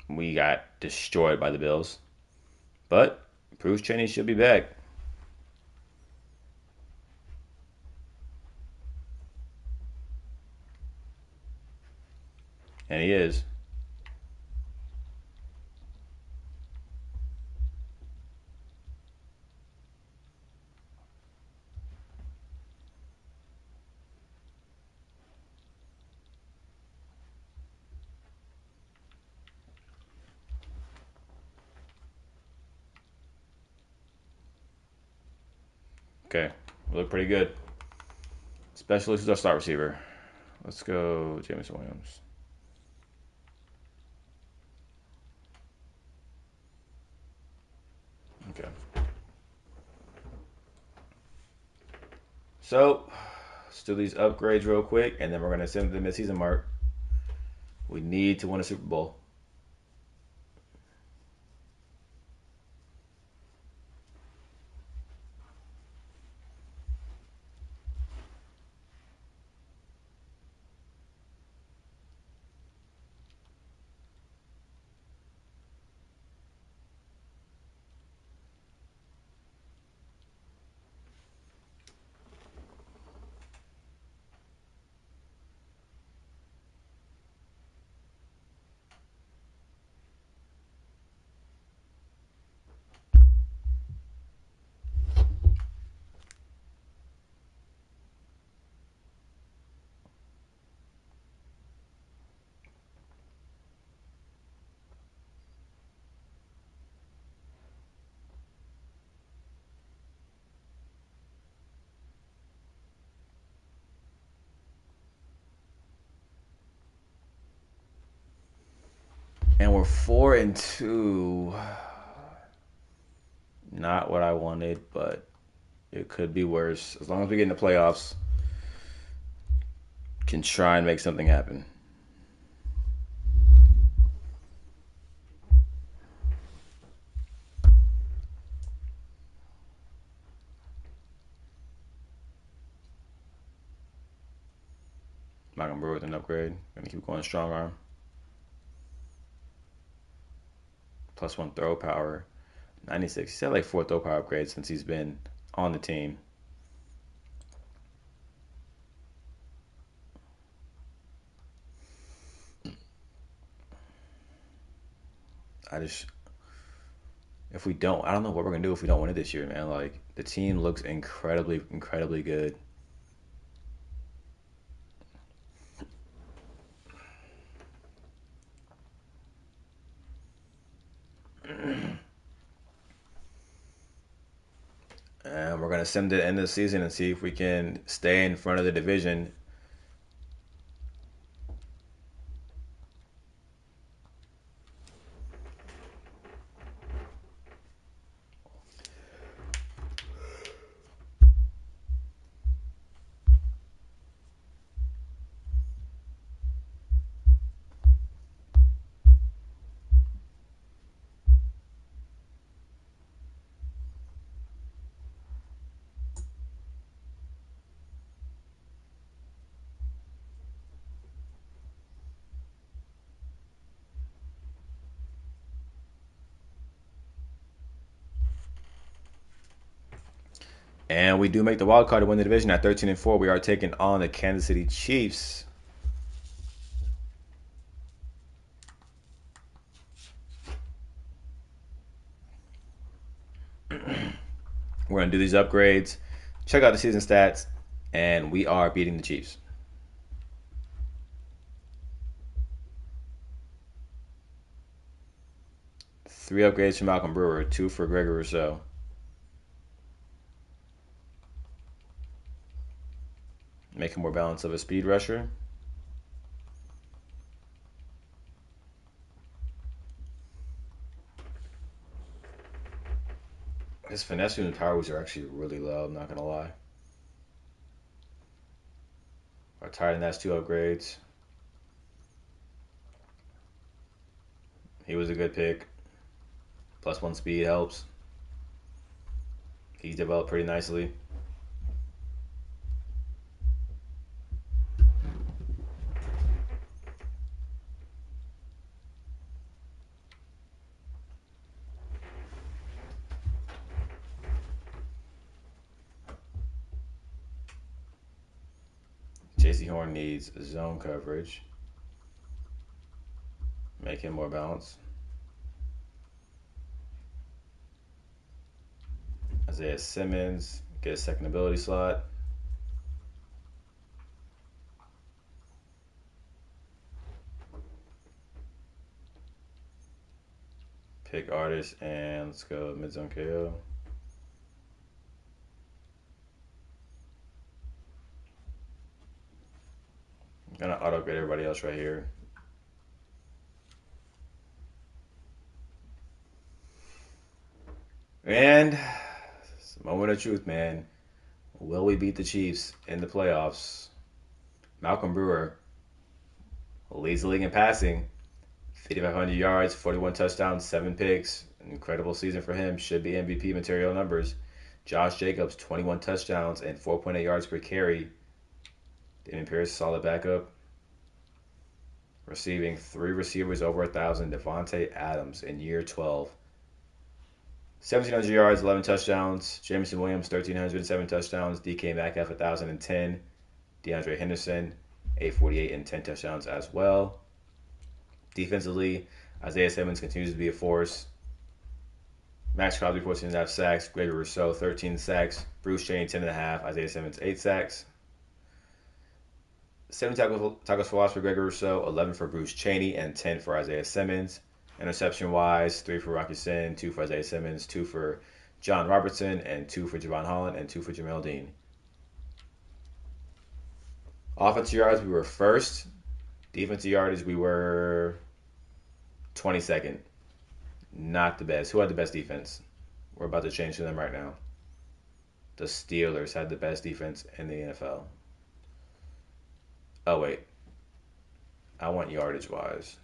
We got destroyed by the Bills. But Bruce Cheney should be back. And he is. Okay, we look pretty good. Especially who's our start receiver. Let's go Jameson Williams. Okay. So, let's do these upgrades real quick, and then we're going to send to the midseason mark. We need to win a Super Bowl. And we're 4-2. Not what I wanted, but it could be worse. As long as we get in the playoffs, can try and make something happen. Not gonna brew with an upgrade. Gonna keep going strong arm. +1 throw power. 96. He's had like 4 throw power upgrades since he's been on the team. If we don't, I don't know what we're gonna do if we don't win it this year, man. Like the team looks incredibly, incredibly good. And we're gonna send it to the end of the season and see if we can stay in front of the division. And we do make the wild card to win the division at 13-4. We are taking on the Kansas City Chiefs. We're going to do these upgrades, check out the season stats, and we are beating the Chiefs. Three upgrades for Malcolm Brewer, two for Gregory Rousseau. Make him more balanced of a speed rusher. His finesse and powers are actually really low, I'm not going to lie. Our tight end has two upgrades. He was a good pick. +1 speed helps. He's developed pretty nicely. J.C. Horn needs zone coverage. Make him more balanced. Isaiah Simmons, get a second ability slot. Pick artist and let's go mid zone KO. I'm gonna auto grade everybody else right here. And it's a moment of truth, man. Will we beat the Chiefs in the playoffs? Malcolm Brewer leads the league in passing. 5,500 yards, 41 touchdowns, 7 picks. An incredible season for him. Should be MVP material numbers. Josh Jacobs, 21 touchdowns and 4.8 yards per carry. Damian Pierce, solid backup. Receiving 3 receivers over 1,000. Devontae Adams in year 12. 1,700 yards, 11 touchdowns. Jameson Williams, 1,307 touchdowns. DK Metcalf, 1,010. DeAndre Henderson, 848 and 10 touchdowns as well. Defensively, Isaiah Simmons continues to be a force. Max Crosby, 14.5 sacks. Gregory Rousseau, 13 sacks. Bruce Cheney, 10.5. Isaiah Simmons, 8 sacks. 7 tackles for loss for Gregory Rousseau, 11 for Bruce Cheney, and 10 for Isaiah Simmons. Interception-wise, 3 for Rocky Sin, 2 for Isaiah Simmons, 2 for John Robertson, and 2 for Javon Holland, and 2 for Jamel Dean. Offensive yards, we were first. Defensive yardage, we were 22nd. Not the best. Who had the best defense? We're about to change to them right now. The Steelers had the best defense in the NFL. Oh, wait. I want yardage-wise.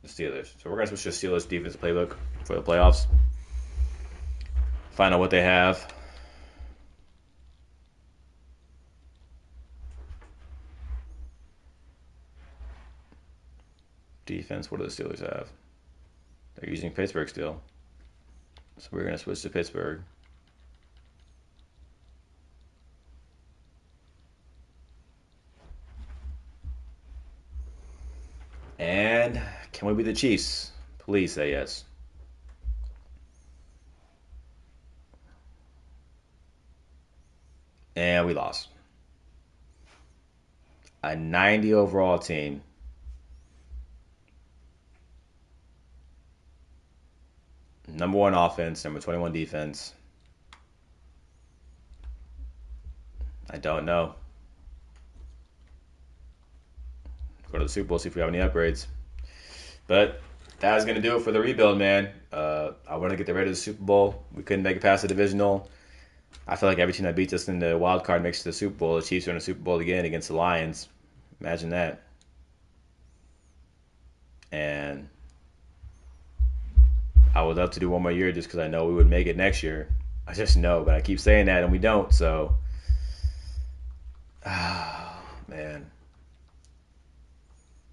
The Steelers. So we're going to switch to Steelers defense playbook for the playoffs. Find out what they have. Defense, what do the Steelers have? They're using Pittsburgh still. So we're going to switch to Pittsburgh. And can we beat the Chiefs? Please say yes. And we lost. A 90 overall team. Number 1 offense, number 21 defense. I don't know. Go to the Super Bowl, see if we have any upgrades. But that was going to do it for the rebuild, man. I want to get the Raiders to the Super Bowl. We couldn't make it past the divisional. I feel like every team that beats us in the wild card makes it to the Super Bowl. The Chiefs are in the Super Bowl again against the Lions. Imagine that. And I would love to do one more year just because I know we would make it next year. I just know, but I keep saying that and we don't. So, man,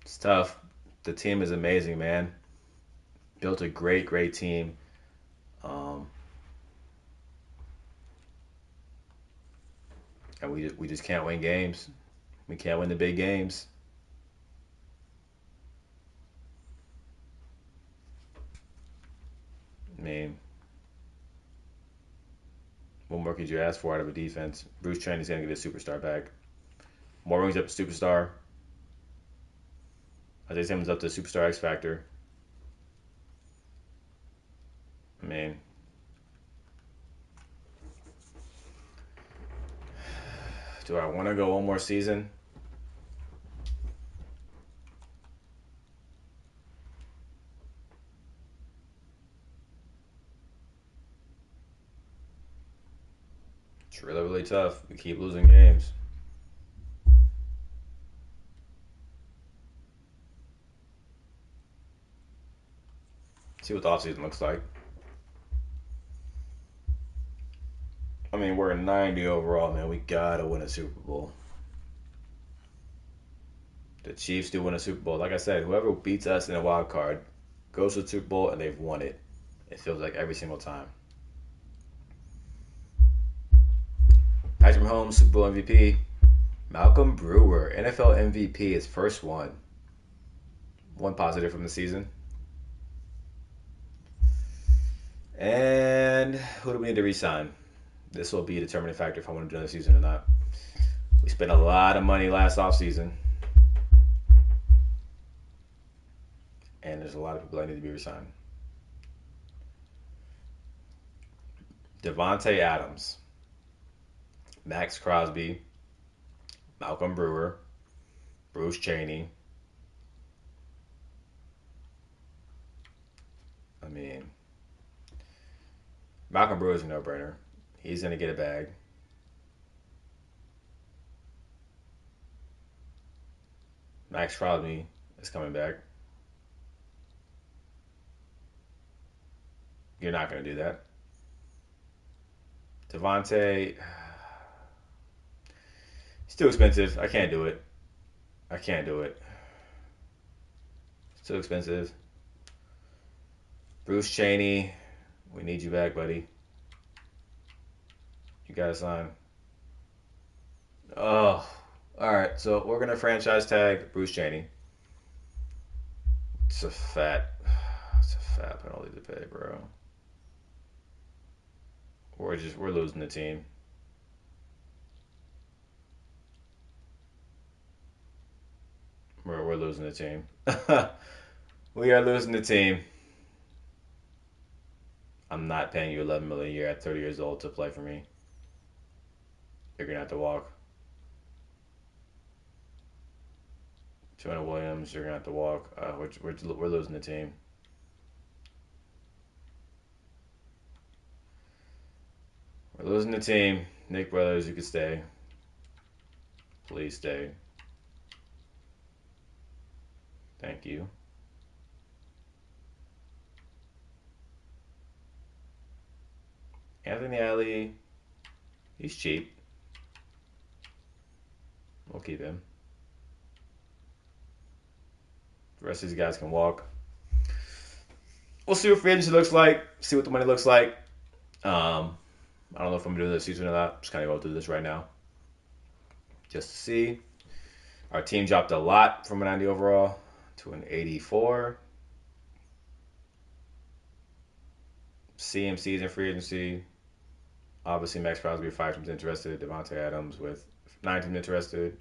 it's tough. The team is amazing, man. Built a great, great team. and we just can't win games. We can't win the big games. I mean, what more could you ask for out of a defense? Bruce Cheney's gonna get his superstar back. More rings up to superstar. Isaiah Simmons up to superstar X Factor. I mean, do I want to go one more season? It's really, really tough. We keep losing games. See what the offseason looks like. I mean, we're 90 overall, man. We gotta win a Super Bowl. The Chiefs do win a Super Bowl. Like I said, whoever beats us in a wild card goes to the Super Bowl and they've won it. It feels like every single time. Patrick Mahomes, Super Bowl MVP. Malcolm Brewer, NFL MVP, his first one. One positive from the season. And who do we need to resign? This will be a determining factor if I want to do another season or not. We spent a lot of money last offseason. And there's a lot of people that need to be resigned. Devontae Adams, Max Crosby, Malcolm Brewer, Bruce Cheney. I mean, Malcolm Brewer is a no-brainer. He's going to get a bag. Max Crosby is coming back. You're not going to do that. Devontae, it's too expensive. I can't do it. I can't do it. It's too expensive. Bruce Cheney, we need you back, buddy. You got to sign. Oh, all right. So we're gonna franchise tag Bruce Cheney. It's a fat penalty to pay, bro. We're losing the team. We're losing the team. We are losing the team. I'm not paying you 11 million a year at 30 years old to play for me. You're gonna have to walk. Jonah Williams, you're gonna have to walk. We're losing the team. We're losing the team. Nick Brothers, you can stay. Please stay. Thank you. Anthony Alley, he's cheap. We'll keep him. The rest of these guys can walk. We'll see what free agency looks like. See what the money looks like. I don't know if I'm gonna do this season or not. Just kind of go through this right now, just to see. Our team dropped a lot from a 90 overall to an 84. CMC's in free agency. Obviously, Max Crosby with 5 teams interested. Devontae Adams with 9 teams interested.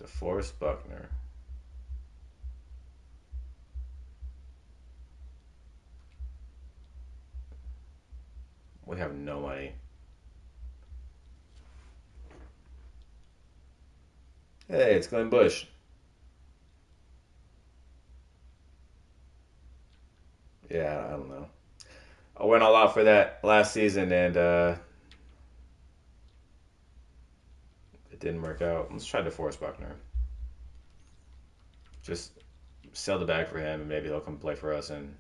DeForest Buckner. We have no money. Hey, it's Glenn Bush. Yeah, I don't know. I went all out for that last season, and it didn't work out. Let's try DeForest Buckner. Just sell the bag for him, and maybe he'll come play for us. And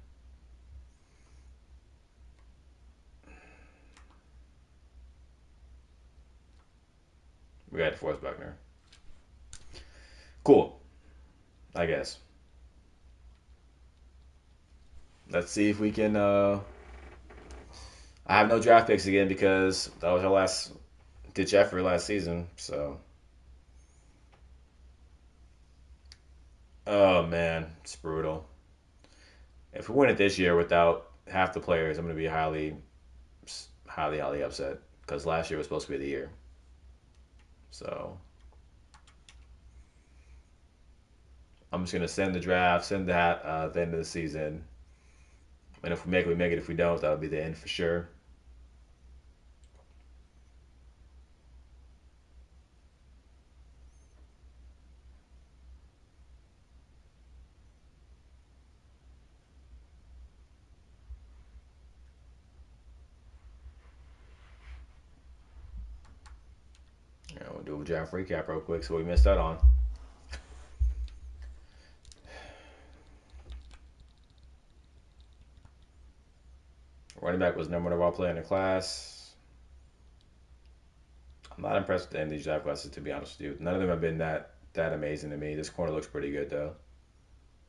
we got DeForest Buckner. Cool, I guess. Let's see if we can. I have no draft picks again because that was our last ditch effort last season. So, oh man, it's brutal. If we win it this year without half the players, I'm going to be highly upset because last year was supposed to be the year. So I'm just going to send the draft, send that at the end of the season, and if we make it, we make it. If we don't, that'll be the end for sure. We'll do a draft recap real quick, so we missed out on. Running back was number one overall player in the class. I'm not impressed with any of these draft classes, to be honest with you. None of them have been that amazing to me. This corner looks pretty good though.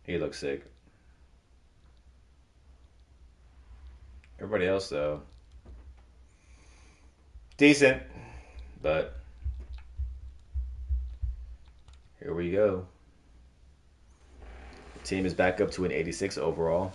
He looks sick. Everybody else though, decent, but here we go. The team is back up to an 86 overall.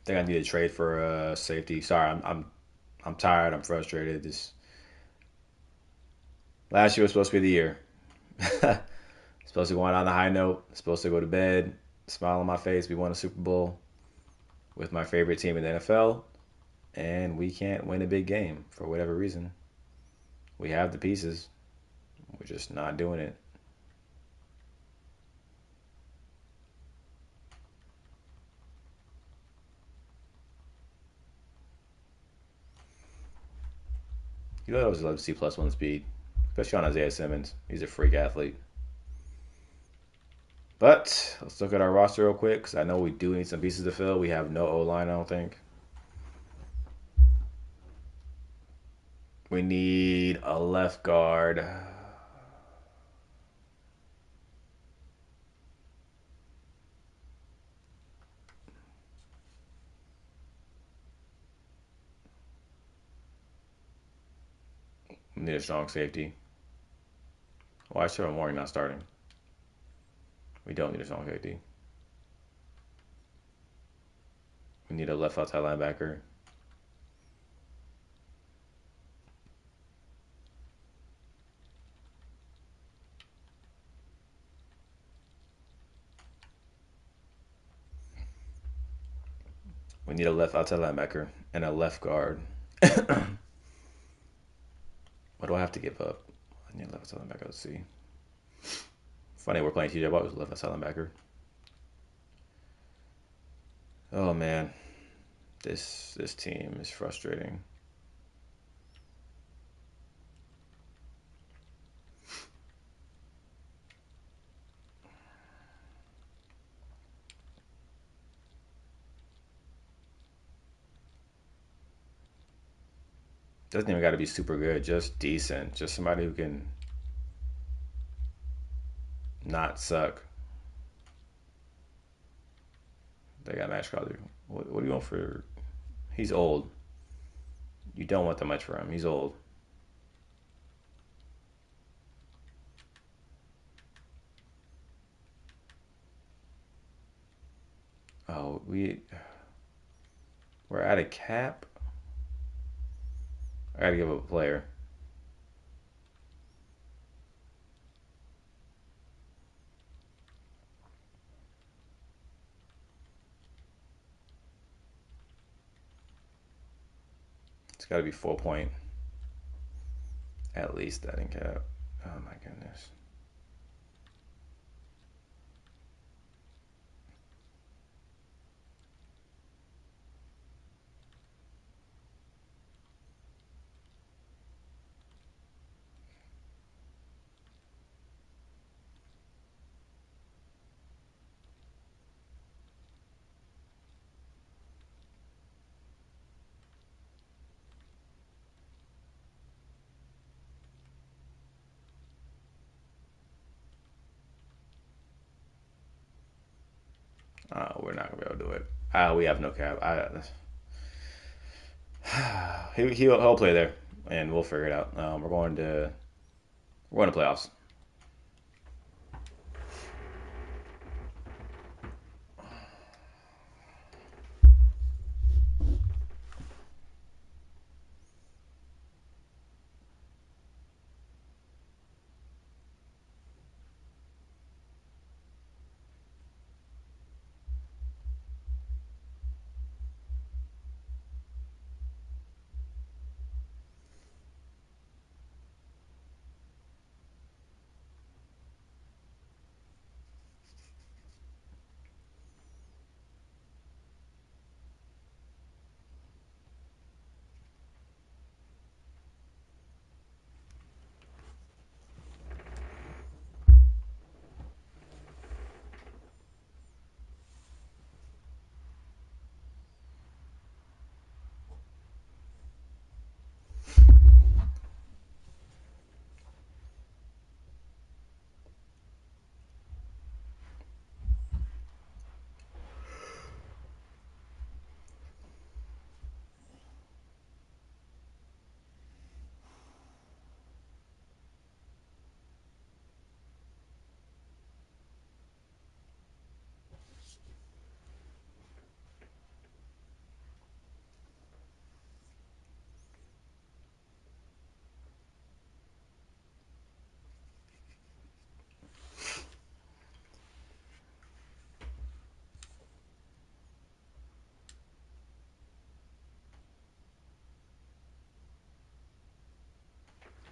I think I need to trade for safety. Sorry, I'm tired. I'm frustrated. This last year was supposed to be the year. Supposed to go on a high note. Supposed to go to bed, smile on my face. We won a Super Bowl with my favorite team in the NFL, and we can't win a big game for whatever reason. We have the pieces. We're just not doing it. You know, I always love to see +1 speed, especially on Isaiah Simmons. He's a freak athlete. But let's look at our roster real quick because I know we do need some pieces to fill. We have no O line, I don't think. We need a left guard. We need a strong safety. Why is Trevor Morgan not starting? We don't need a strong safety. We need a left outside linebacker. We need a left outside linebacker and a left guard. What do I have to give up? I need a left outside linebacker. Let's see. Funny, we're playing TJ Watt with left outside linebacker. Oh man, this team is frustrating. Doesn't even got to be super good, just decent. Just somebody who can not suck. They got Max Crosby. What do you want for? He's old. You don't want that much for him. He's old. Oh, we're at a cap. I gotta give up a player. It's got to be 4 point at least that in cap. Oh my goodness. We're not gonna be able to do it. We have no cap. He'll play there, and we'll figure it out. We're going to playoffs.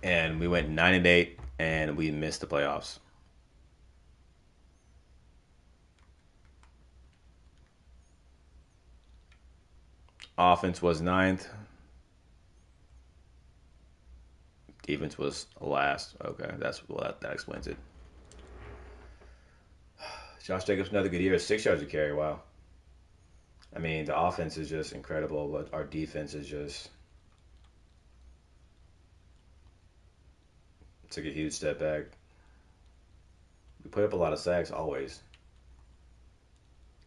And we went 9-8, and we missed the playoffs. Offense was ninth. Defense was last. Okay, that explains it. Josh Jacobs another good year. 6 yards a carry. Wow. I mean, the offense is just incredible, but our defense is just took a huge step back. We put up a lot of sacks always.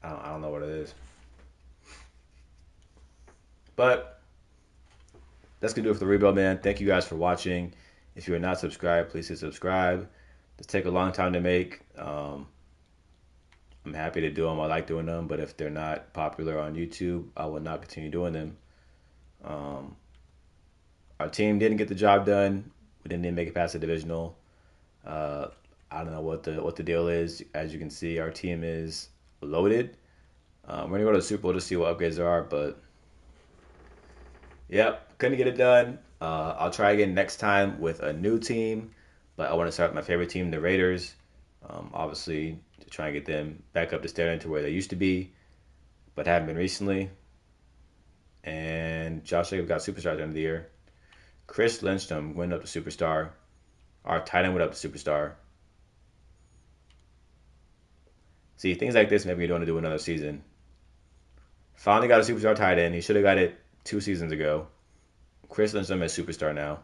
I don't know what it is, but that's gonna do it for the rebuild, man. Thank you guys for watching. If you are not subscribed, please hit subscribe. They take a long time to make. I'm happy to do them. I like doing them, but if they're not popular on YouTube, I will not continue doing them. Um, our team didn't get the job done. We didn't even make it past the divisional. Uh, I don't know what the deal is. As you can see, our team is loaded. We're gonna go to the Super Bowl to see what upgrades there are, but yep, couldn't get it done. I'll try again next time with a new team, but I want to start with my favorite team, the Raiders. Obviously, to try and get them back up to standard to where they used to be, but haven't been recently. And Josh Jacobs got superstar at the end of the year. Chris Lindstrom went up to superstar. Our tight end went up to superstar. See, things like this maybe you don't want to do another season. Finally got a superstar tight end. He should have got it 2 seasons ago. Chris Lindstrom is superstar now.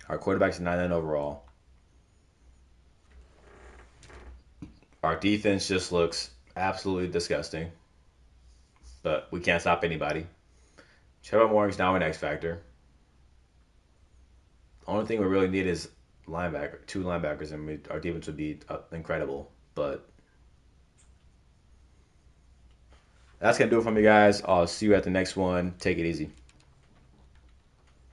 Our quarterback's 9-9 overall. Our defense just looks absolutely disgusting, but we can't stop anybody. Trevor Morgan's now an X factor. The only thing we really need is two linebackers, and our defense would be incredible. But that's gonna do it from you guys. I'll see you at the next one. Take it easy.